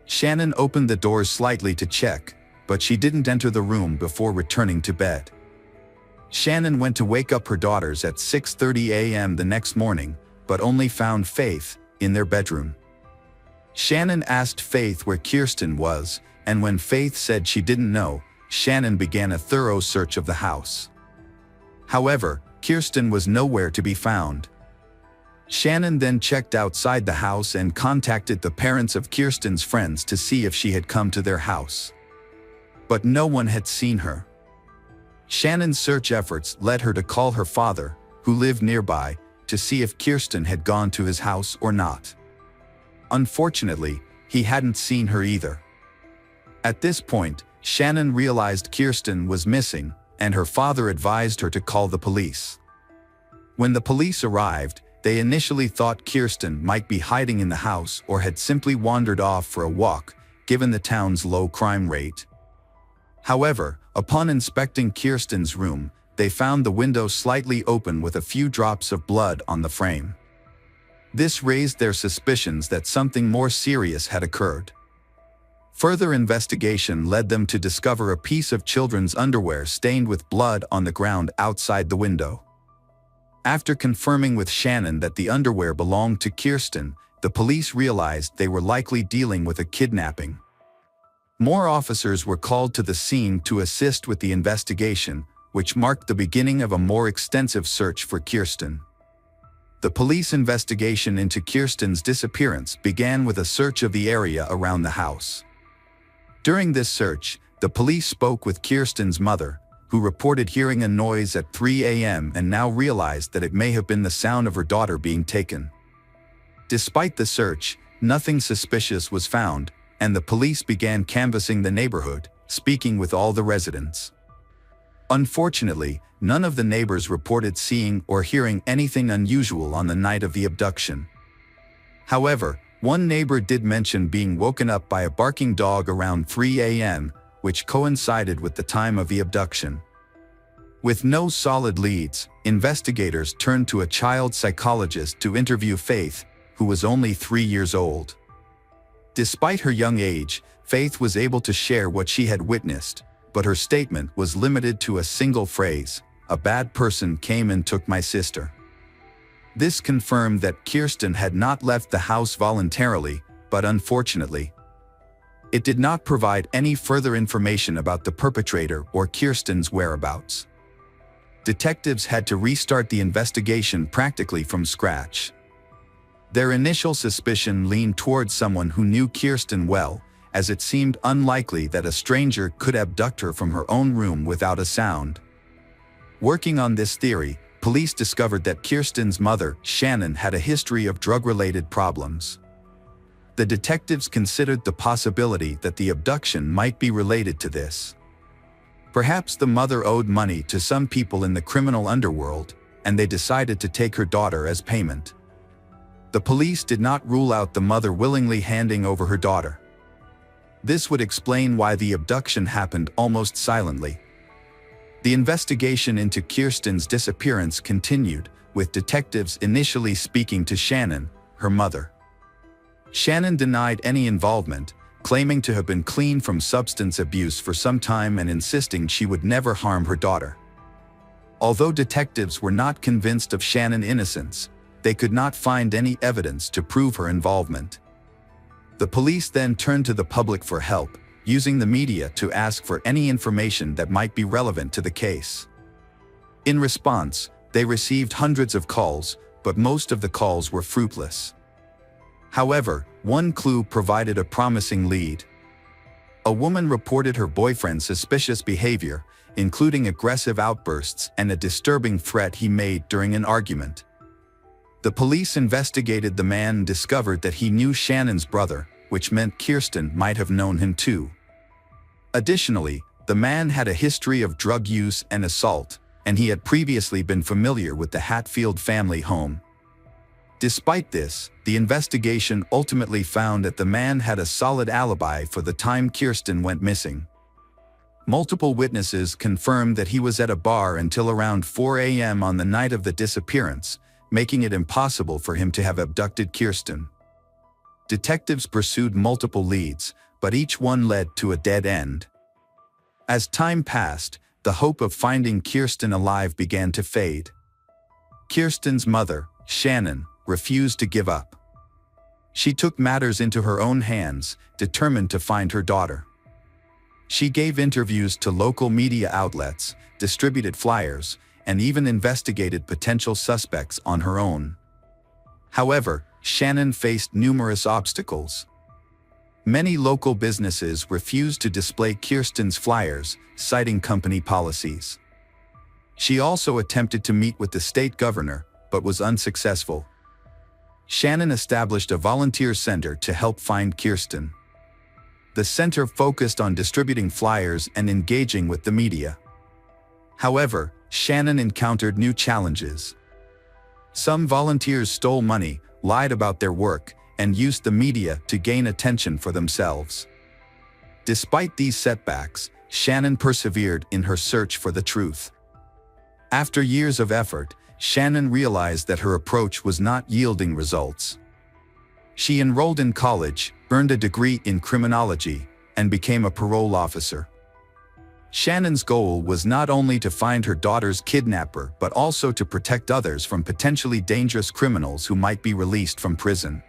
Speaker 1: Shannon opened the door slightly to check, but she didn't enter the room before returning to bed. Shannon went to wake up her daughters at 6:30 a.m. the next morning, but only found Faith in their bedroom. Shannon asked Faith where Kirsten was, and when Faith said she didn't know, Shannon began a thorough search of the house. However, Kirsten was nowhere to be found. Shannon then checked outside the house and contacted the parents of Kirsten's friends to see if she had come to their house. But no one had seen her. Shannon's search efforts led her to call her father, who lived nearby, to see if Kirsten had gone to his house or not. Unfortunately, he hadn't seen her either. At this point, Shannon realized Kirsten was missing, and her father advised her to call the police. When the police arrived, they initially thought Kirsten might be hiding in the house or had simply wandered off for a walk, given the town's low crime rate. However, upon inspecting Kirsten's room, they found the window slightly open with a few drops of blood on the frame. This raised their suspicions that something more serious had occurred. Further investigation led them to discover a piece of children's underwear stained with blood on the ground outside the window. After confirming with Shannon that the underwear belonged to Kirsten, the police realized they were likely dealing with a kidnapping. More officers were called to the scene to assist with the investigation, which marked the beginning of a more extensive search for Kirsten. The police investigation into Kirsten's disappearance began with a search of the area around the house. During this search, the police spoke with Kirsten's mother, who reported hearing a noise at 3 a.m. and now realized that it may have been the sound of her daughter being taken. Despite the search, nothing suspicious was found, and the police began canvassing the neighborhood, speaking with all the residents. Unfortunately, none of the neighbors reported seeing or hearing anything unusual on the night of the abduction. However, one neighbor did mention being woken up by a barking dog around 3 a.m., which coincided with the time of the abduction. With no solid leads, investigators turned to a child psychologist to interview Faith, who was only 3 years old. Despite her young age, Faith was able to share what she had witnessed, but her statement was limited to a single phrase: "A bad person came and took my sister." This confirmed that Kirsten had not left the house voluntarily, but unfortunately, it did not provide any further information about the perpetrator or Kirsten's whereabouts. Detectives had to restart the investigation practically from scratch. Their initial suspicion leaned towards someone who knew Kirsten well, as it seemed unlikely that a stranger could abduct her from her own room without a sound. Working on this theory, police discovered that Kirsten's mother, Shannon, had a history of drug-related problems. The detectives considered the possibility that the abduction might be related to this. Perhaps the mother owed money to some people in the criminal underworld, and they decided to take her daughter as payment. The police did not rule out the mother willingly handing over her daughter. This would explain why the abduction happened almost silently. The investigation into Kirsten's disappearance continued, with detectives initially speaking to Shannon, her mother. Shannon denied any involvement, claiming to have been clean from substance abuse for some time and insisting she would never harm her daughter. Although detectives were not convinced of Shannon's innocence, they could not find any evidence to prove her involvement. The police then turned to the public for help, using the media to ask for any information that might be relevant to the case. In response, they received hundreds of calls, but most of the calls were fruitless. However, one clue provided a promising lead. A woman reported her boyfriend's suspicious behavior, including aggressive outbursts and a disturbing threat he made during an argument. The police investigated the man and discovered that he knew Shannon's brother, which meant Kirsten might have known him too. Additionally, the man had a history of drug use and assault, and he had previously been familiar with the Hatfield family home. Despite this, the investigation ultimately found that the man had a solid alibi for the time Kirsten went missing. Multiple witnesses confirmed that he was at a bar until around 4 a.m. on the night of the disappearance, making it impossible for him to have abducted Kirsten. Detectives pursued multiple leads, but each one led to a dead end. As time passed, the hope of finding Kirsten alive began to fade. Kirsten's mother, Shannon, refused to give up. She took matters into her own hands, determined to find her daughter. She gave interviews to local media outlets, distributed flyers, and even investigated potential suspects on her own. However, Shannon faced numerous obstacles. Many local businesses refused to display Kirsten's flyers, citing company policies. She also attempted to meet with the state governor, but was unsuccessful. Shannon established a volunteer center to help find Kirsten. The center focused on distributing flyers and engaging with the media. However, Shannon encountered new challenges. Some volunteers stole money, lied about their work, and used the media to gain attention for themselves. Despite these setbacks, Shannon persevered in her search for the truth. After years of effort, Shannon realized that her approach was not yielding results. She enrolled in college, earned a degree in criminology, and became a parole officer. Shannon's goal was not only to find her daughter's kidnapper but also to protect others from potentially dangerous criminals who might be released from prison.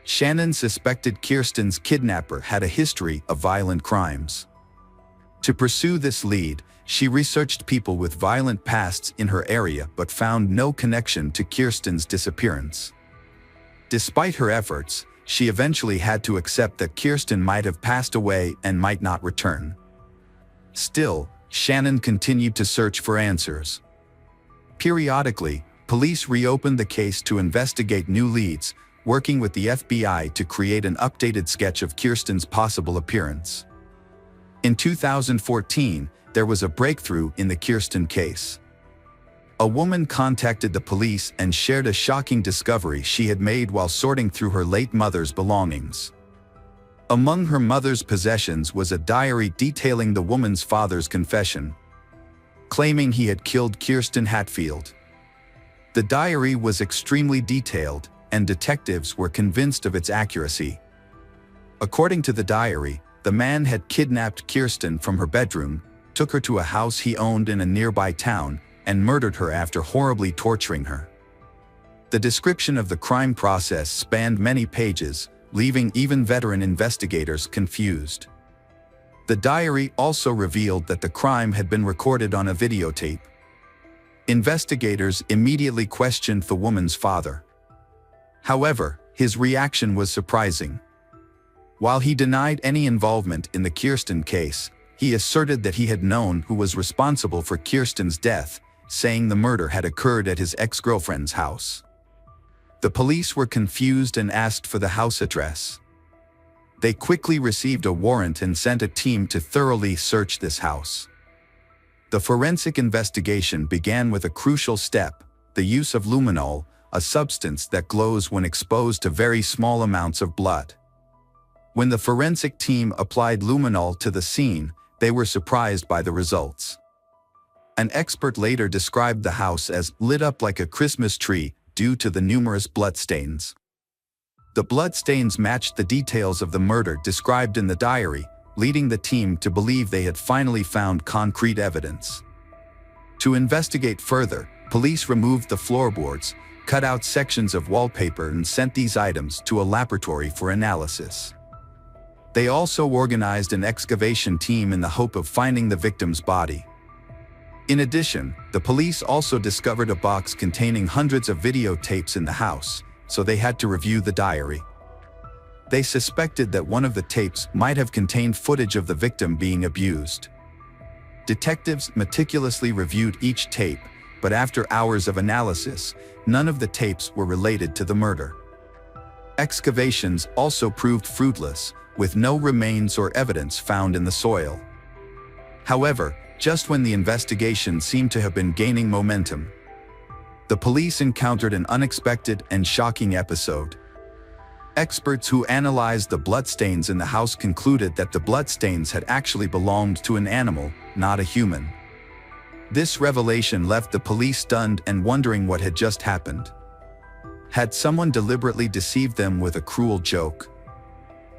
Speaker 1: Shannon suspected Kirsten's kidnapper had a history of violent crimes. To pursue this lead, she researched people with violent pasts in her area but found no connection to Kirsten's disappearance. Despite her efforts, she eventually had to accept that Kirsten might have passed away and might not return. Still, Shannon continued to search for answers. Periodically, police reopened the case to investigate new leads, working with the FBI to create an updated sketch of Kirsten's possible appearance. In 2014, there was a breakthrough in the Kirsten case. A woman contacted the police and shared a shocking discovery she had made while sorting through her late mother's belongings. Among her mother's possessions was a diary detailing the woman's father's confession, claiming he had killed Kirsten Hatfield. The diary was extremely detailed, and detectives were convinced of its accuracy. According to the diary, the man had kidnapped Kirsten from her bedroom, took her to a house he owned in a nearby town, and murdered her after horribly torturing her. The description of the crime process spanned many pages, leaving even veteran investigators confused. The diary also revealed that the crime had been recorded on a videotape. Investigators immediately questioned the woman's father. However, his reaction was surprising. While he denied any involvement in the Kirsten case, he asserted that he had known who was responsible for Kirsten's death, saying the murder had occurred at his ex-girlfriend's house. The police were confused and asked for the house address. They quickly received a warrant and sent a team to thoroughly search this house. The forensic investigation began with a crucial step: the use of luminol, a substance that glows when exposed to very small amounts of blood. When the forensic team applied luminol to the scene, they were surprised by the results. An expert later described the house as lit up like a Christmas tree due to the numerous bloodstains. The bloodstains matched the details of the murder described in the diary, leading the team to believe they had finally found concrete evidence. To investigate further, police removed the floorboards, cut out sections of wallpaper, and sent these items to a laboratory for analysis. They also organized an excavation team in the hope of finding the victim's body. In addition, the police also discovered a box containing hundreds of videotapes in the house, so they had to review the diary. They suspected that one of the tapes might have contained footage of the victim being abused. Detectives meticulously reviewed each tape, but after hours of analysis, none of the tapes were related to the murder. Excavations also proved fruitless, with no remains or evidence found in the soil. However, just when the investigation seemed to have been gaining momentum, the police encountered an unexpected and shocking episode. Experts who analyzed the bloodstains in the house concluded that the bloodstains had actually belonged to an animal, not a human. This revelation left the police stunned and wondering what had just happened. Had someone deliberately deceived them with a cruel joke?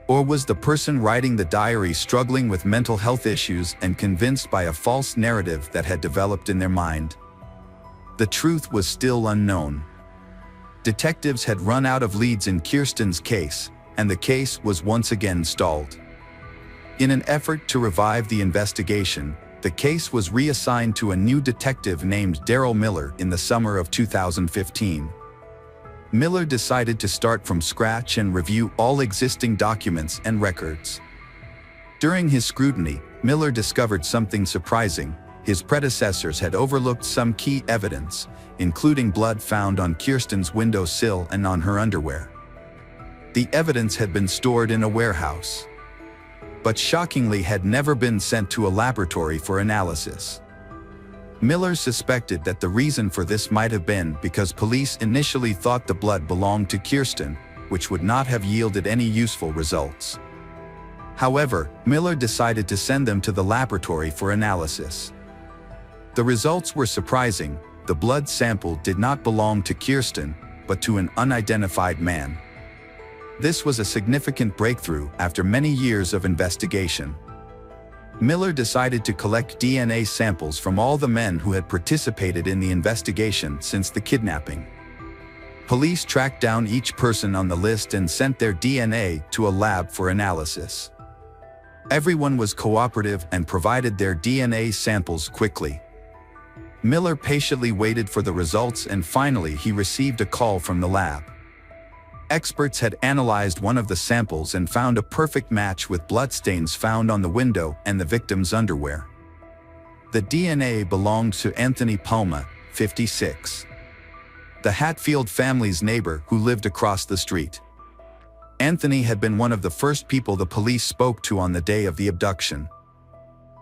Speaker 1: Or was the person writing the diary struggling with mental health issues and convinced by a false narrative that had developed in their mind? The truth was still unknown. Detectives had run out of leads in Kirsten's case, and the case was once again stalled. In an effort to revive the investigation, the case was reassigned to a new detective named Daryl Miller in the summer of 2015. Miller decided to start from scratch and review all existing documents and records. During his scrutiny, Miller discovered something surprising. His predecessors had overlooked some key evidence, including blood found on Kirsten's windowsill and on her underwear. The evidence had been stored in a warehouse, but shockingly had never been sent to a laboratory for analysis. Miller suspected that the reason for this might have been because police initially thought the blood belonged to Kirsten, which would not have yielded any useful results. However, Miller decided to send them to the laboratory for analysis. The results were surprising. The blood sample did not belong to Kirsten, but to an unidentified man. This was a significant breakthrough after many years of investigation. Miller decided to collect DNA samples from all the men who had participated in the investigation since the kidnapping. Police tracked down each person on the list and sent their DNA to a lab for analysis. Everyone was cooperative and provided their DNA samples quickly. Miller patiently waited for the results, and finally he received a call from the lab. Experts had analyzed one of the samples and found a perfect match with bloodstains found on the window and the victim's underwear. The DNA belonged to Anthony Palma, 56. The Hatfield family's neighbor who lived across the street. Anthony had been one of the first people the police spoke to on the day of the abduction.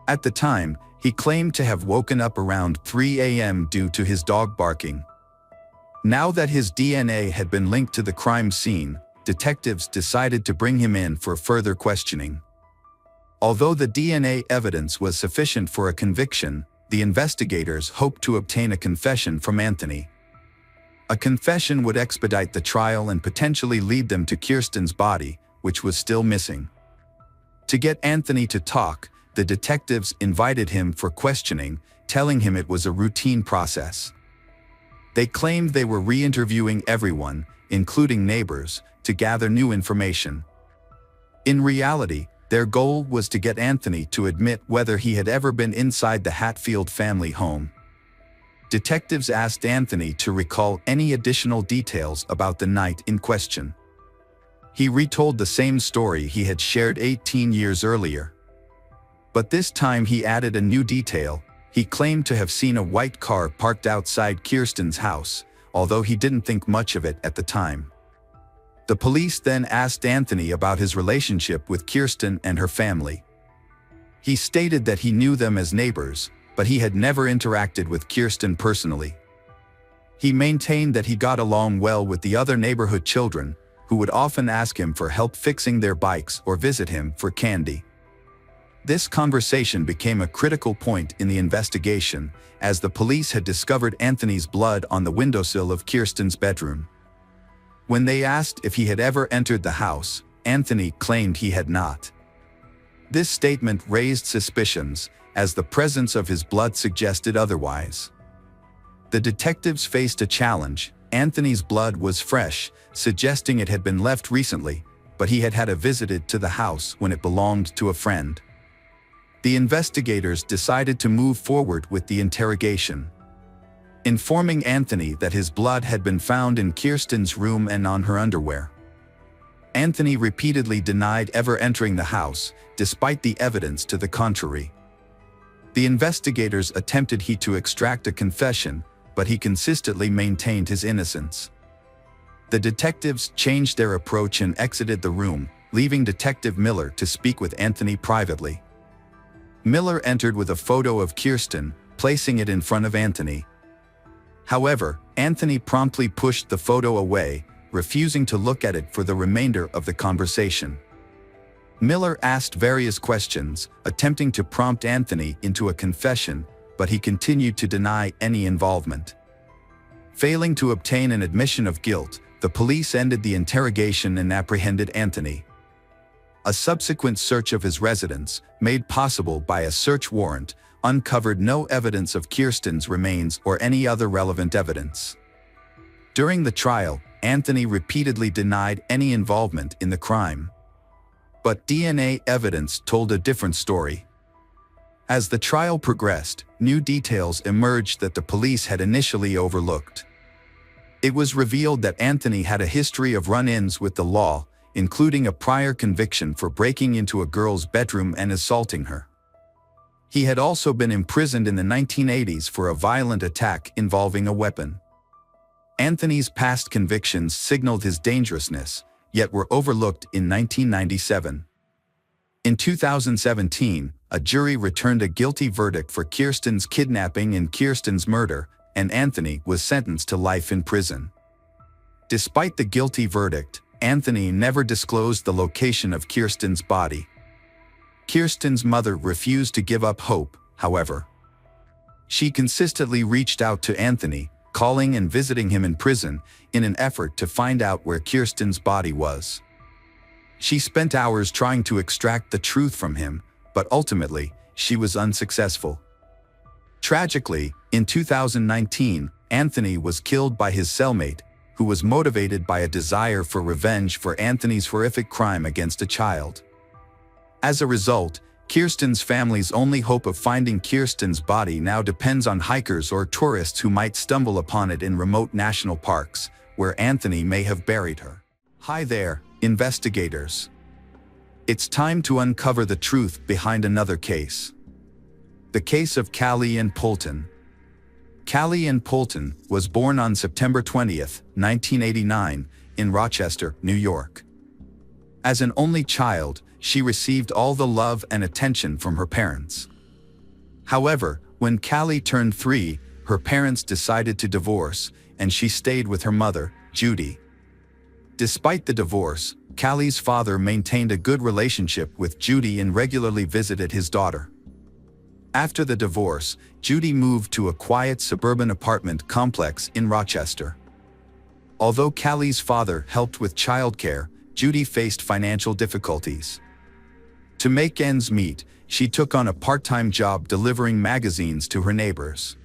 Speaker 1: At the time, he claimed to have woken up around 3 a.m. due to his dog barking. Now that his DNA had been linked to the crime scene, detectives decided to bring him in for further questioning. Although the DNA evidence was sufficient for a conviction, the investigators hoped to obtain a confession from Anthony. A confession would expedite the trial and potentially lead them to Kirsten's body, which was still missing. To get Anthony to talk, the detectives invited him for questioning, telling him it was a routine process. They claimed they were re-interviewing everyone, including neighbors, to gather new information. In reality, their goal was to get Anthony to admit whether he had ever been inside the Hatfield family home. Detectives asked Anthony to recall any additional details about the night in question. He retold the same story he had shared 18 years earlier. But this time he added a new detail. He claimed to have seen a white car parked outside Kirsten's house, although he didn't think much of it at the time. The police then asked Anthony about his relationship with Kirsten and her family. He stated that he knew them as neighbors, but he had never interacted with Kirsten personally. He maintained that he got along well with the other neighborhood children, who would often ask him for help fixing their bikes or visit him for candy. This conversation became a critical point in the investigation, as the police had discovered Anthony's blood on the windowsill of Kirsten's bedroom. When they asked if he had ever entered the house, Anthony claimed he had not. This statement raised suspicions, as the presence of his blood suggested otherwise. The detectives faced a challenge. Anthony's blood was fresh, suggesting it had been left recently, but he had had a visit to the house when it belonged to a friend. The investigators decided to move forward with the interrogation. Informing Anthony that his blood had been found in Kirsten's room and on her underwear. Anthony repeatedly denied ever entering the house, despite the evidence to the contrary. The investigators attempted to extract a confession, but he consistently maintained his innocence. The detectives changed their approach and exited the room, leaving Detective Miller to speak with Anthony privately. Miller entered with a photo of Kirsten, placing it in front of Anthony. However, Anthony promptly pushed the photo away, refusing to look at it for the remainder of the conversation. Miller asked various questions, attempting to prompt Anthony into a confession, but he continued to deny any involvement. Failing to obtain an admission of guilt, the police ended the interrogation and apprehended Anthony. A subsequent search of his residence, made possible by a search warrant, uncovered no evidence of Kirsten's remains or any other relevant evidence. During the trial, Anthony repeatedly denied any involvement in the crime. But DNA evidence told a different story. As the trial progressed, new details emerged that the police had initially overlooked. It was revealed that Anthony had a history of run-ins with the law, including a prior conviction for breaking into a girl's bedroom and assaulting her. He had also been imprisoned in the 1980s for a violent attack involving a weapon. Anthony's past convictions signaled his dangerousness, yet were overlooked in 1997. In 2017, a jury returned a guilty verdict for Kirsten's kidnapping and Kirsten's murder, and Anthony was sentenced to life in prison. Despite the guilty verdict, Anthony never disclosed the location of Kirsten's body. Kirsten's mother refused to give up hope, however. She consistently reached out to Anthony, calling and visiting him in prison, in an effort to find out where Kirsten's body was. She spent hours trying to extract the truth from him, but ultimately, she was unsuccessful. Tragically, in 2019, Anthony was killed by his cellmate, who was motivated by a desire for revenge for Anthony's horrific crime against a child. As a result, Kirsten's family's only hope of finding Kirsten's body now depends on hikers or tourists who might stumble upon it in remote national parks, where Anthony may have buried her. Hi there, investigators. It's time to uncover the truth behind another case. The case of Callie Ann Poulton. Callie Ann Poulton was born on September 20, 1989, in Rochester, New York. As an only child, she received all the love and attention from her parents. However, when Callie turned 3, her parents decided to divorce, and she stayed with her mother, Judy. Despite the divorce, Callie's father maintained a good relationship with Judy and regularly visited his daughter. After the divorce, Judy moved to a quiet suburban apartment complex in Rochester. Although Callie's father helped with childcare, Judy faced financial difficulties. To make ends meet, she took on a part-time job delivering magazines to her neighbors.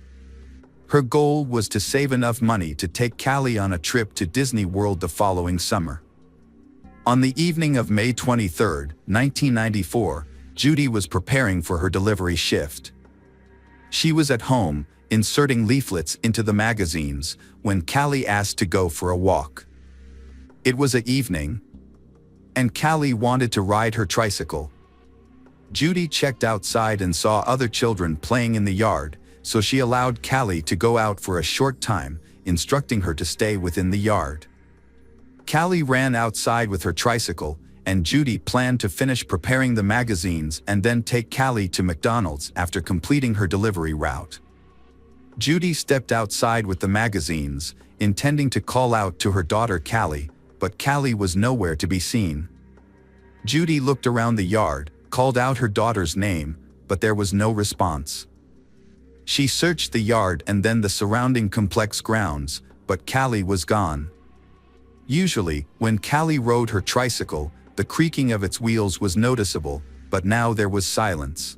Speaker 1: Her goal was to save enough money to take Callie on a trip to Disney World the following summer. On the evening of May 23, 1994, Judy was preparing for her delivery shift. She was at home, inserting leaflets into the magazines, when Callie asked to go for a walk. It was an evening, and Callie wanted to ride her tricycle. Judy checked outside and saw other children playing in the yard, so she allowed Callie to go out for a short time, instructing her to stay within the yard. Callie ran outside with her tricycle, and Judy planned to finish preparing the magazines and then take Callie to McDonald's after completing her delivery route. Judy stepped outside with the magazines, intending to call out to her daughter Callie, but Callie was nowhere to be seen. Judy looked around the yard, called out her daughter's name, but there was no response. She searched the yard and then the surrounding complex grounds, but Callie was gone. Usually, when Callie rode her tricycle, the creaking of its wheels was noticeable, but now there was silence.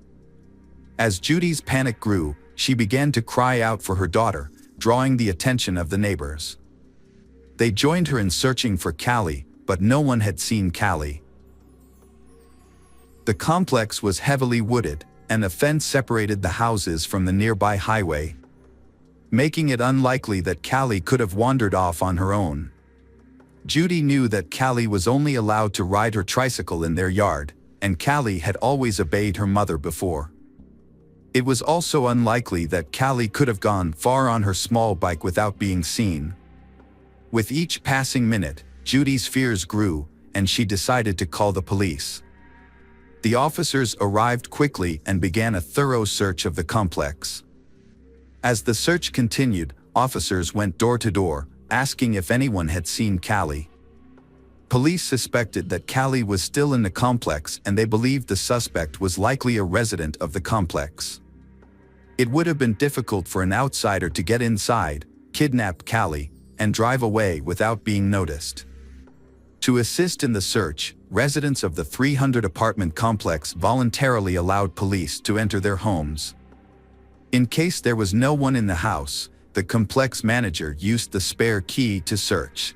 Speaker 1: As Judy's panic grew, she began to cry out for her daughter, drawing the attention of the neighbors. They joined her in searching for Callie, but no one had seen Callie. The complex was heavily wooded, and a fence separated the houses from the nearby highway, making it unlikely that Callie could have wandered off on her own. Judy knew that Callie was only allowed to ride her tricycle in their yard, and Callie had always obeyed her mother before. It was also unlikely that Callie could have gone far on her small bike without being seen. With each passing minute, Judy's fears grew, and she decided to call the police. The officers arrived quickly and began a thorough search of the complex. As the search continued, officers went door to door, asking if anyone had seen Callie. Police suspected that Callie was still in the complex, and they believed the suspect was likely a resident of the complex. It would have been difficult for an outsider to get inside, kidnap Callie, and drive away without being noticed. To assist in the search, residents of the 300-apartment complex voluntarily allowed police to enter their homes. In case there was no one in the house, the complex manager used the spare key to search.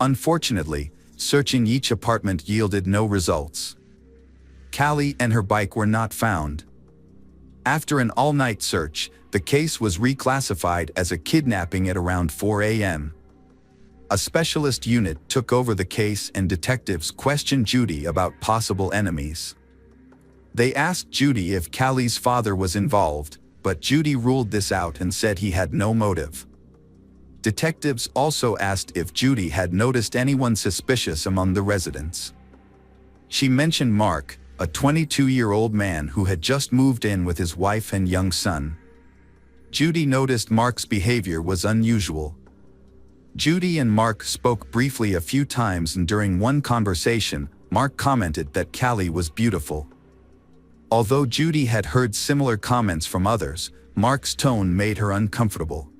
Speaker 1: Unfortunately, searching each apartment yielded no results. Callie and her bike were not found. After an all-night search, the case was reclassified as a kidnapping at around 4 a.m. A specialist unit took over the case, and detectives questioned Judy about possible enemies. They asked Judy if Callie's father was involved, but Judy ruled this out and said he had no motive. Detectives also asked if Judy had noticed anyone suspicious among the residents. She mentioned Mark, a 22-year-old man who had just moved in with his wife and young son. Judy noticed Mark's behavior was unusual. Judy and Mark spoke briefly a few times, and during one conversation, Mark commented that Callie was beautiful. Although Judy had heard similar comments from others, Mark's tone made her uncomfortable.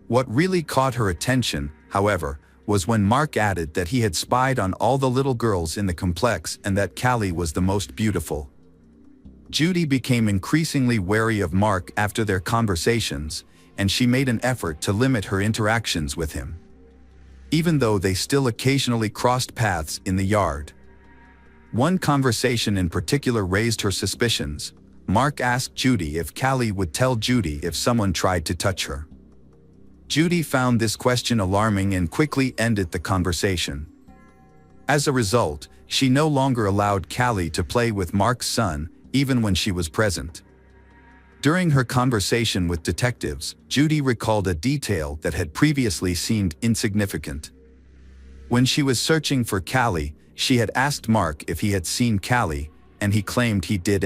Speaker 1: What really caught her attention, however, was when Mark added that he had spied on all the little girls in the complex and that Callie was the most beautiful. Judy became increasingly wary of Mark after their conversations, and she made an effort to limit her interactions with him. Even though they still occasionally crossed paths in the yard. One conversation in particular raised her suspicions. Mark asked Judy if Callie would tell Judy if someone tried to touch her. Judy found this question alarming and quickly ended the conversation. As a result, she no longer allowed Callie to play with Mark's son, even when she was present. During her conversation with detectives, Judy recalled a detail that had previously seemed insignificant. When she was searching for Callie, she had asked Mark if he had seen Callie, and he claimed he did.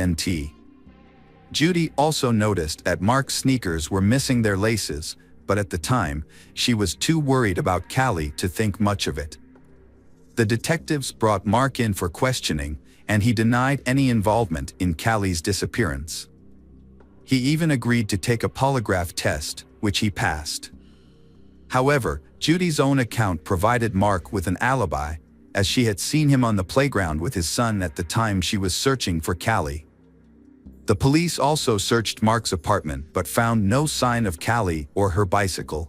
Speaker 1: Judy also noticed that Mark's sneakers were missing their laces, but at the time, she was too worried about Callie to think much of it. The detectives brought Mark in for questioning, and he denied any involvement in Callie's disappearance. He even agreed to take a polygraph test, which he passed. However, Judy's own account provided Mark with an alibi, as she had seen him on the playground with his son at the time she was searching for Callie. The police also searched Mark's apartment but found no sign of Callie or her bicycle.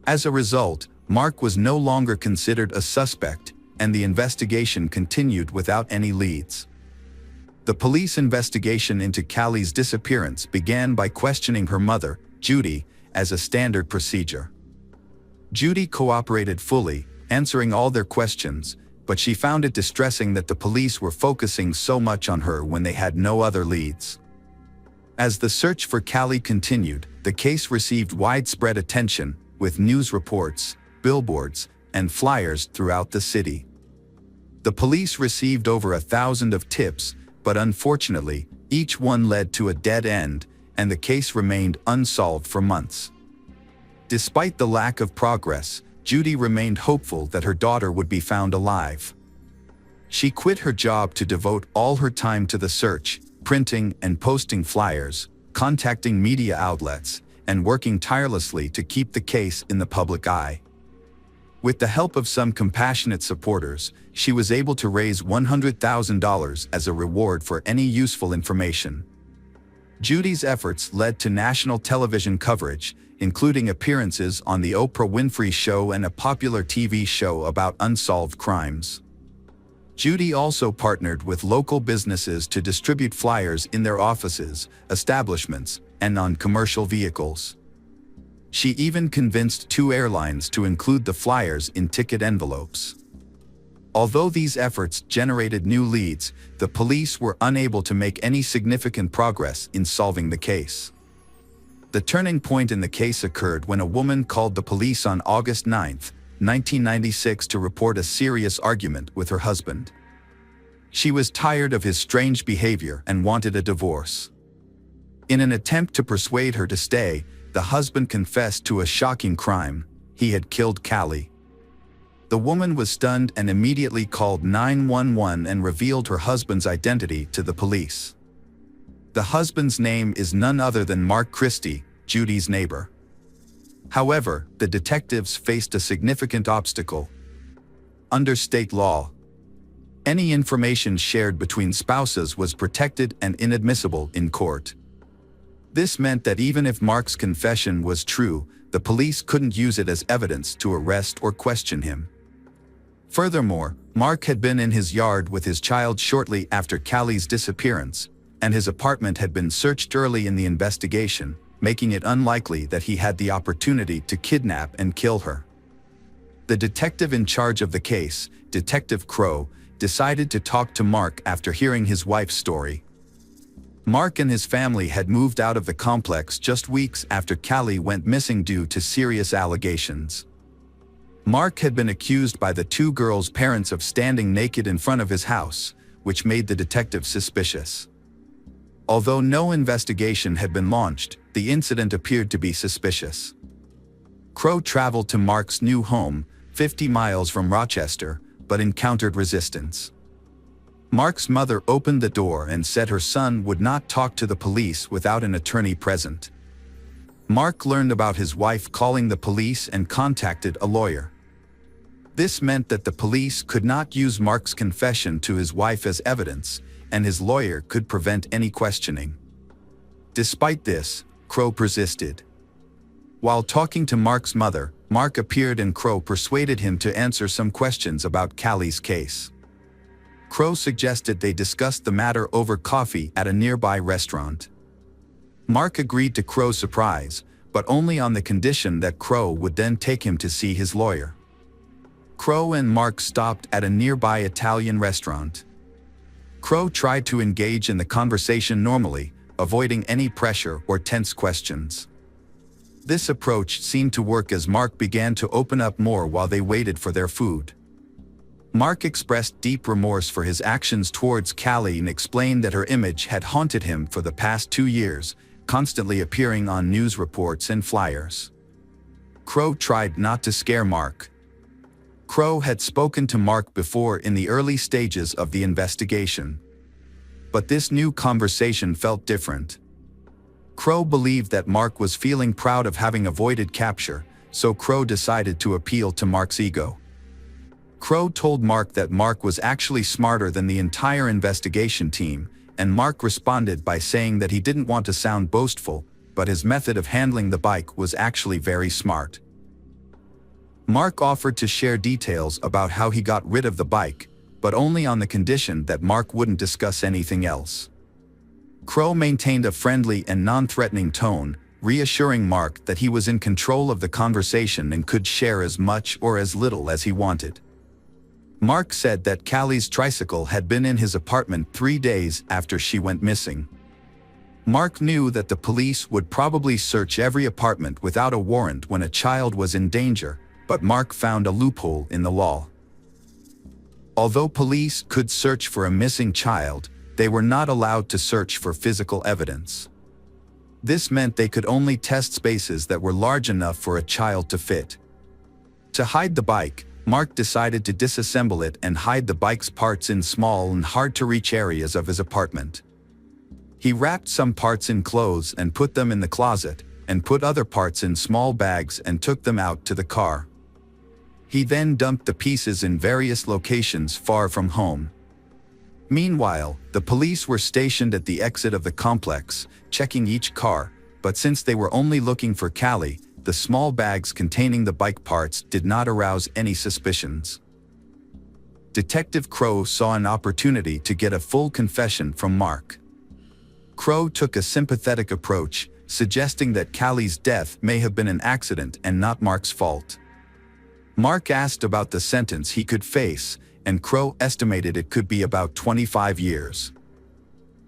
Speaker 1: As a result, Mark was no longer considered a suspect, and the investigation continued without any leads. The police investigation into Callie's disappearance began by questioning her mother, Judy, as a standard procedure. Judy cooperated fully, answering all their questions, but she found it distressing that the police were focusing so much on her when they had no other leads. As the search for Callie continued, the case received widespread attention, with news reports, billboards, and flyers throughout the city. The police received over 1,000 of tips, but unfortunately, each one led to a dead end, and the case remained unsolved for months. Despite the lack of progress, Judy remained hopeful that her daughter would be found alive. She quit her job to devote all her time to the search, printing and posting flyers, contacting media outlets, and working tirelessly to keep the case in the public eye. With the help of some compassionate supporters, she was able to raise $100,000 as a reward for any useful information. Judy's efforts led to national television coverage, including appearances on The Oprah Winfrey Show and a popular TV show about unsolved crimes. Judy also partnered with local businesses to distribute flyers in their offices, establishments, and on commercial vehicles. She even convinced 2 airlines to include the flyers in ticket envelopes. Although these efforts generated new leads, the police were unable to make any significant progress in solving the case. The turning point in the case occurred when a woman called the police on August 9, 1996 to report a serious argument with her husband. She was tired of his strange behavior and wanted a divorce. In an attempt to persuade her to stay, the husband confessed to a shocking crime: he had killed Callie. The woman was stunned and immediately called 911 and revealed her husband's identity to the police. The husband's name is none other than Mark Christie, Judy's neighbor. However, the detectives faced a significant obstacle. Under state law, any information shared between spouses was protected and inadmissible in court. This meant that even if Mark's confession was true, the police couldn't use it as evidence to arrest or question him. Furthermore, Mark had been in his yard with his child shortly after Callie's disappearance, and his apartment had been searched early in the investigation, making it unlikely that he had the opportunity to kidnap and kill her. The detective in charge of the case, Detective Crow, decided to talk to Mark after hearing his wife's story. Mark and his family had moved out of the complex just weeks after Callie went missing due to serious allegations. Mark had been accused by the 2 girls' parents of standing naked in front of his house, which made the detective suspicious. Although no investigation had been launched, the incident appeared to be suspicious. Crow traveled to Mark's new home, 50 miles from Rochester, but encountered resistance. Mark's mother opened the door and said her son would not talk to the police without an attorney present. Mark learned about his wife calling the police and contacted a lawyer. This meant that the police could not use Mark's confession to his wife as evidence, and his lawyer could prevent any questioning. Despite this, Crow persisted. While talking to Mark's mother, Mark appeared and Crow persuaded him to answer some questions about Callie's case. Crow suggested they discuss the matter over coffee at a nearby restaurant. Mark agreed to Crow's surprise, but only on the condition that Crow would then take him to see his lawyer. Crow and Mark stopped at a nearby Italian restaurant. Crow tried to engage in the conversation normally, avoiding any pressure or tense questions. This approach seemed to work as Mark began to open up more while they waited for their food. Mark expressed deep remorse for his actions towards Callie and explained that her image had haunted him for the past 2 years, constantly appearing on news reports and flyers. Crow tried not to scare Mark. Crow had spoken to Mark before in the early stages of the investigation. But this new conversation felt different. Crow believed that Mark was feeling proud of having avoided capture, so Crow decided to appeal to Mark's ego. Crow told Mark that Mark was actually smarter than the entire investigation team, and Mark responded by saying that he didn't want to sound boastful, but his method of handling the bike was actually very smart. Mark offered to share details about how he got rid of the bike, but only on the condition that Mark wouldn't discuss anything else. Crow maintained a friendly and non-threatening tone, reassuring Mark that he was in control of the conversation and could share as much or as little as he wanted. Mark said that Callie's tricycle had been in his apartment 3 days after she went missing. Mark knew that the police would probably search every apartment without a warrant when a child was in danger, but Mark found a loophole in the law. Although police could search for a missing child, they were not allowed to search for physical evidence. This meant they could only test spaces that were large enough for a child to fit. To hide the bike, Mark decided to disassemble it and hide the bike's parts in small and hard-to-reach areas of his apartment. He wrapped some parts in clothes and put them in the closet, and put other parts in small bags and took them out to the car. He then dumped the pieces in various locations far from home. Meanwhile, the police were stationed at the exit of the complex, checking each car, but since they were only looking for Callie, the small bags containing the bike parts did not arouse any suspicions. Detective Crow saw an opportunity to get a full confession from Mark. Crow took a sympathetic approach, suggesting that Callie's death may have been an accident and not Mark's fault. Mark asked about the sentence he could face, and Crow estimated it could be about 25 years.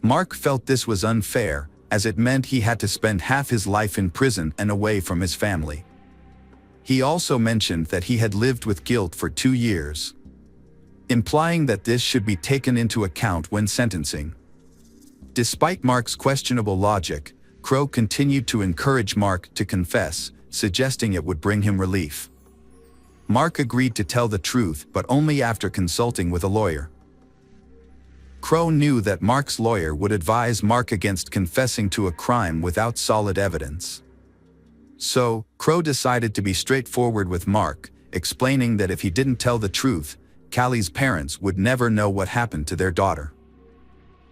Speaker 1: Mark felt this was unfair, as it meant he had to spend half his life in prison and away from his family. He also mentioned that he had lived with guilt for 2 years, implying that this should be taken into account when sentencing. Despite Mark's questionable logic, Crow continued to encourage Mark to confess, suggesting it would bring him relief. Mark agreed to tell the truth, but only after consulting with a lawyer. Crow knew that Mark's lawyer would advise Mark against confessing to a crime without solid evidence. So, Crow decided to be straightforward with Mark, explaining that if he didn't tell the truth, Callie's parents would never know what happened to their daughter.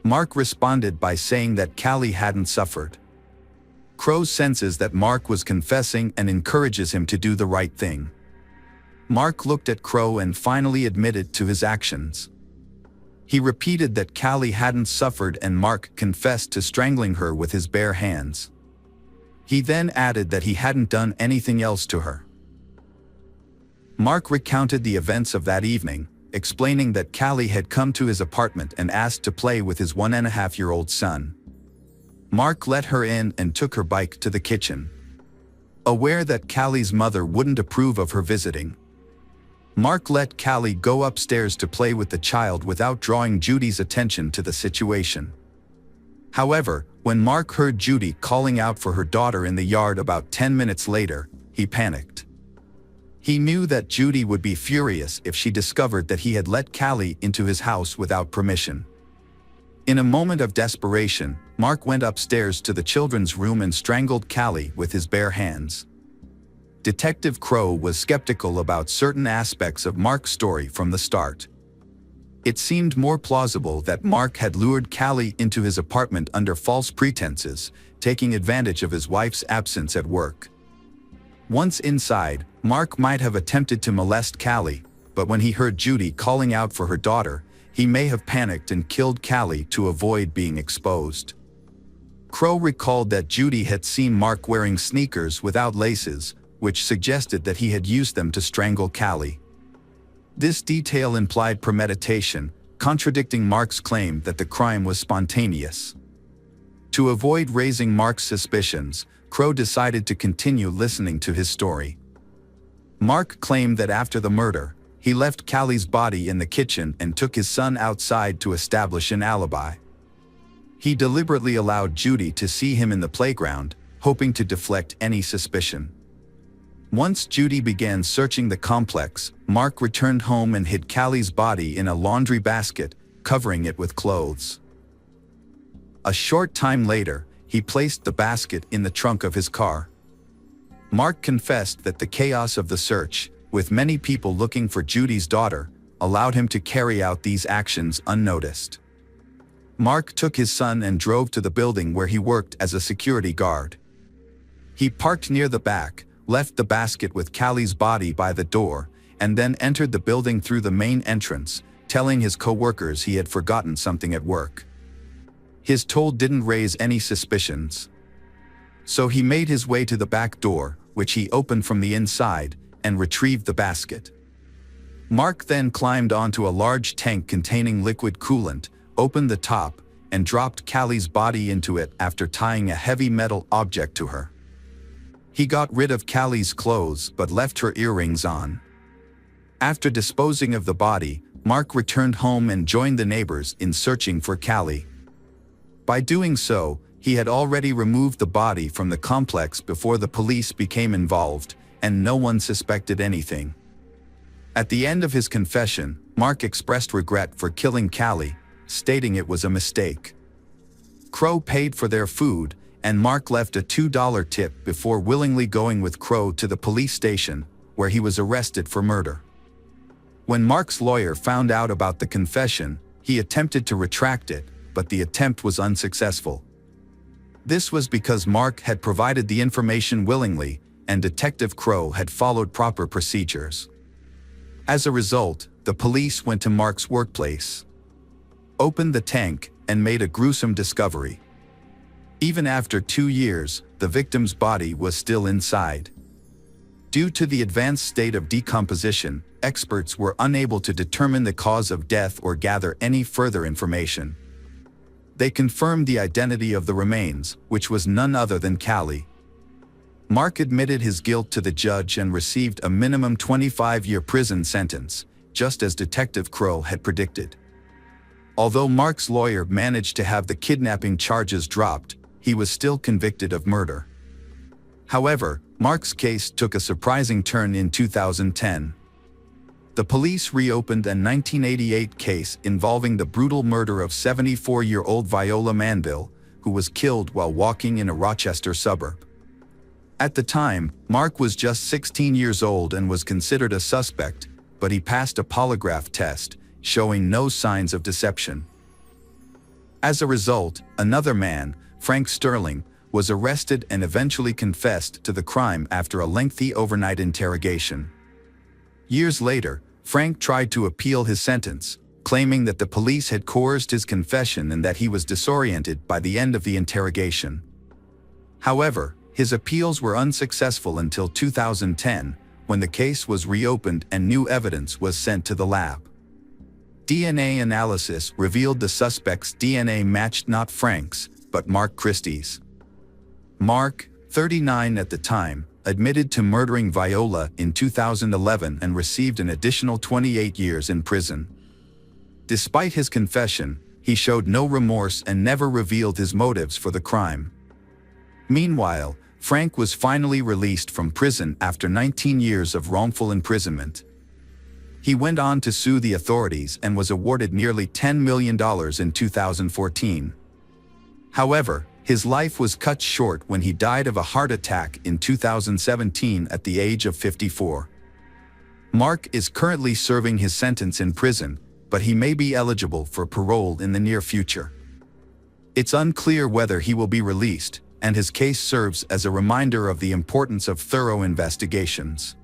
Speaker 1: Mark responded by saying that Callie hadn't suffered. Crow senses that Mark was confessing and encourages him to do the right thing. Mark looked at Crow and finally admitted to his actions. He repeated that Callie hadn't suffered and Mark confessed to strangling her with his bare hands. He then added that he hadn't done anything else to her. Mark recounted the events of that evening, explaining that Callie had come to his apartment and asked to play with his 1.5-year-old son. Mark let her in and took her bike to the kitchen. Aware that Callie's mother wouldn't approve of her visiting, Mark let Callie go upstairs to play with the child without drawing Judy's attention to the situation. However, when Mark heard Judy calling out for her daughter in the yard about 10 minutes later, he panicked. He knew that Judy would be furious if she discovered that he had let Callie into his house without permission. In a moment of desperation, Mark went upstairs to the children's room and strangled Callie with his bare hands. Detective Crow was skeptical about certain aspects of Mark's story from the start. It seemed more plausible that Mark had lured Callie into his apartment under false pretenses, taking advantage of his wife's absence at work. Once inside, Mark might have attempted to molest Callie, but when he heard Judy calling out for her daughter, he may have panicked and killed Callie to avoid being exposed. Crow recalled that Judy had seen Mark wearing sneakers without laces, which suggested that he had used them to strangle Callie. This detail implied premeditation, contradicting Mark's claim that the crime was spontaneous. To avoid raising Mark's suspicions, Crow decided to continue listening to his story. Mark claimed that after the murder, he left Callie's body in the kitchen and took his son outside to establish an alibi. He deliberately allowed Judy to see him in the playground, hoping to deflect any suspicion. Once Judy began searching the complex, Mark returned home and hid Callie's body in a laundry basket, covering it with clothes. A short time later, he placed the basket in the trunk of his car. Mark confessed that the chaos of the search, with many people looking for Judy's daughter, allowed him to carry out these actions unnoticed. Mark took his son and drove to the building where he worked as a security guard. He parked near the back, left the basket with Callie's body by the door, and then entered the building through the main entrance, telling his co-workers he had forgotten something at work. His toll didn't raise any suspicions. So he made his way to the back door, which he opened from the inside, and retrieved the basket. Mark then climbed onto a large tank containing liquid coolant, opened the top, and dropped Callie's body into it after tying a heavy metal object to her. He got rid of Callie's clothes but left her earrings on. After disposing of the body, Mark returned home and joined the neighbors in searching for Callie. By doing so, he had already removed the body from the complex before the police became involved, and no one suspected anything. At the end of his confession, Mark expressed regret for killing Callie, stating it was a mistake. Crow paid for their food, and Mark left a $2 tip before willingly going with Crow to the police station, where he was arrested for murder. When Mark's lawyer found out about the confession, he attempted to retract it, but the attempt was unsuccessful. This was because Mark had provided the information willingly, and Detective Crow had followed proper procedures. As a result, the police went to Mark's workplace, opened the tank, and made a gruesome discovery. Even after 2 years, the victim's body was still inside. Due to the advanced state of decomposition, experts were unable to determine the cause of death or gather any further information. They confirmed the identity of the remains, which was none other than Callie. Mark admitted his guilt to the judge and received a minimum 25-year prison sentence, just as Detective Crow had predicted. Although Mark's lawyer managed to have the kidnapping charges dropped, he was still convicted of murder. However, Mark's case took a surprising turn in 2010. The police reopened a 1988 case involving the brutal murder of 74-year-old Viola Manville, who was killed while walking in a Rochester suburb. At the time, Mark was just 16 years old and was considered a suspect, but he passed a polygraph test, showing no signs of deception. As a result, another man, Frank Sterling, was arrested and eventually confessed to the crime after a lengthy overnight interrogation. Years later, Frank tried to appeal his sentence, claiming that the police had coerced his confession and that he was disoriented by the end of the interrogation. However, his appeals were unsuccessful until 2010, when the case was reopened and new evidence was sent to the lab. DNA analysis revealed the suspect's DNA matched not Frank's, but Mark Christie's. Mark, 39 at the time, admitted to murdering Viola in 2011 and received an additional 28 years in prison. Despite his confession, he showed no remorse and never revealed his motives for the crime. Meanwhile, Frank was finally released from prison after 19 years of wrongful imprisonment. He went on to sue the authorities and was awarded nearly $10 million in 2014. However, his life was cut short when he died of a heart attack in 2017 at the age of 54. Mark is currently serving his sentence in prison, but he may be eligible for parole in the near future. It's unclear whether he will be released, and his case serves as a reminder of the importance of thorough investigations.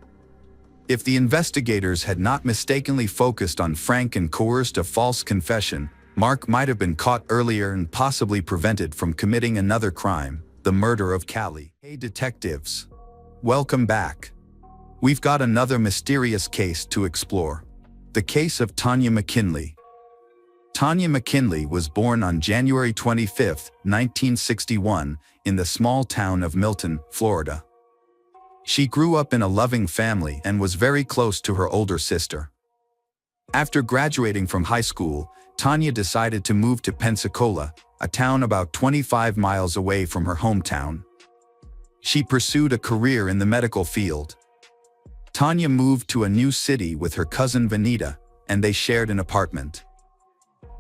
Speaker 1: If the investigators had not mistakenly focused on Frank and coerced a false confession, Mark might have been caught earlier and possibly prevented from committing another crime, the murder of Callie. Hey detectives! Welcome back. We've got another mysterious case to explore. The case of Tanya McKinley. Tanya McKinley was born on January 25, 1961, in the small town of Milton, Florida. She grew up in a loving family and was very close to her older sister. After graduating from high school, Tanya decided to move to Pensacola, a town about 25 miles away from her hometown. She pursued a career in the medical field. Tanya moved to a new city with her cousin Vanita, and they shared an apartment.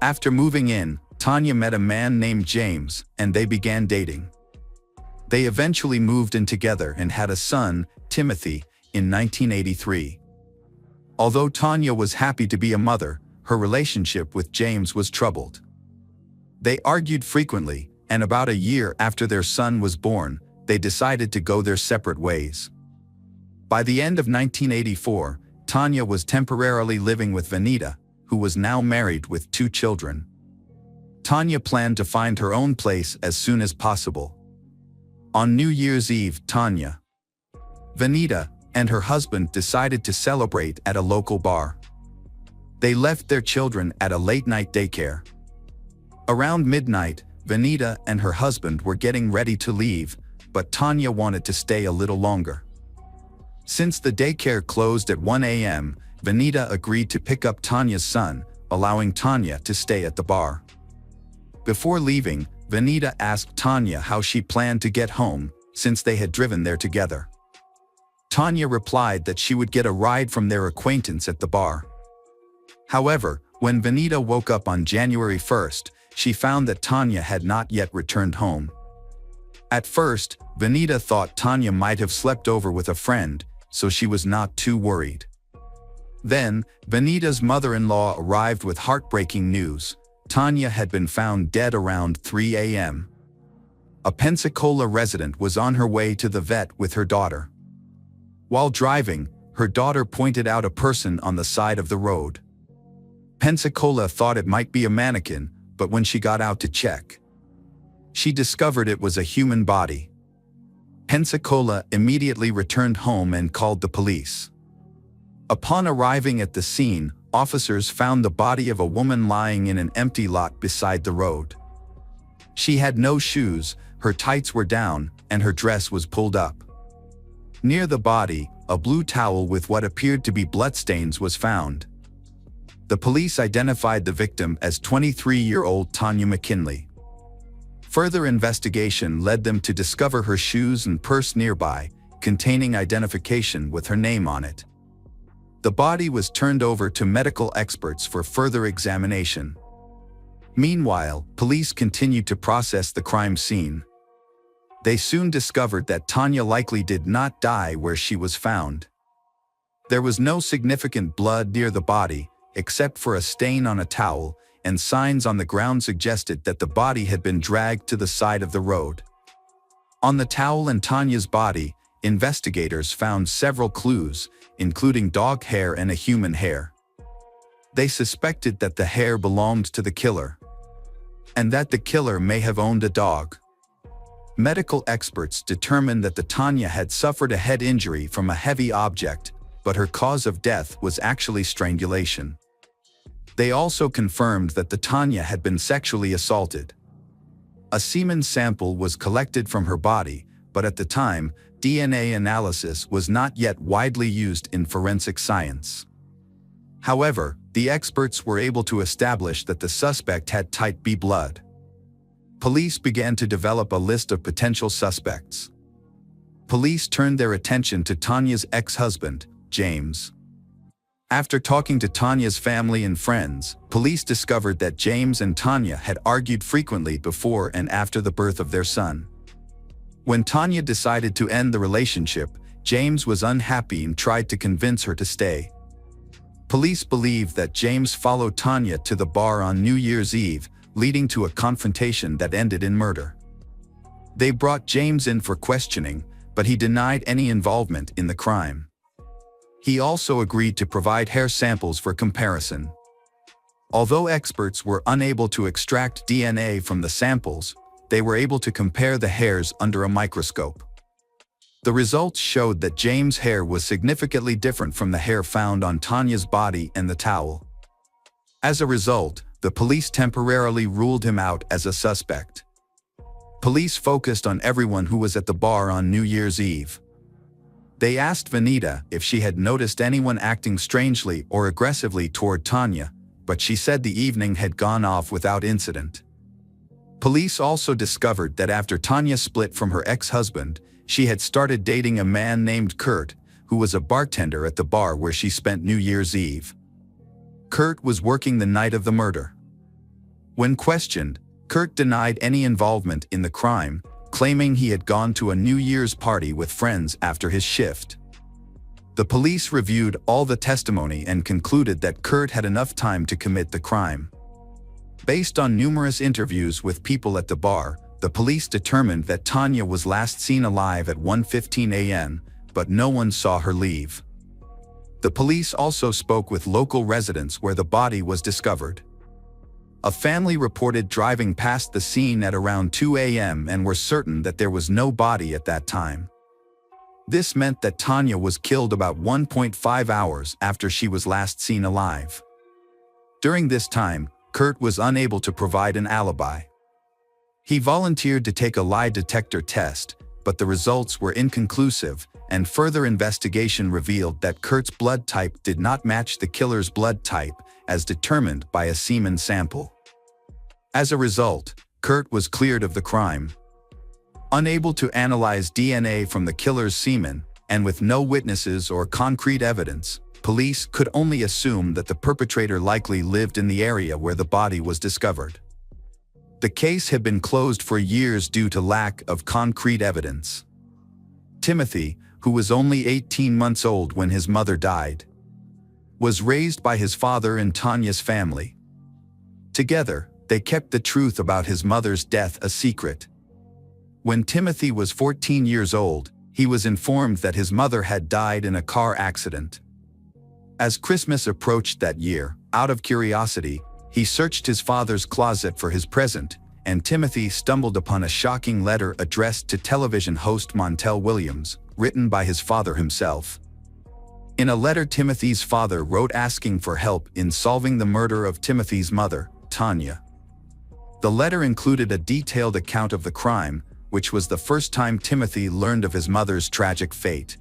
Speaker 1: After moving in, Tanya met a man named James, and they began dating. They eventually moved in together and had a son, Timothy, in 1983. Although Tanya was happy to be a mother, her relationship with James was troubled. They argued frequently, and about a year after their son was born, they decided to go their separate ways. By the end of 1984, Tanya was temporarily living with Vanita, who was now married with 2 children. Tanya planned to find her own place as soon as possible. On New Year's Eve, Tanya, Vanita, and her husband decided to celebrate at a local bar. They left their children at a late-night daycare. Around midnight, Vanita and her husband were getting ready to leave, but Tanya wanted to stay a little longer. Since the daycare closed at 1 a.m., Vanita agreed to pick up Tanya's son, allowing Tanya to stay at the bar. Before leaving, Vanita asked Tanya how she planned to get home, since they had driven there together. Tanya replied that she would get a ride from their acquaintance at the bar. However, when Vanita woke up on January 1st, she found that Tanya had not yet returned home. At first, Vanita thought Tanya might have slept over with a friend, so she was not too worried. Then, Vanita's mother-in-law arrived with heartbreaking news. Tanya had been found dead around 3 a.m. A Pensacola resident was on her way to the vet with her daughter. While driving, her daughter pointed out a person on the side of the road. Pensacola thought it might be a mannequin, but when she got out to check, she discovered it was a human body. Pensacola immediately returned home and called the police. Upon arriving at the scene, officers found the body of a woman lying in an empty lot beside the road. She had no shoes, her tights were down, and her dress was pulled up. Near the body, a blue towel with what appeared to be bloodstains was found. The police identified the victim as 23-year-old Tanya McKinley. Further investigation led them to discover her shoes and purse nearby, containing identification with her name on it. The body was turned over to medical experts for further examination. Meanwhile, police continued to process the crime scene. They soon discovered that Tanya likely did not die where she was found. There was no significant blood near the body, except for a stain on a towel, and signs on the ground suggested that the body had been dragged to the side of the road. On the towel and Tanya's body, investigators found several clues, including dog hair and a human hair. They suspected that the hair belonged to the killer, and that the killer may have owned a dog. Medical experts determined that the Tanya had suffered a head injury from a heavy object, but her cause of death was actually strangulation. They also confirmed that the Tanya had been sexually assaulted. A semen sample was collected from her body, but at the time, DNA analysis was not yet widely used in forensic science. However, the experts were able to establish that the suspect had type B blood. Police began to develop a list of potential suspects. Police turned their attention to Tanya's ex-husband, James. After talking to Tanya's family and friends, police discovered that James and Tanya had argued frequently before and after the birth of their son. When Tanya decided to end the relationship, James was unhappy and tried to convince her to stay. Police believe that James followed Tanya to the bar on New Year's Eve, leading to a confrontation that ended in murder. They brought James in for questioning, but he denied any involvement in the crime. He also agreed to provide hair samples for comparison. Although experts were unable to extract DNA from the samples, they were able to compare the hairs under a microscope. The results showed that James' hair was significantly different from the hair found on Tanya's body and the towel. As a result, the police temporarily ruled him out as a suspect. Police focused on everyone who was at the bar on New Year's Eve. They asked Vanita if she had noticed anyone acting strangely or aggressively toward Tanya, but she said the evening had gone off without incident. Police also discovered that after Tanya split from her ex-husband, she had started dating a man named Kurt, who was a bartender at the bar where she spent New Year's Eve. Kurt was working the night of the murder. When questioned, Kurt denied any involvement in the crime, claiming he had gone to a New Year's party with friends after his shift. The police reviewed all the testimony and concluded that Kurt had enough time to commit the crime. Based on numerous interviews with people at the bar, the police determined that Tanya was last seen alive at 1:15 a.m., but no one saw her leave. The police also spoke with local residents where the body was discovered. A family reported driving past the scene at around 2 a.m. and were certain that there was no body at that time. This meant that Tanya was killed about 1.5 hours after she was last seen alive. During this time, Kurt was unable to provide an alibi. He volunteered to take a lie detector test, but the results were inconclusive, and further investigation revealed that Kurt's blood type did not match the killer's blood type, as determined by a semen sample. As a result, Kurt was cleared of the crime. Unable to analyze DNA from the killer's semen, and with no witnesses or concrete evidence, police could only assume that the perpetrator likely lived in the area where the body was discovered. The case had been closed for years due to lack of concrete evidence. Timothy, who was only 18 months old when his mother died, was raised by his father and Tanya's family. Together, they kept the truth about his mother's death a secret. When Timothy was 14 years old, he was informed that his mother had died in a car accident. As Christmas approached that year, out of curiosity, he searched his father's closet for his present, and Timothy stumbled upon a shocking letter addressed to television host Montel Williams, written by his father himself. In a letter, Timothy's father wrote asking for help in solving the murder of Timothy's mother, Tanya. The letter included a detailed account of the crime, which was the first time Timothy learned of his mother's tragic fate.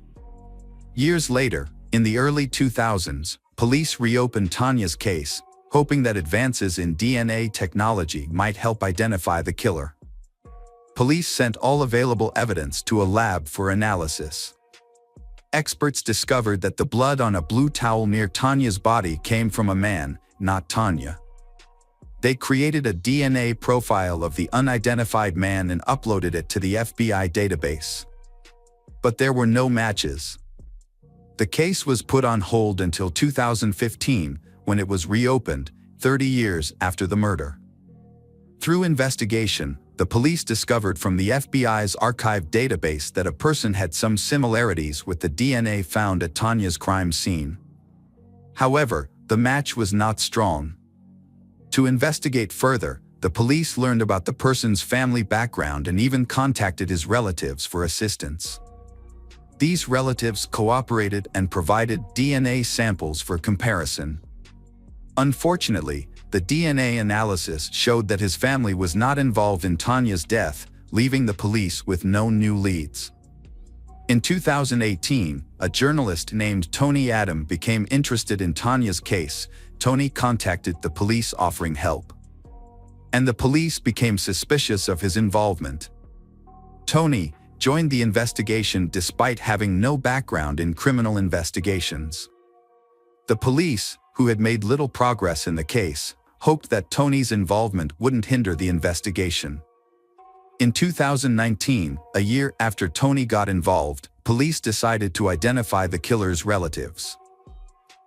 Speaker 1: Years later, in the early 2000s, police reopened Tanya's case, hoping that advances in DNA technology might help identify the killer. Police sent all available evidence to a lab for analysis. Experts discovered that the blood on a blue towel near Tanya's body came from a man, not Tanya. They created a DNA profile of the unidentified man and uploaded it to the FBI database. But there were no matches. The case was put on hold until 2015, when it was reopened, 30 years after the murder. Through investigation, the police discovered from the FBI's archive database that a person had some similarities with the DNA found at Tanya's crime scene. However, the match was not strong. To investigate further, the police learned about the person's family background and even contacted his relatives for assistance. These relatives cooperated and provided DNA samples for comparison. Unfortunately, the DNA analysis showed that his family was not involved in Tanya's death, leaving the police with no new leads. In 2018, a journalist named Tony Adam became interested in Tanya's case. Tony contacted the police offering help, and the police became suspicious of his involvement. Tony joined the investigation despite having no background in criminal investigations. The police, who had made little progress in the case, hoped that Tony's involvement wouldn't hinder the investigation. In 2019, a year after Tony got involved, police decided to identify the killer's relatives.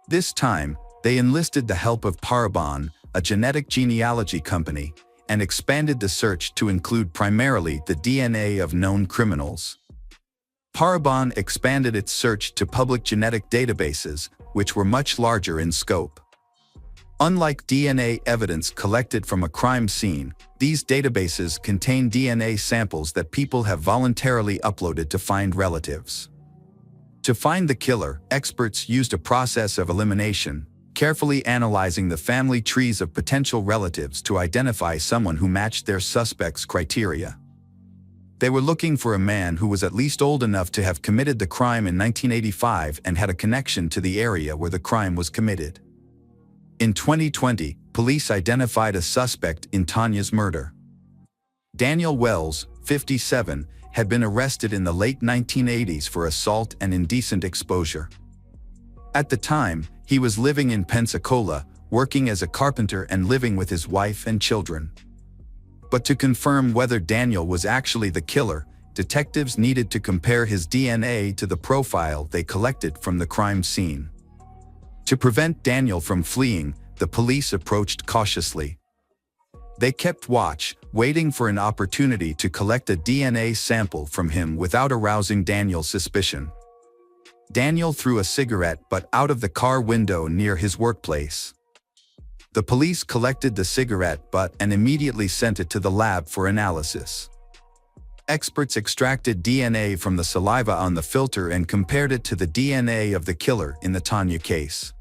Speaker 1: This time, they enlisted the help of Paragon, a genetic genealogy company, and expanded the search to include primarily the DNA of known criminals. Paragon expanded its search to public genetic databases, which were much larger in scope. Unlike DNA evidence collected from a crime scene, these databases contain DNA samples that people have voluntarily uploaded to find relatives. To find the killer, experts used a process of elimination, carefully analyzing the family trees of potential relatives to identify someone who matched their suspect's criteria. They were looking for a man who was at least old enough to have committed the crime in 1985 and had a connection to the area where the crime was committed. In 2020, police identified a suspect in Tanya's murder. Daniel Wells, 57, had been arrested in the late 1980s for assault and indecent exposure. At the time, he was living in Pensacola, working as a carpenter and living with his wife and children. But to confirm whether Daniel was actually the killer, detectives needed to compare his DNA to the profile they collected from the crime scene. To prevent Daniel from fleeing, the police approached cautiously. They kept watch, waiting for an opportunity to collect a DNA sample from him without arousing Daniel's suspicion. Daniel threw a cigarette butt out of the car window near his workplace. The police collected the cigarette butt and immediately sent it to the lab for analysis. Experts extracted DNA from the saliva on the filter and compared it to the DNA of the killer in the Tanya case.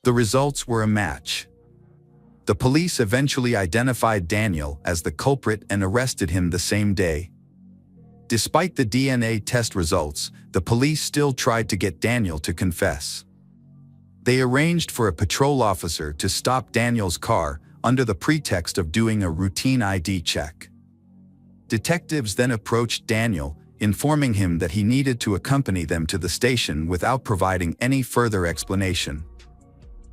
Speaker 1: The results were a match. The police eventually identified Daniel as the culprit and arrested him the same day. Despite the DNA test results, the police still tried to get Daniel to confess. They arranged for a patrol officer to stop Daniel's car under the pretext of doing a routine ID check. Detectives then approached Daniel, informing him that he needed to accompany them to the station without providing any further explanation.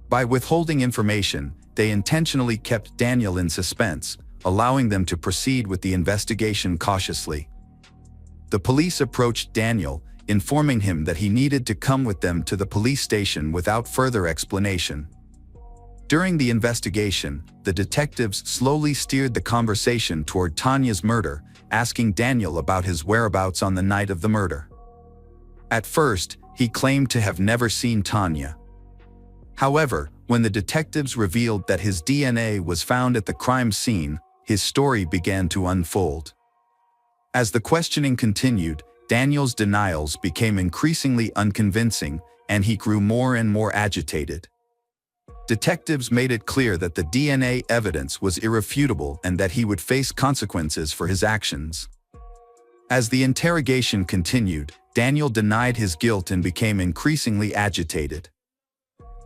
Speaker 1: By withholding information, they intentionally kept Daniel in suspense, allowing them to proceed with the investigation cautiously. The police approached Daniel, informing him that he needed to come with them to the police station without further explanation. During the investigation, the detectives slowly steered the conversation toward Tanya's murder, asking Daniel about his whereabouts on the night of the murder. At first, he claimed to have never seen Tanya. However, when the detectives revealed that his DNA was found at the crime scene, his story began to unfold. As the questioning continued, Daniel's denials became increasingly unconvincing, and he grew more and more agitated. Detectives made it clear that the DNA evidence was irrefutable and that he would face consequences for his actions. As the interrogation continued, Daniel denied his guilt and became increasingly agitated.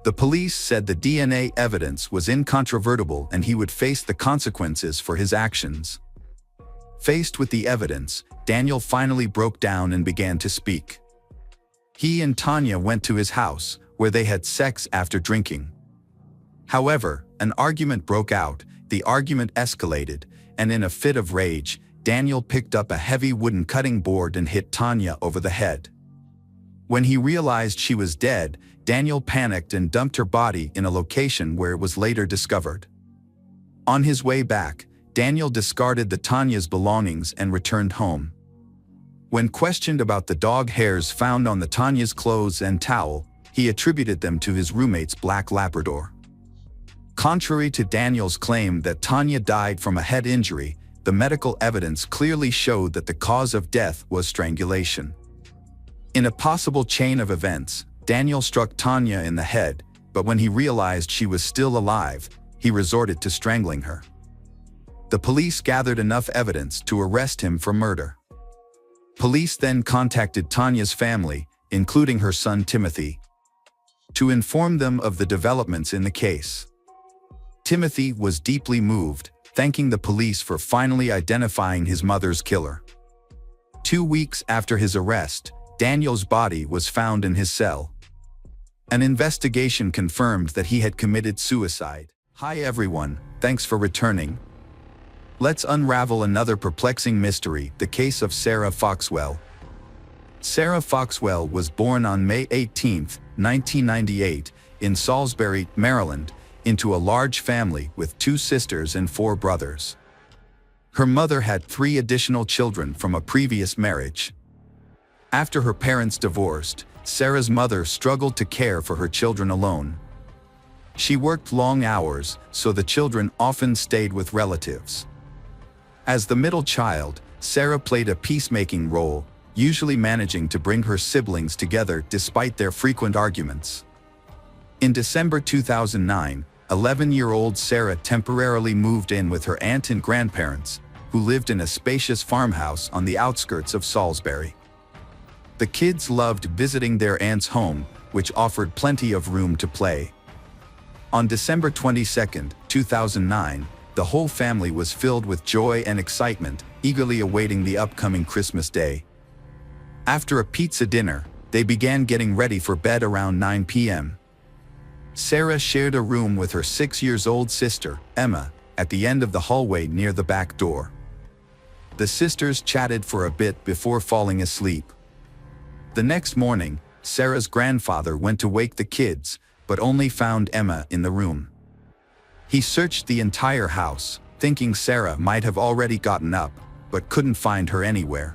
Speaker 1: The police said the DNA evidence was incontrovertible and he would face the consequences for his actions. Faced with the evidence, Daniel finally broke down and began to speak. He and Tanya went to his house, where they had sex after drinking. However, an argument broke out, the argument escalated, and in a fit of rage, Daniel picked up a heavy wooden cutting board and hit Tanya over the head. When he realized she was dead, Daniel panicked and dumped her body in a location where it was later discovered. On his way back, Daniel discarded the Tanya's belongings and returned home. When questioned about the dog hairs found on the Tanya's clothes and towel, he attributed them to his roommate's black Labrador. Contrary to Daniel's claim that Tanya died from a head injury, the medical evidence clearly showed that the cause of death was strangulation. In a possible chain of events, Daniel struck Tanya in the head, but when he realized she was still alive, he resorted to strangling her. The police gathered enough evidence to arrest him for murder. Police then contacted Tanya's family, including her son Timothy, to inform them of the developments in the case. Timothy was deeply moved, thanking the police for finally identifying his mother's killer. 2 weeks after his arrest, Daniel's body was found in his cell. An investigation confirmed that he had committed suicide. Hi everyone, thanks for returning. Let's unravel another perplexing mystery, the case of Sarah Foxwell. Sarah Foxwell was born on May 18, 1998, in Salisbury, Maryland, into a large family with 2 sisters and 4 brothers. Her mother had 3 additional children from a previous marriage. After her parents divorced, Sarah's mother struggled to care for her children alone. She worked long hours, so the children often stayed with relatives. As the middle child, Sarah played a peacemaking role, usually managing to bring her siblings together despite their frequent arguments. In December 2009, 11-year-old Sarah temporarily moved in with her aunt and grandparents, who lived in a spacious farmhouse on the outskirts of Salisbury. The kids loved visiting their aunt's home, which offered plenty of room to play. On December 22, 2009, the whole family was filled with joy and excitement, eagerly awaiting the upcoming Christmas day. After a pizza dinner, they began getting ready for bed around 9 p.m. Sarah shared a room with her 6-year-old sister, Emma, at the end of the hallway near the back door. The sisters chatted for a bit before falling asleep. The next morning, Sarah's grandfather went to wake the kids, but only found Emma in the room. He searched the entire house, thinking Sarah might have already gotten up, but couldn't find her anywhere.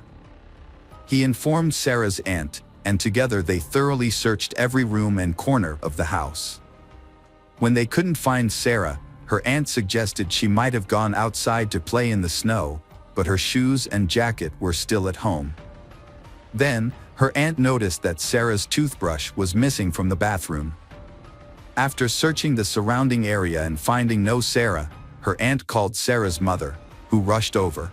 Speaker 1: He informed Sarah's aunt, and together they thoroughly searched every room and corner of the house. When they couldn't find Sarah, her aunt suggested she might have gone outside to play in the snow, but her shoes and jacket were still at home. Then, her aunt noticed that Sarah's toothbrush was missing from the bathroom. After searching the surrounding area and finding no Sarah, her aunt called Sarah's mother, who rushed over.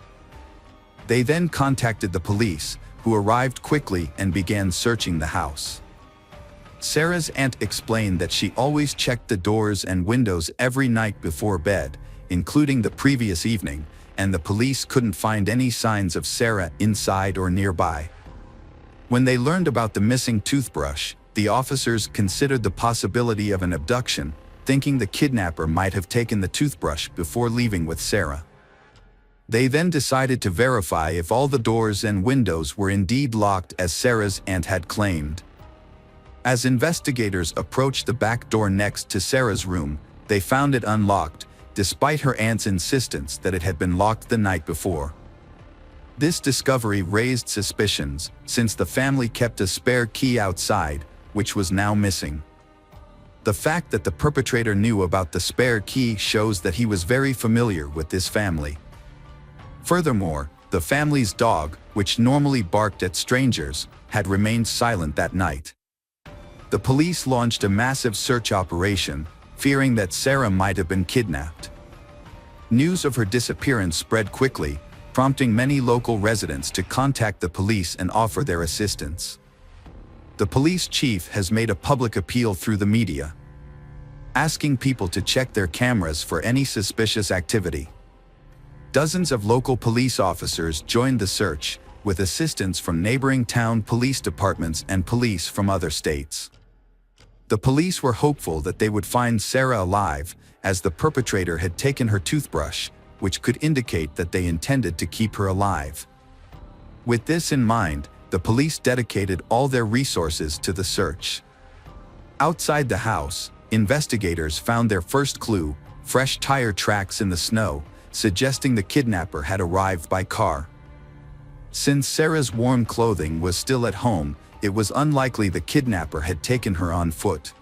Speaker 1: They then contacted the police, who arrived quickly and began searching the house. Sarah's aunt explained that she always checked the doors and windows every night before bed, including the previous evening, and the police couldn't find any signs of Sarah inside or nearby. When they learned about the missing toothbrush, the officers considered the possibility of an abduction, thinking the kidnapper might have taken the toothbrush before leaving with Sarah. They then decided to verify if all the doors and windows were indeed locked as Sarah's aunt had claimed. As investigators approached the back door next to Sarah's room, they found it unlocked, despite her aunt's insistence that it had been locked the night before. This discovery raised suspicions, since the family kept a spare key outside, which was now missing. The fact that the perpetrator knew about the spare key shows that he was very familiar with this family. Furthermore, the family's dog, which normally barked at strangers, had remained silent that night. The police launched a massive search operation, fearing that Sarah might have been kidnapped. News of her disappearance spread quickly, prompting many local residents to contact the police and offer their assistance. The police chief has made a public appeal through the media, asking people to check their cameras for any suspicious activity. Dozens of local police officers joined the search, with assistance from neighboring town police departments and police from other states. The police were hopeful that they would find Sarah alive, as the perpetrator had taken her toothbrush, which could indicate that they intended to keep her alive. With this in mind, the police dedicated all their resources to the search. Outside the house, investigators found their first clue, fresh tire tracks in the snow, suggesting the kidnapper had arrived by car. Since Sarah's warm clothing was still at home, it was unlikely the kidnapper had taken her on foot.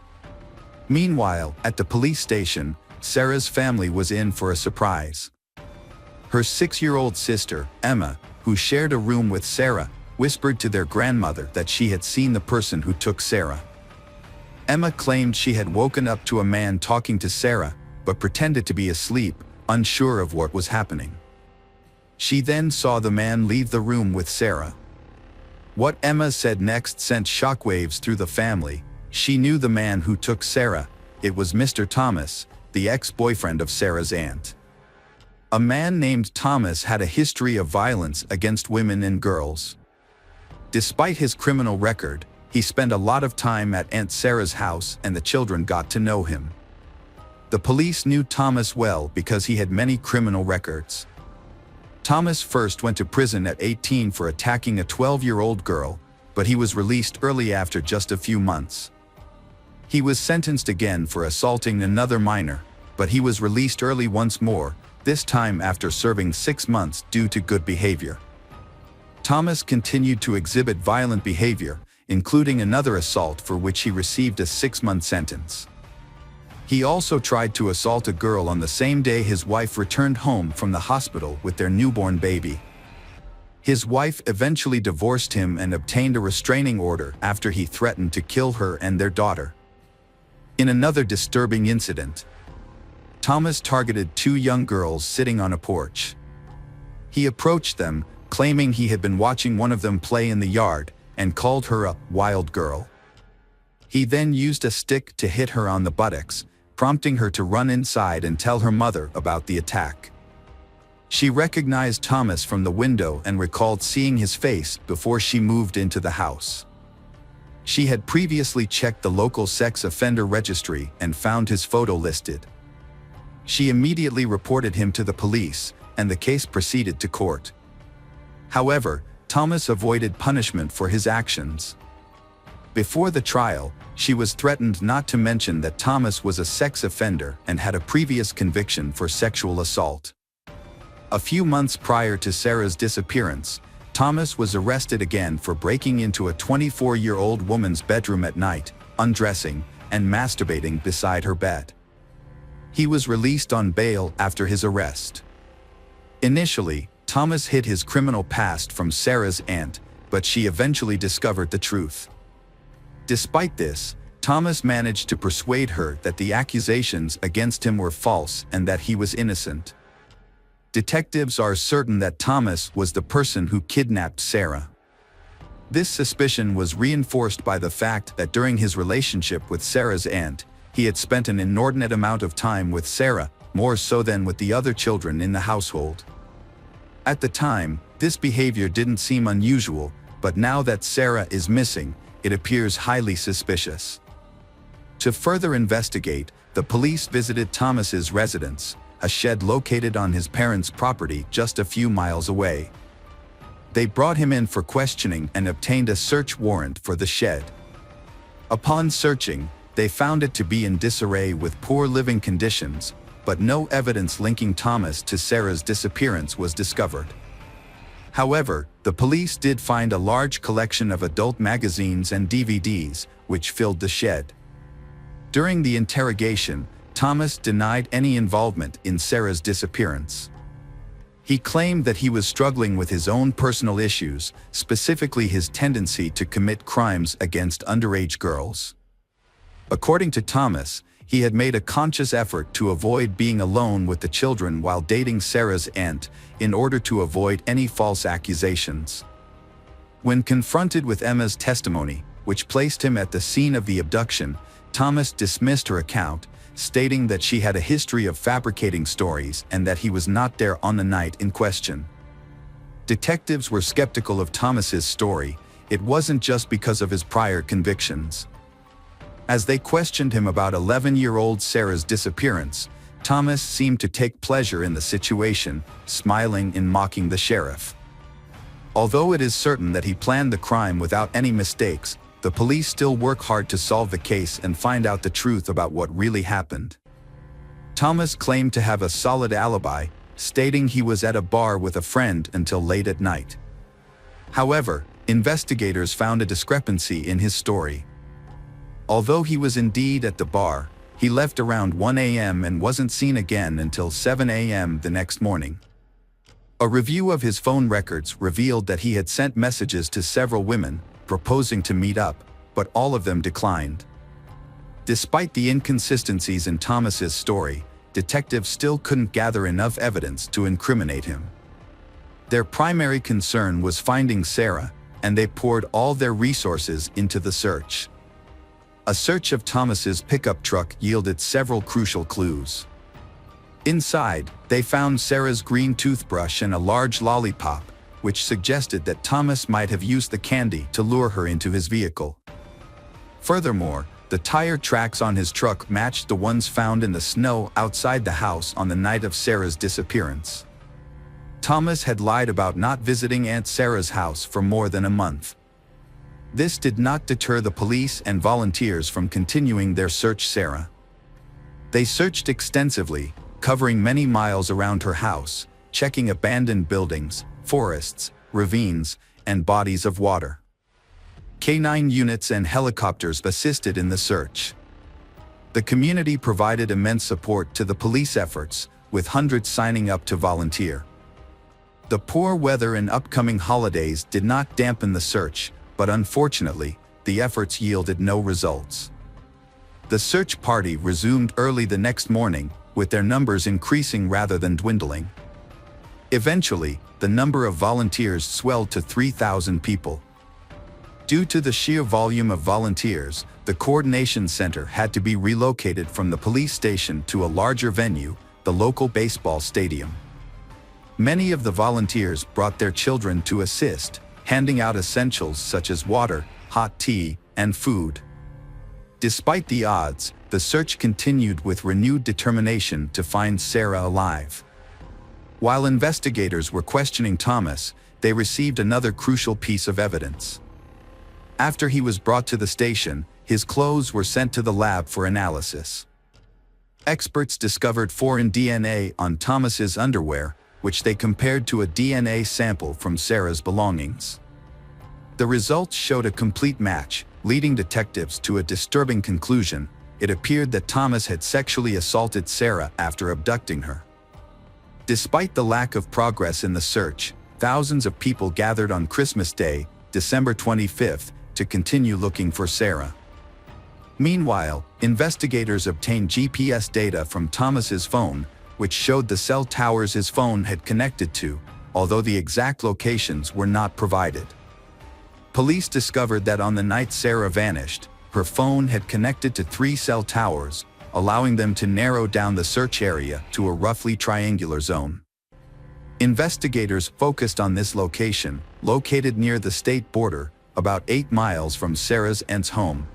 Speaker 1: Meanwhile, at the police station, Sarah's family was in for a surprise. Her 6-year-old sister, Emma, who shared a room with Sarah, whispered to their grandmother that she had seen the person who took Sarah. Emma claimed she had woken up to a man talking to Sarah, but pretended to be asleep, unsure of what was happening. She then saw the man leave the room with Sarah. What Emma said next sent shockwaves through the family. She knew the man who took Sarah. It was Mr. Thomas, the ex-boyfriend of Sarah's aunt. A man named Thomas had a history of violence against women and girls. Despite his criminal record, he spent a lot of time at Aunt Sarah's house and the children got to know him. The police knew Thomas well because he had many criminal records. Thomas first went to prison at 18 for attacking a 12-year-old girl, but he was released early after just a few months. He was sentenced again for assaulting another minor, but he was released early once more, this time after serving 6 months due to good behavior. Thomas continued to exhibit violent behavior, including another assault for which he received a 6-month sentence. He also tried to assault a girl on the same day his wife returned home from the hospital with their newborn baby. His wife eventually divorced him and obtained a restraining order after he threatened to kill her and their daughter. In another disturbing incident, Thomas targeted 2 young girls sitting on a porch. He approached them, claiming he had been watching one of them play in the yard, and called her a wild girl. He then used a stick to hit her on the buttocks, prompting her to run inside and tell her mother about the attack. She recognized Thomas from the window and recalled seeing his face before she moved into the house. She had previously checked the local sex offender registry and found his photo listed. She immediately reported him to the police, and the case proceeded to court. However, Thomas avoided punishment for his actions. Before the trial, she was threatened not to mention that Thomas was a sex offender and had a previous conviction for sexual assault. A few months prior to Sarah's disappearance, Thomas was arrested again for breaking into a 24-year-old woman's bedroom at night, undressing, and masturbating beside her bed. He was released on bail after his arrest. Initially, Thomas hid his criminal past from Sarah's aunt, but she eventually discovered the truth. Despite this, Thomas managed to persuade her that the accusations against him were false and that he was innocent. Detectives are certain that Thomas was the person who kidnapped Sarah. This suspicion was reinforced by the fact that during his relationship with Sarah's aunt, he had spent an inordinate amount of time with Sarah, more so than with the other children in the household. At the time, this behavior didn't seem unusual, but now that Sarah is missing, it appears highly suspicious. To further investigate, the police visited Thomas's residence, a shed located on his parents' property just a few miles away. They brought him in for questioning and obtained a search warrant for the shed. Upon searching, they found it to be in disarray with poor living conditions, but no evidence linking Thomas to Sarah's disappearance was discovered. However, the police did find a large collection of adult magazines and DVDs, which filled the shed. During the interrogation, Thomas denied any involvement in Sarah's disappearance. He claimed that he was struggling with his own personal issues, specifically his tendency to commit crimes against underage girls. According to Thomas, he had made a conscious effort to avoid being alone with the children while dating Sarah's aunt, in order to avoid any false accusations. When confronted with Emma's testimony, which placed him at the scene of the abduction, Thomas dismissed her account, stating that she had a history of fabricating stories and that he was not there on the night in question. Detectives were skeptical of Thomas's story. It wasn't just because of his prior convictions. As they questioned him about 11-year-old Sarah's disappearance, Thomas seemed to take pleasure in the situation, smiling and mocking the sheriff. Although it is certain that he planned the crime without any mistakes, the police still work hard to solve the case and find out the truth about what really happened. Thomas claimed to have a solid alibi, stating he was at a bar with a friend until late at night. However, investigators found a discrepancy in his story. Although he was indeed at the bar, he left around 1 a.m. and wasn't seen again until 7 a.m. the next morning. A review of his phone records revealed that he had sent messages to several women, proposing to meet up, but all of them declined. Despite the inconsistencies in Thomas's story, detectives still couldn't gather enough evidence to incriminate him. Their primary concern was finding Sarah, and they poured all their resources into the search. A search of Thomas's pickup truck yielded several crucial clues. Inside, they found Sarah's green toothbrush and a large lollipop, which suggested that Thomas might have used the candy to lure her into his vehicle. Furthermore, the tire tracks on his truck matched the ones found in the snow outside the house on the night of Sarah's disappearance. Thomas had lied about not visiting Aunt Sarah's house for more than a month. This did not deter the police and volunteers from continuing their search for Sarah. They searched extensively, covering many miles around her house, checking abandoned buildings, forests, ravines, and bodies of water. K-9 units and helicopters assisted in the search. The community provided immense support to the police efforts, with hundreds signing up to volunteer. The poor weather and upcoming holidays did not dampen the search, but unfortunately, the efforts yielded no results. The search party resumed early the next morning, with their numbers increasing rather than dwindling. Eventually, the number of volunteers swelled to 3,000 people. Due to the sheer volume of volunteers, the coordination center had to be relocated from the police station to a larger venue, the local baseball stadium. Many of the volunteers brought their children to assist, handing out essentials such as water, hot tea, and food. Despite the odds, the search continued with renewed determination to find Sarah alive. While investigators were questioning Thomas, they received another crucial piece of evidence. After he was brought to the station, his clothes were sent to the lab for analysis. Experts discovered foreign DNA on Thomas's underwear, which they compared to a DNA sample from Sarah's belongings. The results showed a complete match, leading detectives to a disturbing conclusion. It appeared that Thomas had sexually assaulted Sarah after abducting her. Despite the lack of progress in the search, thousands of people gathered on Christmas Day, December 25th, to continue looking for Sarah. Meanwhile, investigators obtained GPS data from Thomas's phone, which showed the cell towers his phone had connected to, although the exact locations were not provided. Police discovered that on the night Sarah vanished, her phone had connected to 3 cell towers, allowing them to narrow down the search area to a roughly triangular zone. Investigators focused on this location, located near the state border, about 8 miles from Sarah's aunt's home.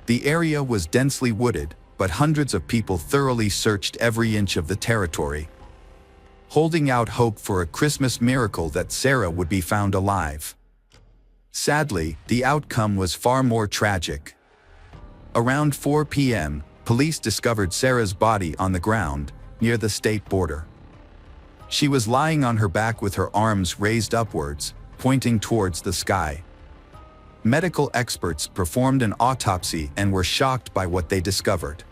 Speaker 1: The area was densely wooded, but hundreds of people thoroughly searched every inch of the territory, holding out hope for a Christmas miracle that Sarah would be found alive. Sadly, the outcome was far more tragic. Around 4 p.m., police discovered Sarah's body on the ground, near the state border. She was lying on her back with her arms raised upwards, pointing towards the sky. Medical experts performed an autopsy and were shocked by what they discovered.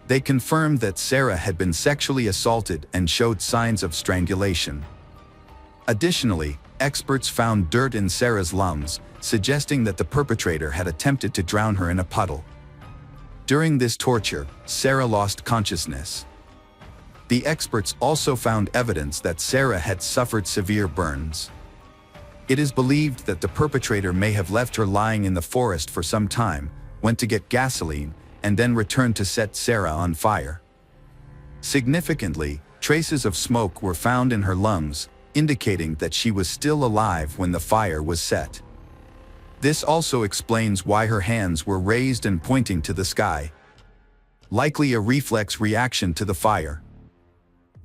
Speaker 1: They confirmed that Sarah had been sexually assaulted and showed signs of strangulation. Additionally, experts found dirt in Sarah's lungs, suggesting that the perpetrator had attempted to drown her in a puddle. During this torture, Sarah lost consciousness. The experts also found evidence that Sarah had suffered severe burns. It is believed that the perpetrator may have left her lying in the forest for some time, went to get gasoline, and then returned to set Sarah on fire. Significantly, traces of smoke were found in her lungs, indicating that she was still alive when the fire was set. This also explains why her hands were raised and pointing to the sky. Likely a reflex reaction to the fire.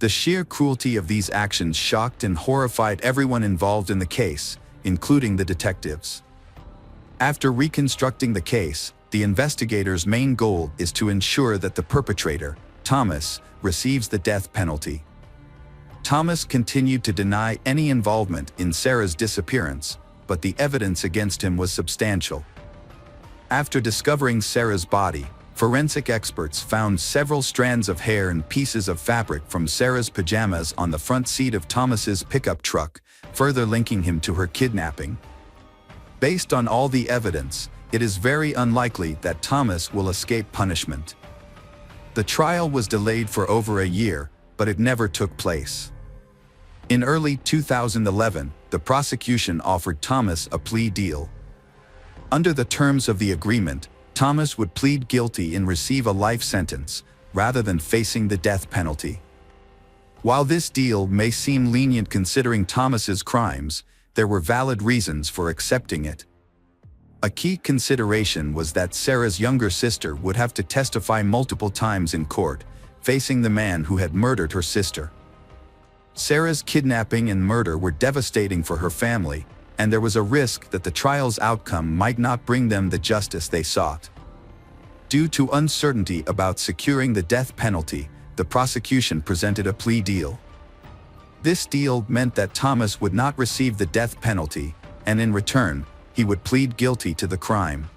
Speaker 1: The sheer cruelty of these actions shocked and horrified everyone involved in the case, including the detectives. After reconstructing the case, the investigators' main goal is to ensure that the perpetrator, Thomas, receives the death penalty. Thomas continued to deny any involvement in Sarah's disappearance, but the evidence against him was substantial. After discovering Sarah's body, forensic experts found several strands of hair and pieces of fabric from Sarah's pajamas on the front seat of Thomas's pickup truck, further linking him to her kidnapping. Based on all the evidence, it is very unlikely that Thomas will escape punishment. The trial was delayed for over a year, but it never took place. In early 2011, the prosecution offered Thomas a plea deal. Under the terms of the agreement, Thomas would plead guilty and receive a life sentence, rather than facing the death penalty. While this deal may seem lenient considering Thomas's crimes, there were valid reasons for accepting it. A key consideration was that Sarah's younger sister would have to testify multiple times in court, facing the man who had murdered her sister. Sarah's kidnapping and murder were devastating for her family, and there was a risk that the trial's outcome might not bring them the justice they sought. Due to uncertainty about securing the death penalty, the prosecution presented a plea deal. This deal meant that Thomas would not receive the death penalty, and in return, he would plead guilty to the crime.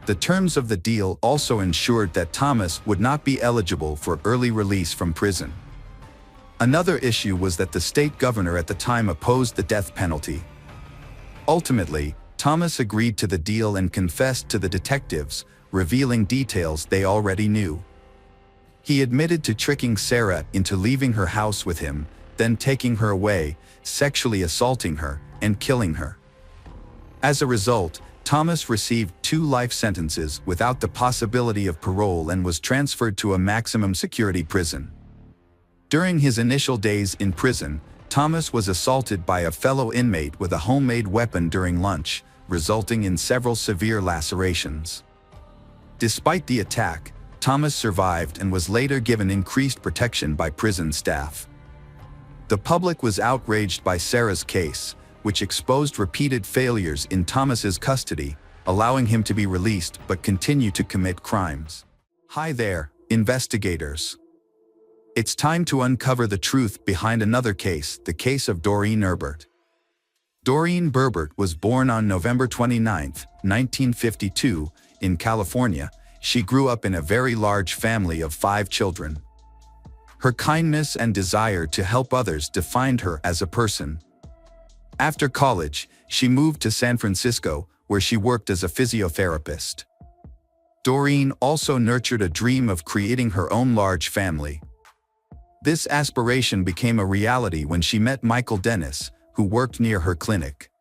Speaker 1: The terms of the deal also ensured that Thomas would not be eligible for early release from prison. Another issue was that the state governor at the time opposed the death penalty. Ultimately, Thomas agreed to the deal and confessed to the detectives, revealing details they already knew. He admitted to tricking Sarah into leaving her house with him, then taking her away, sexually assaulting her, and killing her. As a result, Thomas received 2 life sentences without the possibility of parole and was transferred to a maximum security prison. During his initial days in prison, Thomas was assaulted by a fellow inmate with a homemade weapon during lunch, resulting in several severe lacerations. Despite the attack, Thomas survived and was later given increased protection by prison staff. The public was outraged by Sarah's case, which exposed repeated failures in Thomas's custody, allowing him to be released but continue to commit crimes. Hi there, investigators. It's time to uncover the truth behind another case, the case of Doreen Herbert. Doreen Herbert was born on November 29, 1952, in California. She grew up in a very large family of 5 children. Her kindness and desire to help others defined her as a person. After college, she moved to San Francisco, where she worked as a physiotherapist. Doreen also nurtured a dream of creating her own large family. This aspiration became a reality when she met Michael Dennis, who worked near her clinic.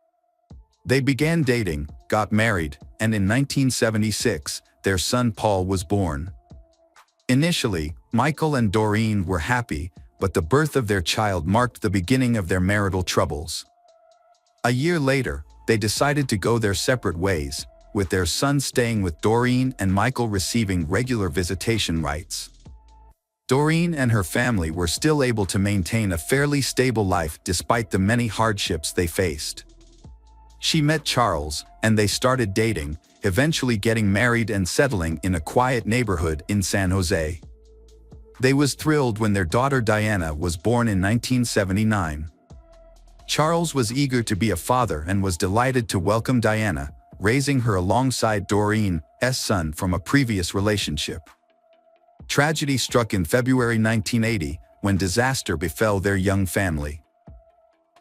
Speaker 1: They began dating, got married, and in 1976, their son Paul was born. Initially, Michael and Doreen were happy, but the birth of their child marked the beginning of their marital troubles. A year later, they decided to go their separate ways, with their son staying with Doreen and Michael receiving regular visitation rights. Doreen and her family were still able to maintain a fairly stable life despite the many hardships they faced. She met Charles, and they started dating, eventually getting married and settling in a quiet neighborhood in San Jose. They was thrilled when their daughter Diana was born in 1979. Charles was eager to be a father and was delighted to welcome Diana, raising her alongside Doreen's son from a previous relationship. Tragedy struck in February 1980 when disaster befell their young family.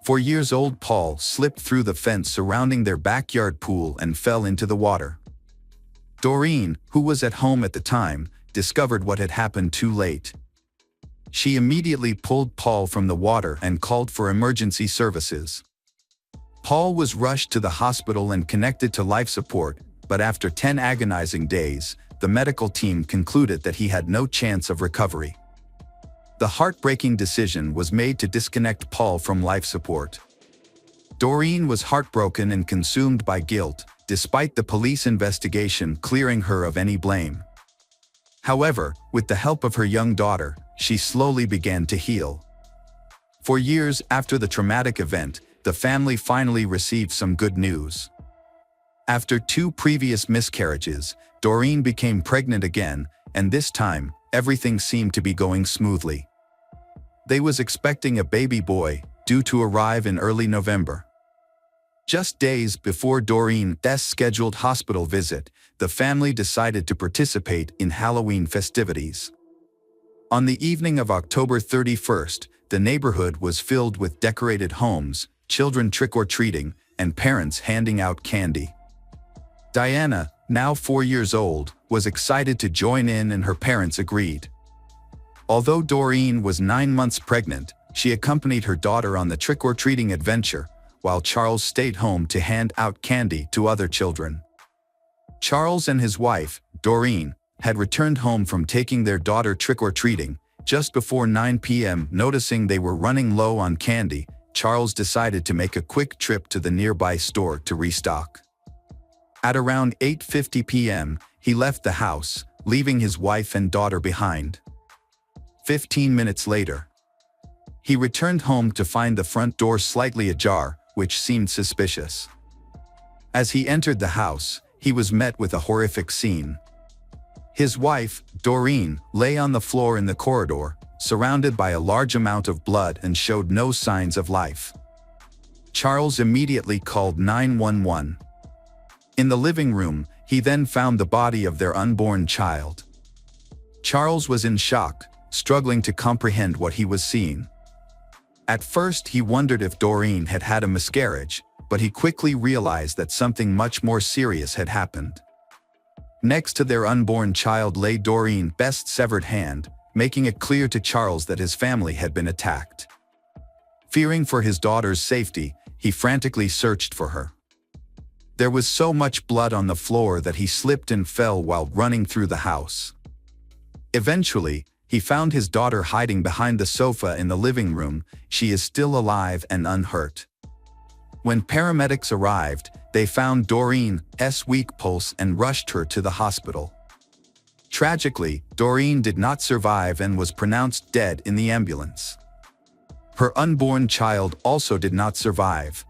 Speaker 1: 4-year-old Paul slipped through the fence surrounding their backyard pool and fell into the water. Doreen, who was at home at the time, discovered what had happened too late. She immediately pulled Paul from the water and called for emergency services. Paul was rushed to the hospital and connected to life support, but after 10 agonizing days, the medical team concluded that he had no chance of recovery. The heartbreaking decision was made to disconnect Paul from life support. Doreen was heartbroken and consumed by guilt, despite the police investigation clearing her of any blame. However, with the help of her young daughter, she slowly began to heal. For years after the traumatic event, the family finally received some good news. After 2 previous miscarriages, Doreen became pregnant again, and this time, everything seemed to be going smoothly. They was expecting a baby boy, due to arrive in early November. Just days before Doreen's scheduled hospital visit, the family decided to participate in Halloween festivities. On the evening of October 31st, the neighborhood was filled with decorated homes, children trick-or-treating, and parents handing out candy. Diana, now 4 years old, was excited to join in and her parents agreed. Although Doreen was 9 months pregnant, she accompanied her daughter on the trick-or-treating adventure, while Charles stayed home to hand out candy to other children. Charles and his wife, Doreen, had returned home from taking their daughter trick-or-treating. Just before 9 p.m., noticing they were running low on candy, Charles decided to make a quick trip to the nearby store to restock. At around 8:50 p.m., he left the house, leaving his wife and daughter behind. 15 minutes later, he returned home to find the front door slightly ajar, which seemed suspicious. As he entered the house, he was met with a horrific scene. His wife, Doreen, lay on the floor in the corridor, surrounded by a large amount of blood and showed no signs of life. Charles immediately called 911. In the living room, he then found the body of their unborn child. Charles was in shock, struggling to comprehend what he was seeing. At first, he wondered if Doreen had had a miscarriage, but he quickly realized that something much more serious had happened. Next to their unborn child lay Doreen's best severed hand, making it clear to Charles that his family had been attacked. Fearing for his daughter's safety, he frantically searched for her. There was so much blood on the floor that he slipped and fell while running through the house. Eventually, he found his daughter hiding behind the sofa in the living room. She is still alive and unhurt. When paramedics arrived, they found Doreen's weak pulse and rushed her to the hospital. Tragically, Doreen did not survive and was pronounced dead in the ambulance. Her unborn child also did not survive.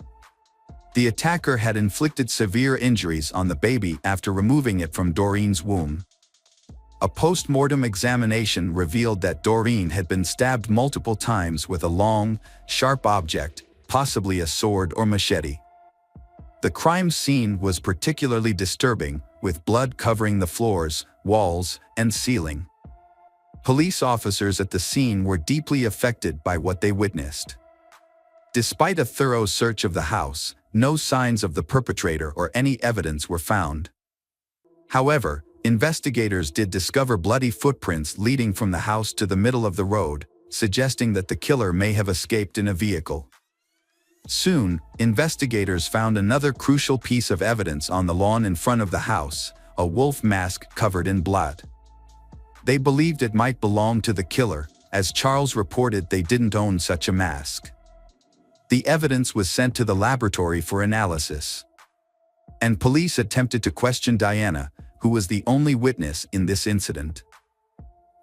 Speaker 1: The attacker had inflicted severe injuries on the baby after removing it from Doreen's womb. A post-mortem examination revealed that Doreen had been stabbed multiple times with a long, sharp object, possibly a sword or machete. The crime scene was particularly disturbing, with blood covering the floors, walls, and ceiling. Police officers at the scene were deeply affected by what they witnessed. Despite a thorough search of the house, no signs of the perpetrator or any evidence were found. However, investigators did discover bloody footprints leading from the house to the middle of the road, suggesting that the killer may have escaped in a vehicle. Soon, investigators found another crucial piece of evidence on the lawn in front of the house, a wolf mask covered in blood. They believed it might belong to the killer, as Charles reported they didn't own such a mask. The evidence was sent to the laboratory for analysis. And police attempted to question Diana, who was the only witness in this incident.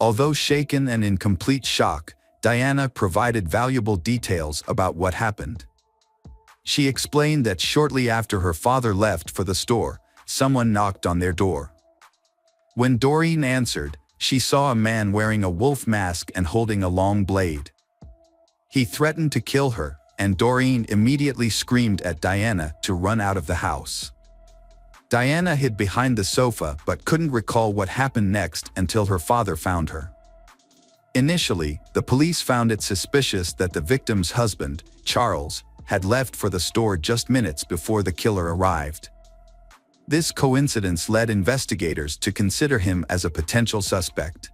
Speaker 1: Although shaken and in complete shock, Diana provided valuable details about what happened. She explained that shortly after her father left for the store, someone knocked on their door. When Doreen answered, she saw a man wearing a wolf mask and holding a long blade. He threatened to kill her, and Doreen immediately screamed at Diana to run out of the house. Diana hid behind the sofa but couldn't recall what happened next until her father found her. Initially, the police found it suspicious that the victim's husband, Charles, had left for the store just minutes before the killer arrived. This coincidence led investigators to consider him as a potential suspect.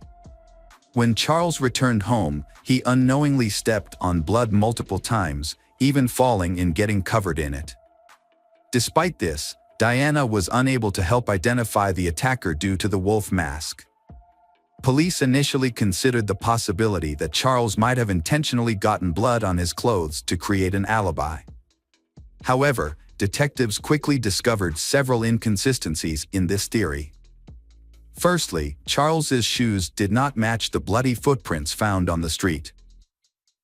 Speaker 1: When Charles returned home, he unknowingly stepped on blood multiple times, even falling and getting covered in it. Despite this, Diana was unable to help identify the attacker due to the wolf mask. Police initially considered the possibility that Charles might have intentionally gotten blood on his clothes to create an alibi. However, detectives quickly discovered several inconsistencies in this theory. Firstly, Charles's shoes did not match the bloody footprints found on the street.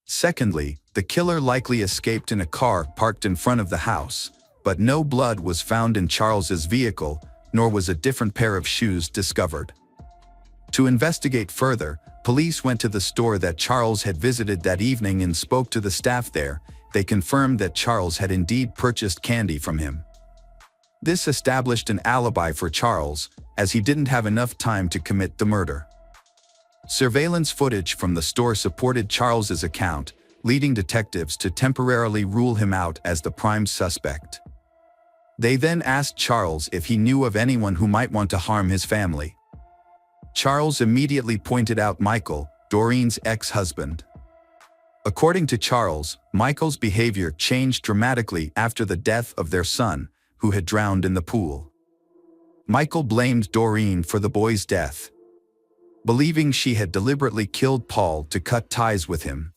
Speaker 1: Secondly, the killer likely escaped in a car parked in front of the house, but no blood was found in Charles's vehicle, nor was a different pair of shoes discovered. To investigate further, police went to the store that Charles had visited that evening and spoke to the staff there. They confirmed that Charles had indeed purchased candy from him. This established an alibi for Charles, as he didn't have enough time to commit the murder. Surveillance footage from the store supported Charles's account, leading detectives to temporarily rule him out as the prime suspect. They then asked Charles if he knew of anyone who might want to harm his family. Charles immediately pointed out Michael, Doreen's ex-husband. According to Charles, Michael's behavior changed dramatically after the death of their son, who had drowned in the pool. Michael blamed Doreen for the boy's death, believing she had deliberately killed Paul to cut ties with him.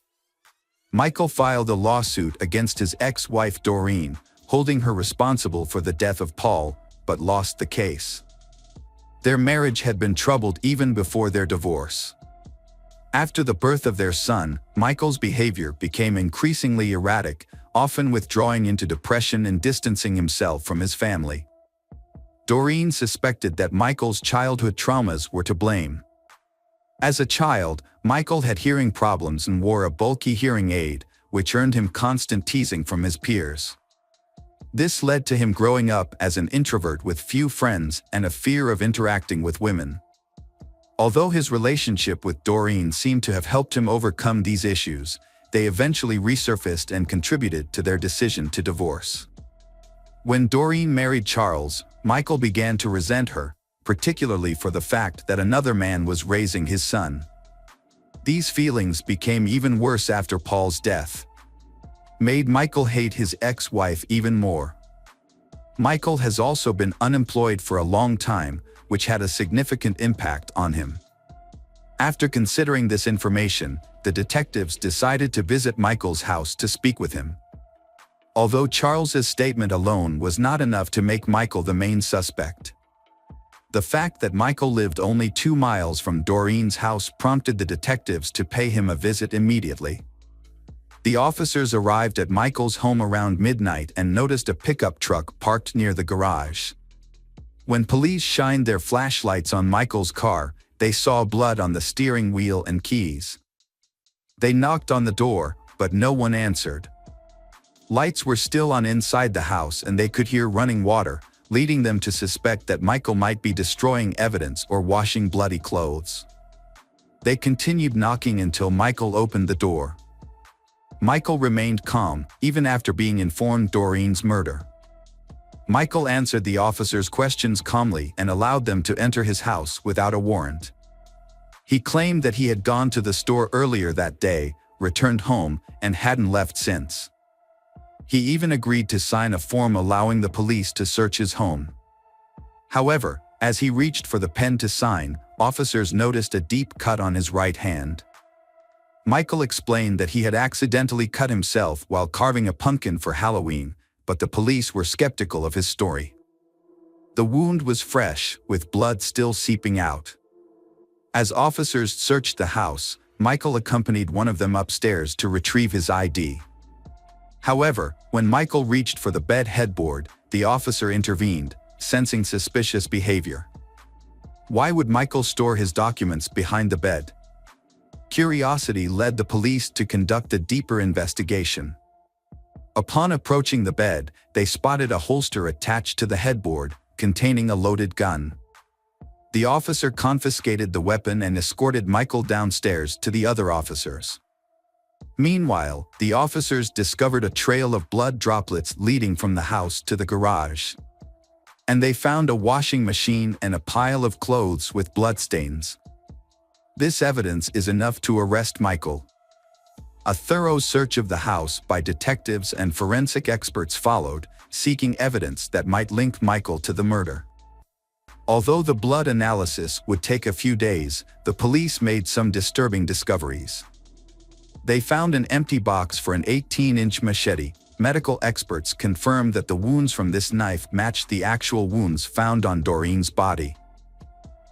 Speaker 1: Michael filed a lawsuit against his ex-wife Doreen, holding her responsible for the death of Paul, but lost the case. Their marriage had been troubled even before their divorce. After the birth of their son, Michael's behavior became increasingly erratic, often withdrawing into depression and distancing himself from his family. Doreen suspected that Michael's childhood traumas were to blame. As a child, Michael had hearing problems and wore a bulky hearing aid, which earned him constant teasing from his peers. This led to him growing up as an introvert with few friends and a fear of interacting with women. Although his relationship with Doreen seemed to have helped him overcome these issues, they eventually resurfaced and contributed to their decision to divorce. When Doreen married Charles, Michael began to resent her, particularly for the fact that another man was raising his son. These feelings became even worse after Paul's death, made Michael hate his ex-wife even more. Michael has also been unemployed for a long time, which had a significant impact on him. After considering this information, the detectives decided to visit Michael's house to speak with him. Although Charles's statement alone was not enough to make Michael the main suspect, the fact that Michael lived only 2 miles from Doreen's house prompted the detectives to pay him a visit immediately. The officers arrived at Michael's home around midnight and noticed a pickup truck parked near the garage. When police shined their flashlights on Michael's car, they saw blood on the steering wheel and keys. They knocked on the door, but no one answered. Lights were still on inside the house and they could hear running water, leading them to suspect that Michael might be destroying evidence or washing bloody clothes. They continued knocking until Michael opened the door. Michael remained calm, even after being informed Doreen's murder. Michael answered the officers' questions calmly and allowed them to enter his house without a warrant. He claimed that he had gone to the store earlier that day, returned home, and hadn't left since. He even agreed to sign a form allowing the police to search his home. However, as he reached for the pen to sign, officers noticed a deep cut on his right hand. Michael explained that he had accidentally cut himself while carving a pumpkin for Halloween, but the police were skeptical of his story. The wound was fresh, with blood still seeping out. As officers searched the house, Michael accompanied one of them upstairs to retrieve his ID. However, when Michael reached for the bed headboard, the officer intervened, sensing suspicious behavior. Why would Michael store his documents behind the bed? Curiosity led the police to conduct a deeper investigation. Upon approaching the bed, they spotted a holster attached to the headboard, containing a loaded gun. The officer confiscated the weapon and escorted Michael downstairs to the other officers. Meanwhile, the officers discovered a trail of blood droplets leading from the house to the garage. And they found a washing machine and a pile of clothes with bloodstains. This evidence is enough to arrest Michael. A thorough search of the house by detectives and forensic experts followed, seeking evidence that might link Michael to the murder. Although the blood analysis would take a few days, the police made some disturbing discoveries. They found an empty box for an 18-inch machete. Medical experts confirmed that the wounds from this knife matched the actual wounds found on Doreen's body.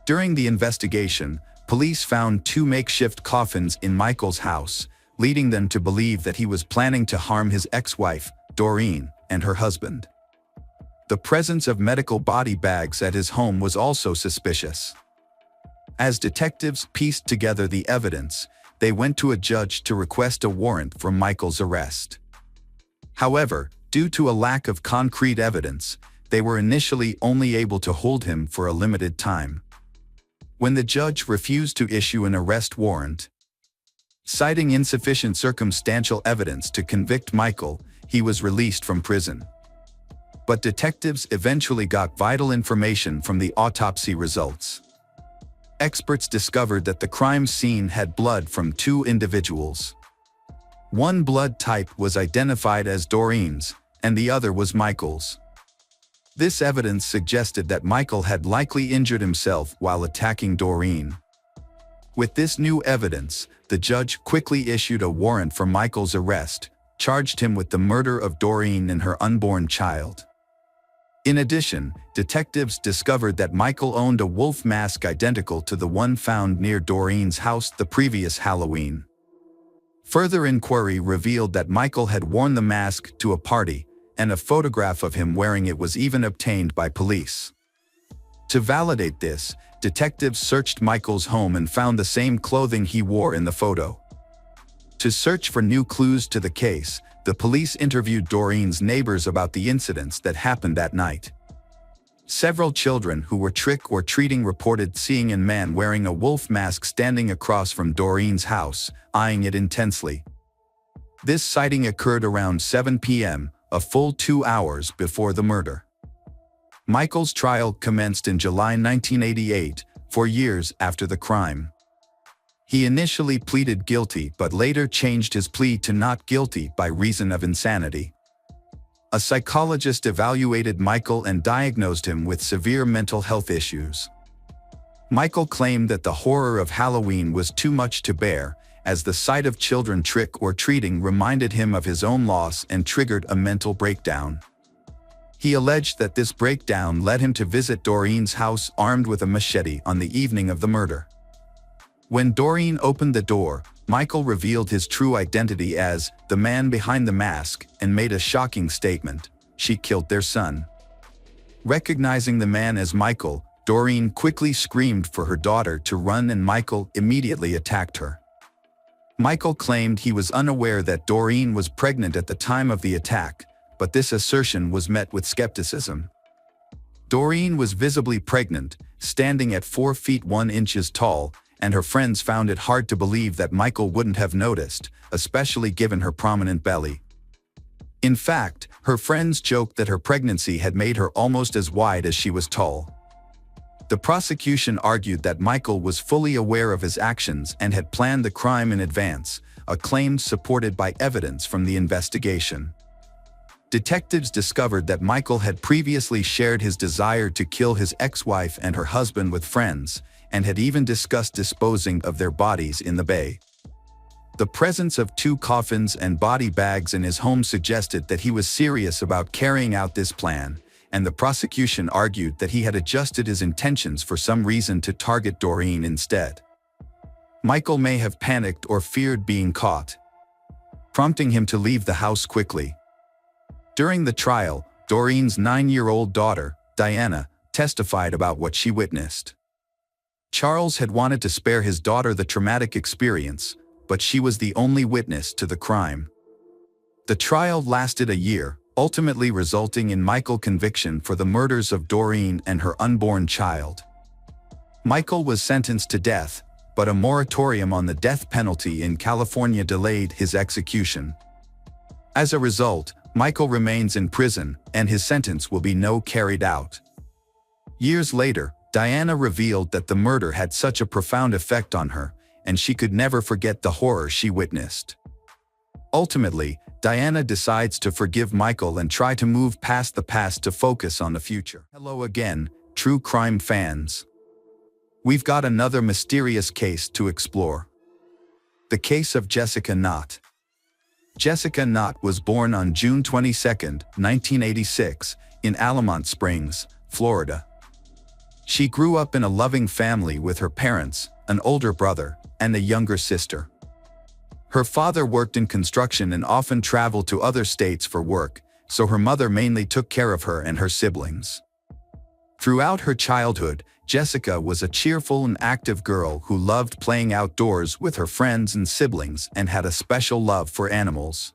Speaker 1: During the investigation, police found 2 makeshift coffins in Michael's house, leading them to believe that he was planning to harm his ex-wife, Doreen, and her husband. The presence of medical body bags at his home was also suspicious. As detectives pieced together the evidence, they went to a judge to request a warrant for Michael's arrest. However, due to a lack of concrete evidence, they were initially only able to hold him for a limited time. When the judge refused to issue an arrest warrant, citing insufficient circumstantial evidence to convict Michael, he was released from prison. But detectives eventually got vital information from the autopsy results. Experts discovered that the crime scene had blood from 2 individuals. One blood type was identified as Doreen's, and the other was Michael's. This evidence suggested that Michael had likely injured himself while attacking Doreen. With this new evidence, the judge quickly issued a warrant for Michael's arrest, charged him with the murder of Doreen and her unborn child. In addition, detectives discovered that Michael owned a wolf mask identical to the one found near Doreen's house the previous Halloween. Further inquiry revealed that Michael had worn the mask to a party, and a photograph of him wearing it was even obtained by police. To validate this, detectives searched Michael's home and found the same clothing he wore in the photo. To search for new clues to the case, the police interviewed Doreen's neighbors about the incidents that happened that night. Several children who were trick-or-treating reported seeing a man wearing a wolf mask standing across from Doreen's house, eyeing it intensely. This sighting occurred around 7 p.m., a full 2 hours before the murder. Michael's trial commenced in July 1988, 4 years after the crime. He initially pleaded guilty but later changed his plea to not guilty by reason of insanity. A psychologist evaluated Michael and diagnosed him with severe mental health issues. Michael claimed that the horror of Halloween was too much to bear, as the sight of children trick-or-treating reminded him of his own loss and triggered a mental breakdown. He alleged that this breakdown led him to visit Doreen's house armed with a machete on the evening of the murder. When Doreen opened the door, Michael revealed his true identity as the man behind the mask and made a shocking statement: she killed their son. Recognizing the man as Michael, Doreen quickly screamed for her daughter to run and Michael immediately attacked her. Michael claimed he was unaware that Doreen was pregnant at the time of the attack, but this assertion was met with skepticism. Doreen was visibly pregnant, standing at 4 feet 1 inches tall, and her friends found it hard to believe that Michael wouldn't have noticed, especially given her prominent belly. In fact, her friends joked that her pregnancy had made her almost as wide as she was tall. The prosecution argued that Michael was fully aware of his actions and had planned the crime in advance, a claim supported by evidence from the investigation. Detectives discovered that Michael had previously shared his desire to kill his ex-wife and her husband with friends, and had even discussed disposing of their bodies in the bay. The presence of 2 coffins and body bags in his home suggested that he was serious about carrying out this plan, and the prosecution argued that he had adjusted his intentions for some reason to target Doreen instead. Michael may have panicked or feared being caught, prompting him to leave the house quickly. During the trial, Doreen's 9-year-old daughter, Diana, testified about what she witnessed. Charles had wanted to spare his daughter the traumatic experience, but she was the only witness to the crime. The trial lasted a year, ultimately resulting in Michael's conviction for the murders of Doreen and her unborn child. Michael was sentenced to death, but a moratorium on the death penalty in California delayed his execution. As a result, Michael remains in prison, and his sentence will be no carried out. Years later, Diana revealed that the murder had such a profound effect on her, and she could never forget the horror she witnessed. Ultimately, Diana decides to forgive Michael and try to move past the past to focus on the future. Hello again, true crime fans. We've got another mysterious case to explore. The case of Jessica Knott. Jessica Knott was born on June 22, 1986, in Allamont Springs, Florida. She grew up in a loving family with her parents, an older brother, and a younger sister. Her father worked in construction and often traveled to other states for work, so her mother mainly took care of her and her siblings. Throughout her childhood, Jessica was a cheerful and active girl who loved playing outdoors with her friends and siblings and had a special love for animals.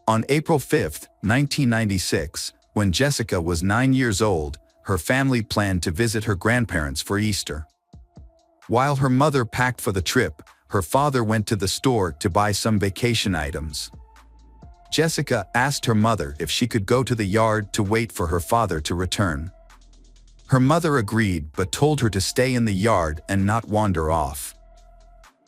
Speaker 1: On April 5, 1996, when Jessica was 9 years old, her family planned to visit her grandparents for Easter. While her mother packed for the trip, her father went to the store to buy some vacation items. Jessica asked her mother if she could go to the yard to wait for her father to return. Her mother agreed but told her to stay in the yard and not wander off.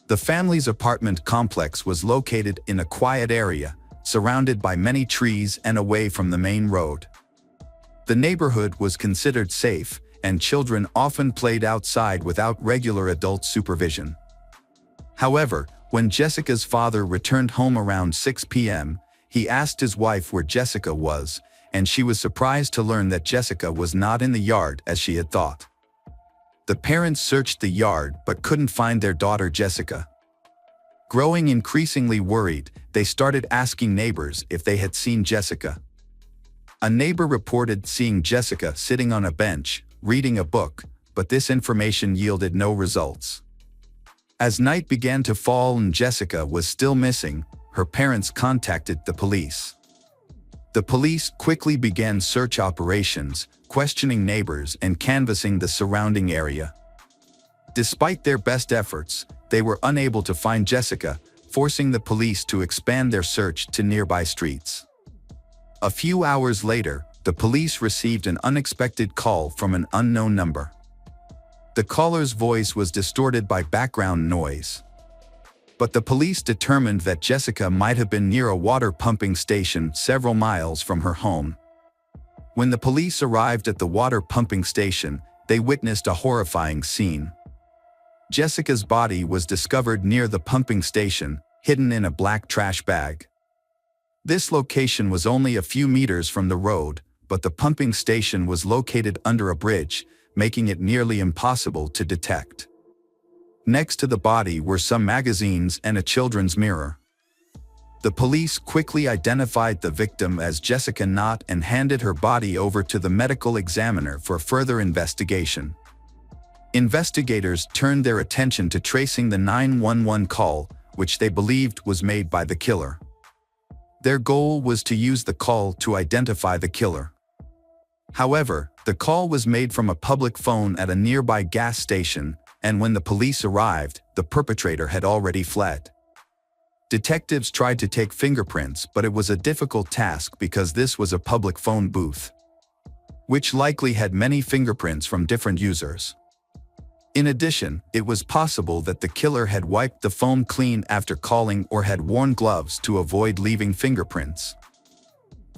Speaker 1: The family's apartment complex was located in a quiet area, surrounded by many trees and away from the main road. The neighborhood was considered safe, and children often played outside without regular adult supervision. However, when Jessica's father returned home around 6 p.m., he asked his wife where Jessica was, and she was surprised to learn that Jessica was not in the yard as she had thought. The parents searched the yard but couldn't find their daughter Jessica. Growing increasingly worried, they started asking neighbors if they had seen Jessica. A neighbor reported seeing Jessica sitting on a bench, reading a book, but this information yielded no results. As night began to fall and Jessica was still missing, her parents contacted the police. The police quickly began search operations, questioning neighbors and canvassing the surrounding area. Despite their best efforts, they were unable to find Jessica, forcing the police to expand their search to nearby streets. A few hours later, the police received an unexpected call from an unknown number. The caller's voice was distorted by background noise. But the police determined that Jessica might have been near a water pumping station several miles from her home. When the police arrived at the water pumping station, they witnessed a horrifying scene. Jessica's body was discovered near the pumping station, hidden in a black trash bag. This location was only a few meters from the road, but the pumping station was located under a bridge, making it nearly impossible to detect. Next to the body were some magazines and a children's mirror. The police quickly identified the victim as Jessica Knott and handed her body over to the medical examiner for further investigation. Investigators turned their attention to tracing the 911 call, which they believed was made by the killer. Their goal was to use the call to identify the killer. However, the call was made from a public phone at a nearby gas station, and when the police arrived, the perpetrator had already fled. Detectives tried to take fingerprints, but it was a difficult task because this was a public phone booth, which likely had many fingerprints from different users. In addition, it was possible that the killer had wiped the phone clean after calling or had worn gloves to avoid leaving fingerprints.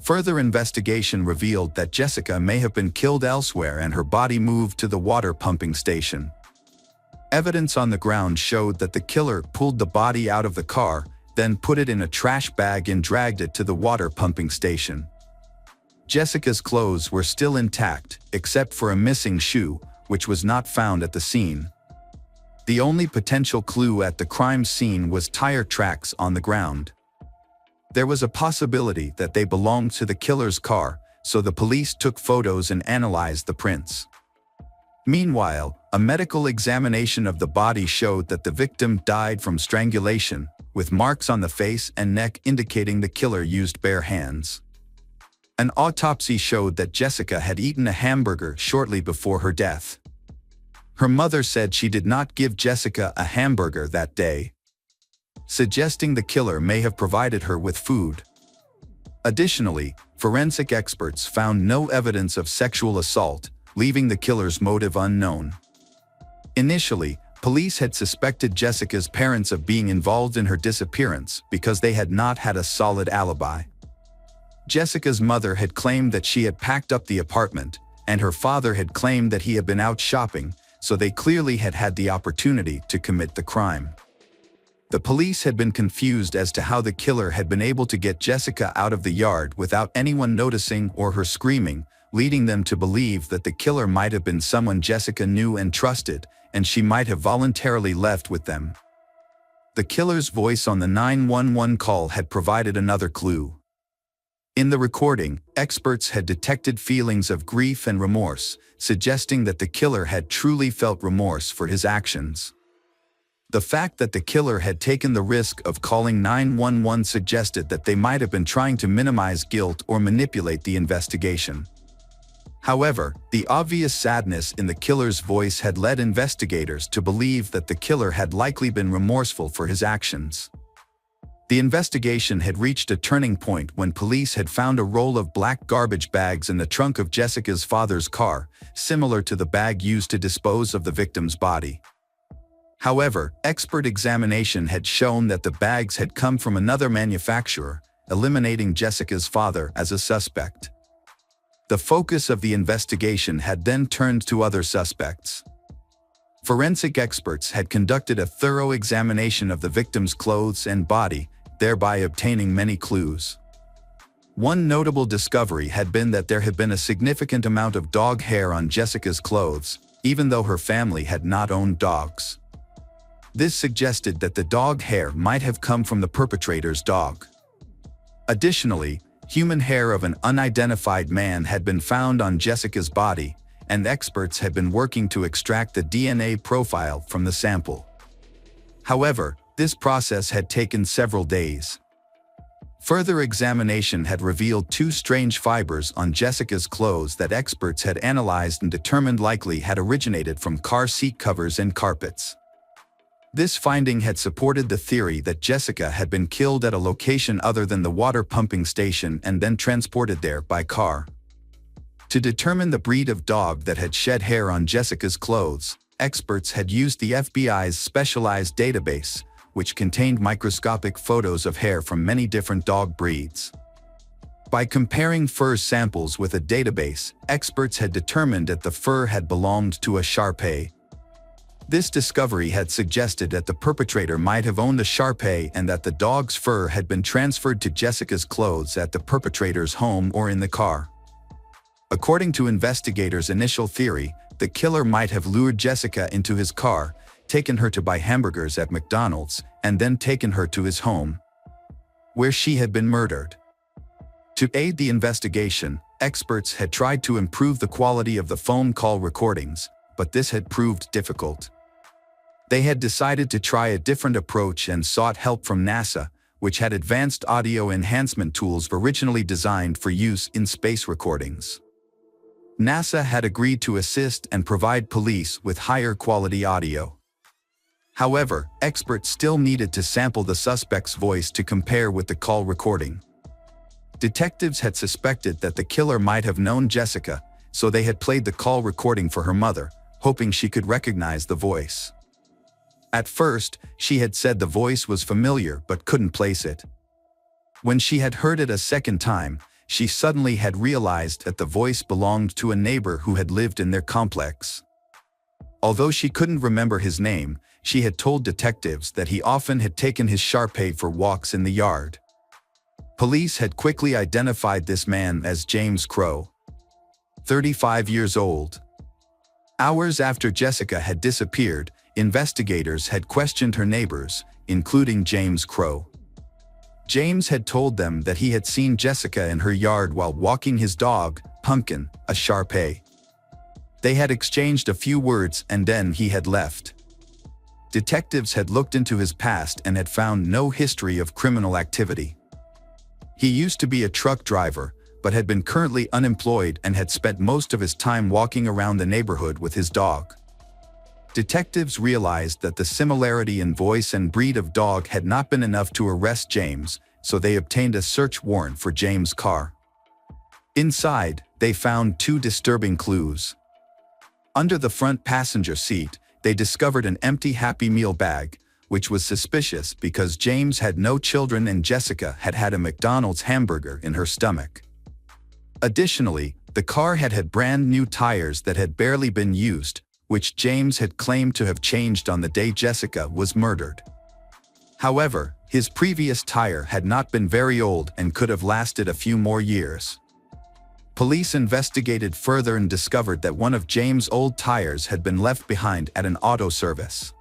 Speaker 1: Further investigation revealed that Jessica may have been killed elsewhere and her body moved to the water pumping station. Evidence on the ground showed that the killer pulled the body out of the car, then put it in a trash bag and dragged it to the water pumping station. Jessica's clothes were still intact, except for a missing shoe, which was not found at the scene. The only potential clue at the crime scene was tire tracks on the ground. There was a possibility that they belonged to the killer's car, so the police took photos and analyzed the prints. Meanwhile, a medical examination of the body showed that the victim died from strangulation, with marks on the face and neck indicating the killer used bare hands. An autopsy showed that Jessica had eaten a hamburger shortly before her death. Her mother said she did not give Jessica a hamburger that day, suggesting the killer may have provided her with food. Additionally, forensic experts found no evidence of sexual assault, leaving the killer's motive unknown. Initially, police had suspected Jessica's parents of being involved in her disappearance because they had not had a solid alibi. Jessica's mother had claimed that she had packed up the apartment, and her father had claimed that he had been out shopping, so they clearly had had the opportunity to commit the crime. The police had been confused as to how the killer had been able to get Jessica out of the yard without anyone noticing or her screaming, leading them to believe that the killer might have been someone Jessica knew and trusted, and she might have voluntarily left with them. The killer's voice on the 911 call had provided another clue. In the recording, experts had detected feelings of grief and remorse, suggesting that the killer had truly felt remorse for his actions. The fact that the killer had taken the risk of calling 911 suggested that they might have been trying to minimize guilt or manipulate the investigation. However, the obvious sadness in the killer's voice had led investigators to believe that the killer had likely been remorseful for his actions. The investigation had reached a turning point when police had found a roll of black garbage bags in the trunk of Jessica's father's car, similar to the bag used to dispose of the victim's body. However, expert examination had shown that the bags had come from another manufacturer, eliminating Jessica's father as a suspect. The focus of the investigation had then turned to other suspects. Forensic experts had conducted a thorough examination of the victim's clothes and body, thereby obtaining many clues. One notable discovery had been that there had been a significant amount of dog hair on Jessica's clothes, even though her family had not owned dogs. This suggested that the dog hair might have come from the perpetrator's dog. Additionally, human hair of an unidentified man had been found on Jessica's body, and experts had been working to extract the DNA profile from the sample. However, this process had taken several days. Further examination had revealed two strange fibers on Jessica's clothes that experts had analyzed and determined likely had originated from car seat covers and carpets. This finding had supported the theory that Jessica had been killed at a location other than the water pumping station and then transported there by car. To determine the breed of dog that had shed hair on Jessica's clothes, experts had used the FBI's specialized database, which contained microscopic photos of hair from many different dog breeds. By comparing fur samples with a database, experts had determined that the fur had belonged to a Shar-Pei. This discovery had suggested that the perpetrator might have owned a Shar-Pei and that the dog's fur had been transferred to Jessica's clothes at the perpetrator's home or in the car. According to investigators' initial theory, the killer might have lured Jessica into his car, taken her to buy hamburgers at McDonald's, and then taken her to his home, where she had been murdered. To aid the investigation, experts had tried to improve the quality of the phone call recordings, but this had proved difficult. They had decided to try a different approach and sought help from NASA, which had advanced audio enhancement tools originally designed for use in space recordings. NASA had agreed to assist and provide police with higher quality audio. However, experts still needed to sample the suspect's voice to compare with the call recording. Detectives had suspected that the killer might have known Jessica, so they had played the call recording for her mother, hoping she could recognize the voice. At first, she had said the voice was familiar but couldn't place it. When she had heard it a second time, she suddenly had realized that the voice belonged to a neighbor who had lived in their complex. Although she couldn't remember his name, she had told detectives that he often had taken his Shar-Pei for walks in the yard. Police had quickly identified this man as James Crow, 35 years old. Hours after Jessica had disappeared, investigators had questioned her neighbors, including James Crow. James had told them that he had seen Jessica in her yard while walking his dog, Pumpkin, a Shar-Pei. They had exchanged a few words and then he had left. Detectives had looked into his past and had found no history of criminal activity. He used to be a truck driver, but had been currently unemployed and had spent most of his time walking around the neighborhood with his dog. Detectives realized that the similarity in voice and breed of dog had not been enough to arrest James, so they obtained a search warrant for James' car. Inside, they found two disturbing clues. Under the front passenger seat, they discovered an empty Happy Meal bag, which was suspicious because James had no children and Jessica had had a McDonald's hamburger in her stomach. Additionally, the car had brand new tires that had barely been used, which James had claimed to have changed on the day Jessica was murdered. However, his previous tire had not been very old and could have lasted a few more years. Police investigated further and discovered that one of James' old tires had been left behind at an auto service.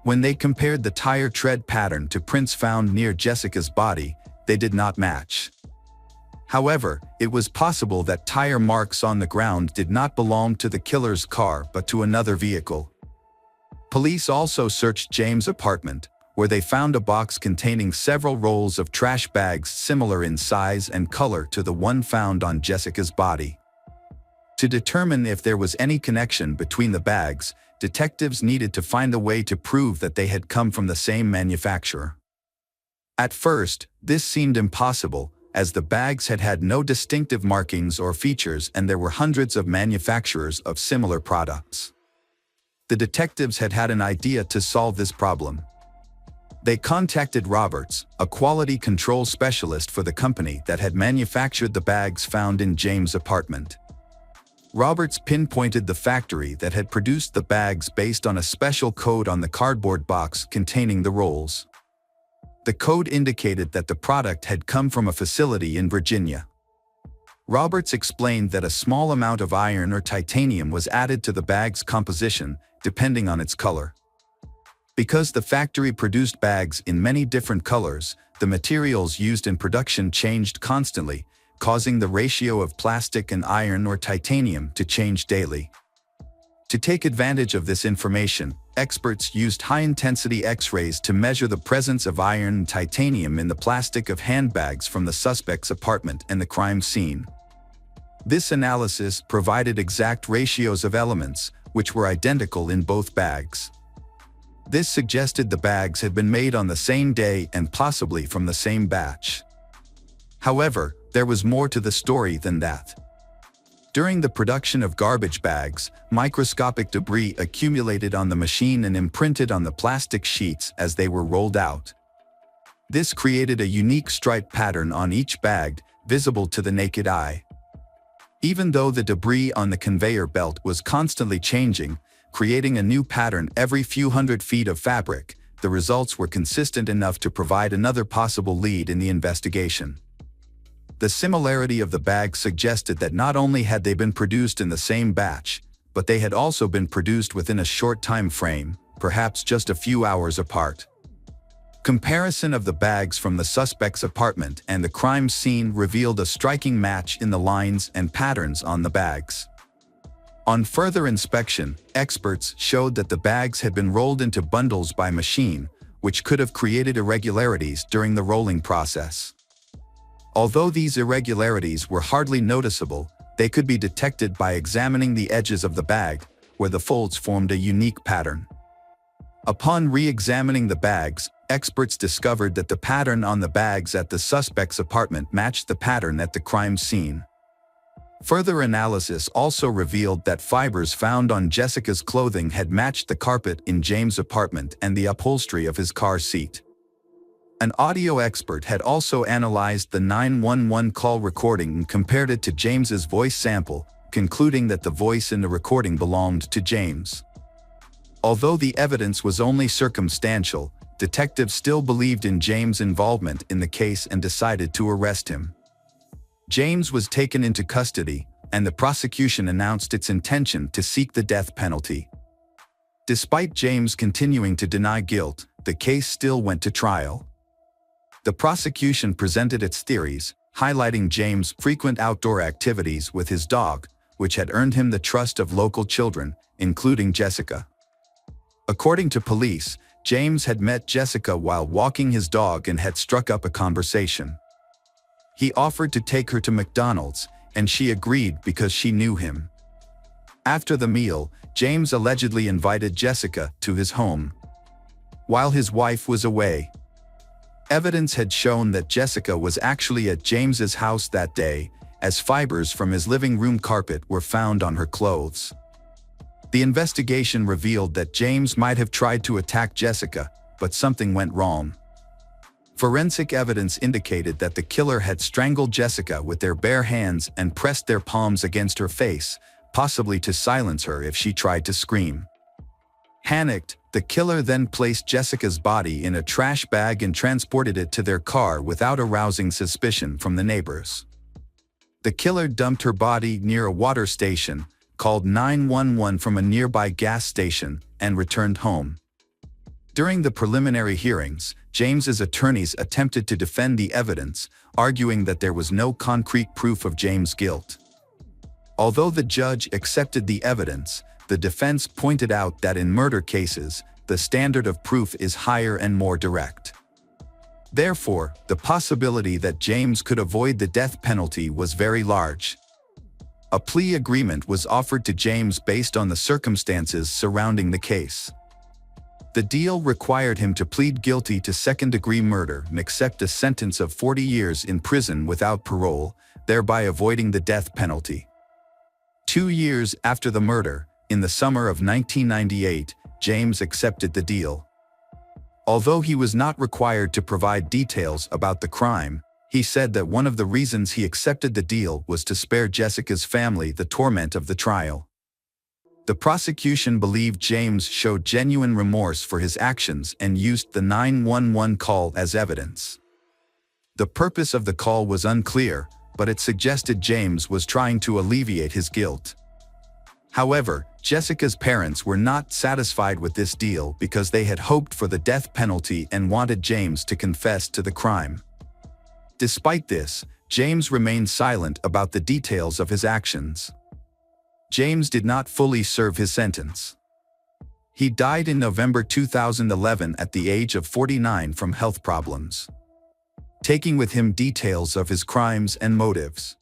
Speaker 1: When they compared the tire tread pattern to prints found near Jessica's body, they did not match. However, it was possible that tire marks on the ground did not belong to the killer's car but to another vehicle. Police also searched James' apartment, where they found a box containing several rolls of trash bags similar in size and color to the one found on Jessica's body. To determine if there was any connection between the bags, detectives needed to find a way to prove that they had come from the same manufacturer. At first, this seemed impossible, as the bags had no distinctive markings or features and there were hundreds of manufacturers of similar products. the detectives had had an idea to solve this problem. They contacted Roberts, a quality control specialist for the company that had manufactured the bags found in James' apartment. Roberts pinpointed the factory that had produced the bags based on a special code on the cardboard box containing the rolls. The code indicated that the product had come from a facility in Virginia. Roberts explained that a small amount of iron or titanium was added to the bag's composition, depending on its color. Because the factory produced bags in many different colors, the materials used in production changed constantly, causing the ratio of plastic and iron or titanium to change daily. To take advantage of this information, experts used high-intensity X-rays to measure the presence of iron and titanium in the plastic of handbags from the suspect's apartment and the crime scene. This analysis provided exact ratios of elements, which were identical in both bags. This suggested the bags had been made on the same day and possibly from the same batch. However, there was more to the story than that. During the production of garbage bags, microscopic debris accumulated on the machine and imprinted on the plastic sheets as they were rolled out. This created a unique stripe pattern on each bag, visible to the naked eye. Even though the debris on the conveyor belt was constantly changing, creating a new pattern every few hundred feet of fabric, the results were consistent enough to provide another possible lead in the investigation. The similarity of the bags suggested that not only had they been produced in the same batch, but they had also been produced within a short time frame, perhaps just a few hours apart. Comparison of the bags from the suspect's apartment and the crime scene revealed a striking match in the lines and patterns on the bags. On further inspection, experts showed that the bags had been rolled into bundles by machine, which could have created irregularities during the rolling process. Although these irregularities were hardly noticeable, they could be detected by examining the edges of the bag, where the folds formed a unique pattern. Upon re-examining the bags, experts discovered that the pattern on the bags at the suspect's apartment matched the pattern at the crime scene. Further analysis also revealed that fibers found on Jessica's clothing had matched the carpet in James' apartment and the upholstery of his car seat. An audio expert had also analyzed the 911 call recording and compared it to James's voice sample, concluding that the voice in the recording belonged to James. Although the evidence was only circumstantial, detectives still believed in James' involvement in the case and decided to arrest him. James was taken into custody, and the prosecution announced its intention to seek the death penalty. Despite James continuing to deny guilt, the case still went to trial. The prosecution presented its theories, highlighting James' frequent outdoor activities with his dog, which had earned him the trust of local children, including Jessica. According to police, James had met Jessica while walking his dog and had struck up a conversation. He offered to take her to McDonald's, and she agreed because she knew him. After the meal, James allegedly invited Jessica to his home. While his wife was away, evidence had shown that Jessica was actually at James's house that day, as fibers from his living room carpet were found on her clothes. The investigation revealed that James might have tried to attack Jessica, but something went wrong. Forensic evidence indicated that the killer had strangled Jessica with their bare hands and pressed their palms against her face, possibly to silence her if she tried to scream. Panicked, the killer then placed Jessica's body in a trash bag and transported it to their car without arousing suspicion from the neighbors. The killer dumped her body near a water station, called 911 from a nearby gas station, and returned home. During the preliminary hearings, James's attorneys attempted to defend the evidence, arguing that there was no concrete proof of James' guilt. Although the judge accepted the evidence, the defense pointed out that in murder cases, the standard of proof is higher and more direct. Therefore, the possibility that James could avoid the death penalty was very large. A plea agreement was offered to James based on the circumstances surrounding the case. The deal required him to plead guilty to second-degree murder and accept a sentence of 40 years in prison without parole, thereby avoiding the death penalty. 2 years after the murder, in the summer of 1998, James accepted the deal. Although he was not required to provide details about the crime, he said that one of the reasons he accepted the deal was to spare Jessica's family the torment of the trial. The prosecution believed James showed genuine remorse for his actions and used the 911 call as evidence. The purpose of the call was unclear, but it suggested James was trying to alleviate his guilt. However, Jessica's parents were not satisfied with this deal because they had hoped for the death penalty and wanted James to confess to the crime. Despite this, James remained silent about the details of his actions. James did not fully serve his sentence. He died in November 2011 at the age of 49 from health problems, taking with him details of his crimes and motives.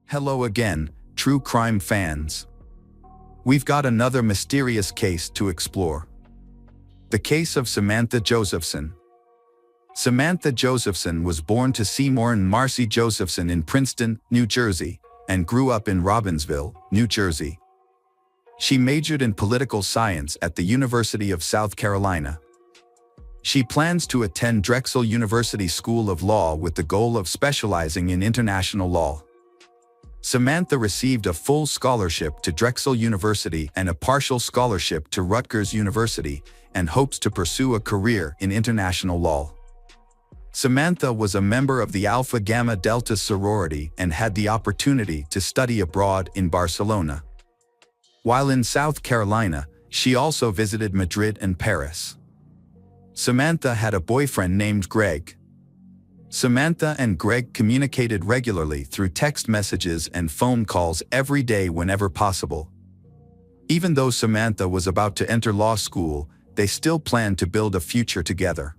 Speaker 1: Hello again, true crime fans. We've got another mysterious case to explore. The case of Samantha Josephson. Samantha Josephson was born to Seymour and Marcy Josephson in Princeton, New Jersey, and grew up in Robbinsville, New Jersey. She majored in political science at the University of South Carolina. She plans to attend Drexel University School of Law with the goal of specializing in international law. Samantha received a full scholarship to Drexel University and a partial scholarship to Rutgers University, and hopes to pursue a career in international law. Samantha was a member of the Alpha Gamma Delta sorority and had the opportunity to study abroad in Barcelona. While in South Carolina, she also visited Madrid and Paris. Samantha had a boyfriend named Greg. Samantha and Greg communicated regularly through text messages and phone calls every day whenever possible. Even though Samantha was about to enter law school, they still planned to build a future together.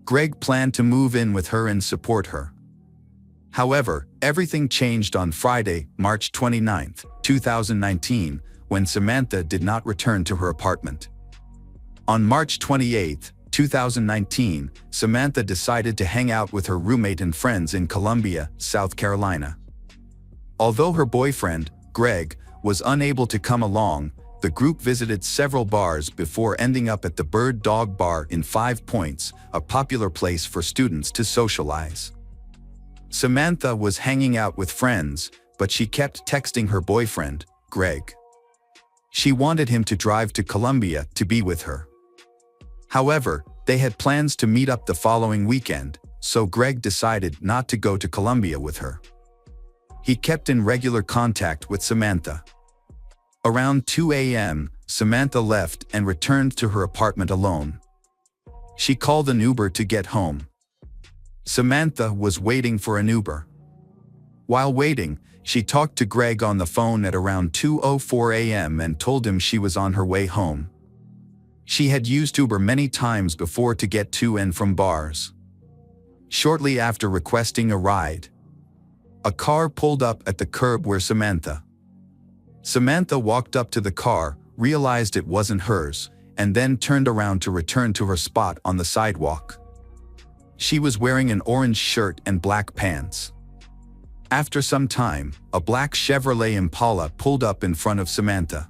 Speaker 1: Greg planned to move in with her and support her. However, everything changed on Friday, March 29, 2019, when Samantha did not return to her apartment. On March 28, 2019, Samantha decided to hang out with her roommate and friends in Columbia, South Carolina. Although her boyfriend, Greg, was unable to come along, the group visited several bars before ending up at the Bird Dog Bar in 5 Points, a popular place for students to socialize. Samantha was hanging out with friends, but she kept texting her boyfriend, Greg. She wanted him to drive to Columbia to be with her. However, they had plans to meet up the following weekend, so Greg decided not to go to Columbia with her. He kept in regular contact with Samantha. Around 2 a.m., Samantha left and returned to her apartment alone. She called an Uber to get home. Samantha was waiting for an Uber. While waiting, she talked to Greg on the phone at around 2:04 a.m. and told him she was on her way home. She had used Uber many times before to get to and from bars. Shortly after requesting a ride, a car pulled up at the curb where Samantha walked up to the car, realized it wasn't hers, and then turned around to return to her spot on the sidewalk. She was wearing an orange shirt and black pants. After some time, a black Chevrolet Impala pulled up in front of Samantha.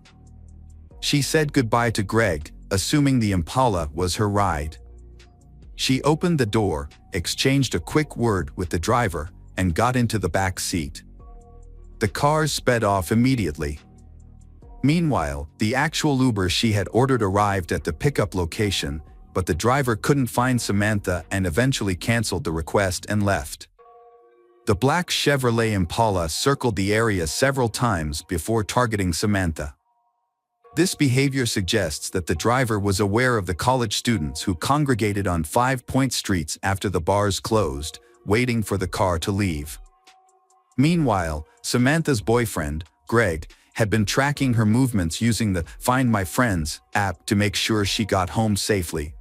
Speaker 1: She said goodbye to Greg, assuming the Impala was her ride. She opened the door, exchanged a quick word with the driver, and got into the back seat. The car sped off immediately. Meanwhile, the actual Uber she had ordered arrived at the pickup location, but the driver couldn't find Samantha and eventually canceled the request and left. The black Chevrolet Impala circled the area several times before targeting Samantha. This behavior suggests that the driver was aware of the college students who congregated on 5 Point streets after the bars closed, waiting for the car to leave. Meanwhile, Samantha's boyfriend, Greg, had been tracking her movements using the Find My Friends app to make sure she got home safely.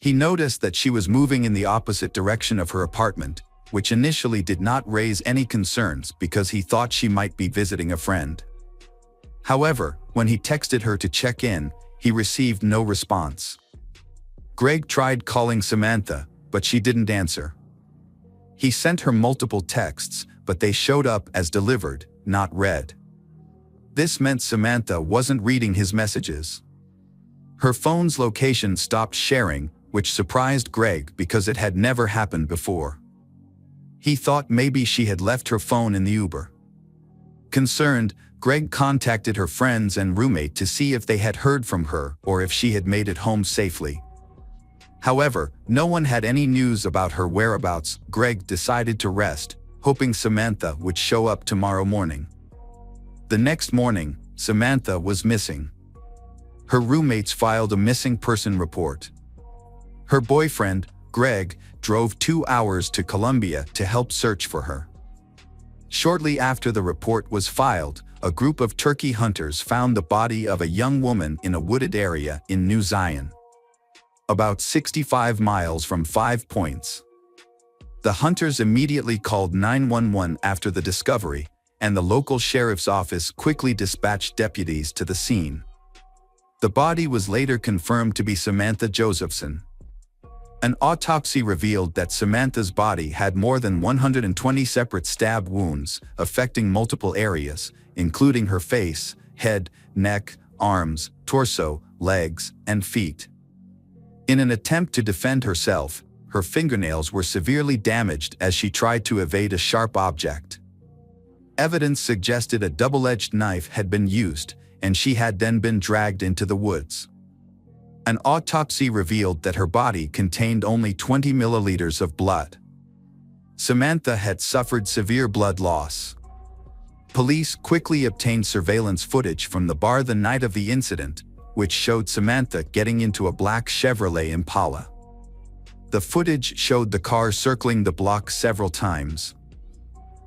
Speaker 1: He noticed that she was moving in the opposite direction of her apartment, which initially did not raise any concerns because he thought she might be visiting a friend. However, when he texted her to check in, he received no response. Greg tried calling Samantha, but she didn't answer. He sent her multiple texts, but they showed up as delivered, not read. This meant Samantha wasn't reading his messages. Her phone's location stopped sharing, which surprised Greg because it had never happened before. He thought maybe she had left her phone in the Uber. Concerned, Greg contacted her friends and roommate to see if they had heard from her or if she had made it home safely. However, no one had any news about her whereabouts. Greg decided to rest, hoping Samantha would show up tomorrow morning. The next morning, Samantha was missing. Her roommates filed a missing person report. Her boyfriend, Greg, drove 2 hours to Colombia to help search for her. Shortly after the report was filed, a group of turkey hunters found the body of a young woman in a wooded area in New Zion, about 65 miles from 5 Points. The hunters immediately called 911 after the discovery, and the local sheriff's office quickly dispatched deputies to the scene. The body was later confirmed to be Samantha Josephson. An autopsy revealed that Samantha's body had more than 120 separate stab wounds affecting multiple areas, including her face, head, neck, arms, torso, legs, and feet. In an attempt to defend herself, her fingernails were severely damaged as she tried to evade a sharp object. Evidence suggested a double-edged knife had been used, and she had then been dragged into the woods. An autopsy revealed that her body contained only 20 milliliters of blood. Samantha had suffered severe blood loss. Police quickly obtained surveillance footage from the bar the night of the incident, which showed Samantha getting into a black Chevrolet Impala. The footage showed the car circling the block several times.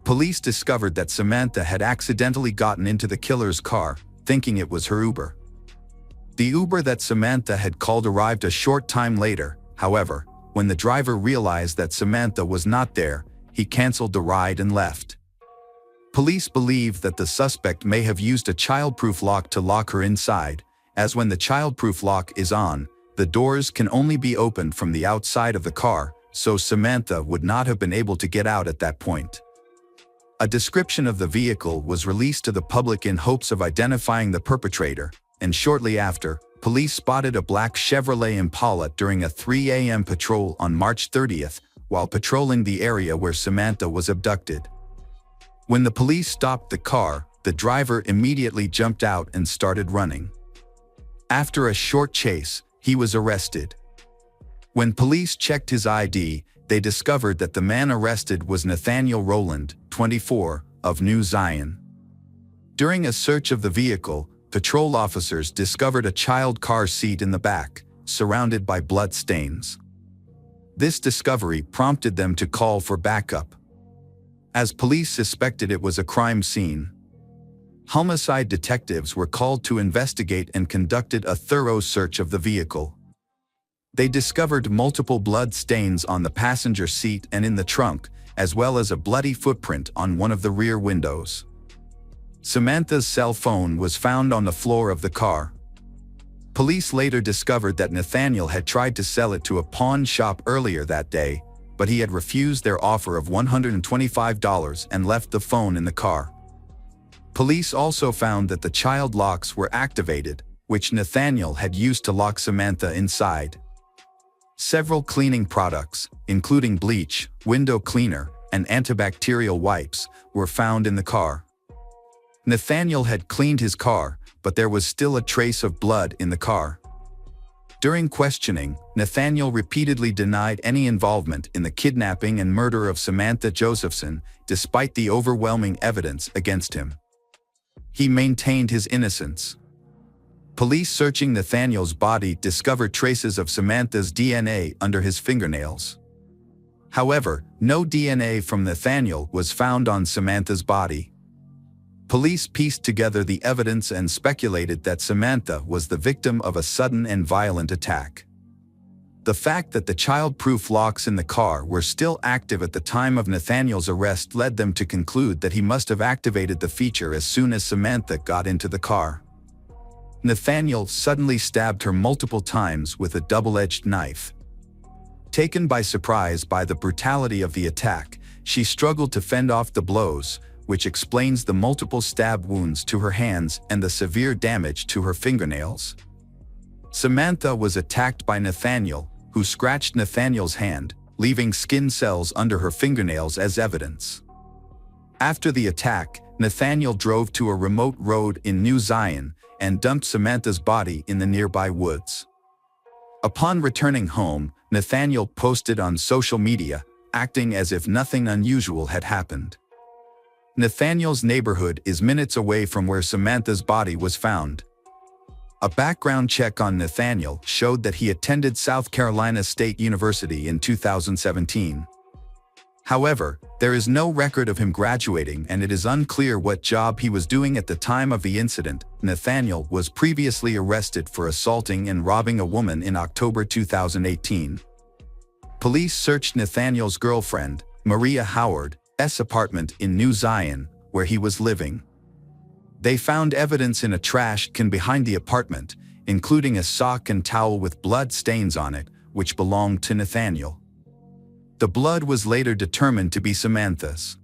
Speaker 1: Police discovered that Samantha had accidentally gotten into the killer's car, thinking it was her Uber. The Uber that Samantha had called arrived a short time later. However, when the driver realized that Samantha was not there, he canceled the ride and left. Police believe that the suspect may have used a childproof lock to lock her inside, as when the childproof lock is on, the doors can only be opened from the outside of the car, so Samantha would not have been able to get out at that point. A description of the vehicle was released to the public in hopes of identifying the perpetrator, and shortly after, police spotted a black Chevrolet Impala during a 3 a.m. patrol on March 30th, while patrolling the area where Samantha was abducted. When the police stopped the car, the driver immediately jumped out and started running. After a short chase, he was arrested. When police checked his ID, they discovered that the man arrested was Nathaniel Rowland, 24, of New Zion. During a search of the vehicle, patrol officers discovered a child car seat in the back, surrounded by blood stains. This discovery prompted them to call for backup, as police suspected it was a crime scene. Homicide detectives were called to investigate and conducted a thorough search of the vehicle. They discovered multiple blood stains on the passenger seat and in the trunk, as well as a bloody footprint on one of the rear windows. Samantha's cell phone was found on the floor of the car. Police later discovered that Nathaniel had tried to sell it to a pawn shop earlier that day, but he had refused their offer of $125 and left the phone in the car. Police also found that the child locks were activated, which Nathaniel had used to lock Samantha inside. Several cleaning products, including bleach, window cleaner, and antibacterial wipes, were found in the car. Nathaniel had cleaned his car, but there was still a trace of blood in the car. During questioning, Nathaniel repeatedly denied any involvement in the kidnapping and murder of Samantha Josephson, despite the overwhelming evidence against him. He maintained his innocence. Police searching Nathaniel's body discovered traces of Samantha's DNA under his fingernails. However, no DNA from Nathaniel was found on Samantha's body. Police pieced together the evidence and speculated that Samantha was the victim of a sudden and violent attack. The fact that the child-proof locks in the car were still active at the time of Nathaniel's arrest led them to conclude that he must have activated the feature as soon as Samantha got into the car. Nathaniel suddenly stabbed her multiple times with a double-edged knife. Taken by surprise by the brutality of the attack, she struggled to fend off the blows, which explains the multiple stab wounds to her hands and the severe damage to her fingernails. Samantha was attacked by Nathaniel, who scratched Nathaniel's hand, leaving skin cells under her fingernails as evidence. After the attack, Nathaniel drove to a remote road in New Zion and dumped Samantha's body in the nearby woods. Upon returning home, Nathaniel posted on social media, acting as if nothing unusual had happened. Nathaniel's neighborhood is minutes away from where Samantha's body was found. A background check on Nathaniel showed that he attended South Carolina State University in 2017. However, there is no record of him graduating, and it is unclear what job he was doing at the time of the incident. Nathaniel was previously arrested for assaulting and robbing a woman in October 2018. Police searched Nathaniel's girlfriend, Maria Howard's apartment in New Zion, where he was living. They found evidence in a trash can behind the apartment, including a sock and towel with blood stains on it, which belonged to Nathaniel. The blood was later determined to be Samantha's.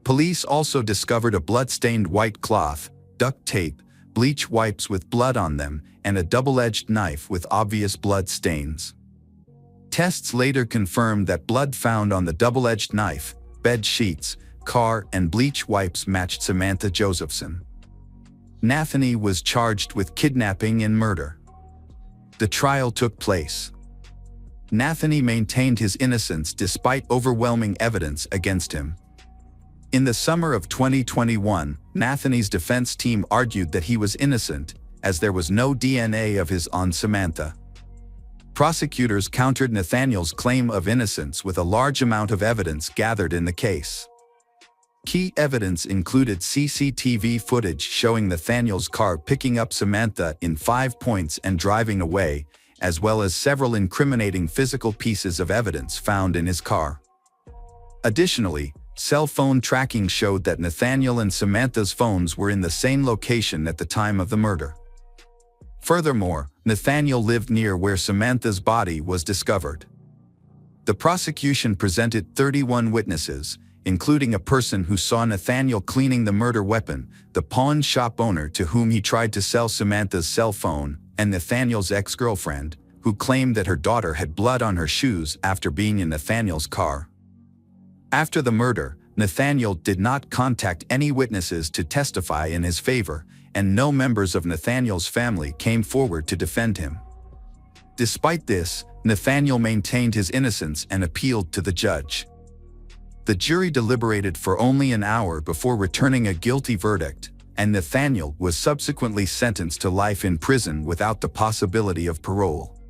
Speaker 1: Police also discovered a blood-stained white cloth, duct tape, bleach wipes with blood on them, and a double-edged knife with obvious blood stains. Tests later confirmed that blood found on the double-edged knife, bed sheets, car, and bleach wipes matched Samantha Josephson. Nathaniel was charged with kidnapping and murder. The trial took place. Nathaniel maintained his innocence despite overwhelming evidence against him. In the summer of 2021, Nathaniel's defense team argued that he was innocent, as there was no DNA of his on Samantha. Prosecutors countered Nathaniel's claim of innocence with a large amount of evidence gathered in the case. Key evidence included CCTV footage showing Nathaniel's car picking up Samantha in 5 points and driving away, as well as several incriminating physical pieces of evidence found in his car. Additionally, cell phone tracking showed that Nathaniel and Samantha's phones were in the same location at the time of the murder. Furthermore, Nathaniel lived near where Samantha's body was discovered. The prosecution presented 31 witnesses, including a person who saw Nathaniel cleaning the murder weapon, the pawn shop owner to whom he tried to sell Samantha's cell phone, and Nathaniel's ex-girlfriend, who claimed that her daughter had blood on her shoes after being in Nathaniel's car. After the murder, Nathaniel did not contact any witnesses to testify in his favor, and no members of Nathaniel's family came forward to defend him. Despite this, Nathaniel maintained his innocence and appealed to the judge. The jury deliberated for only an hour before returning a guilty verdict, and Nathaniel was subsequently sentenced to life in prison without the possibility of parole.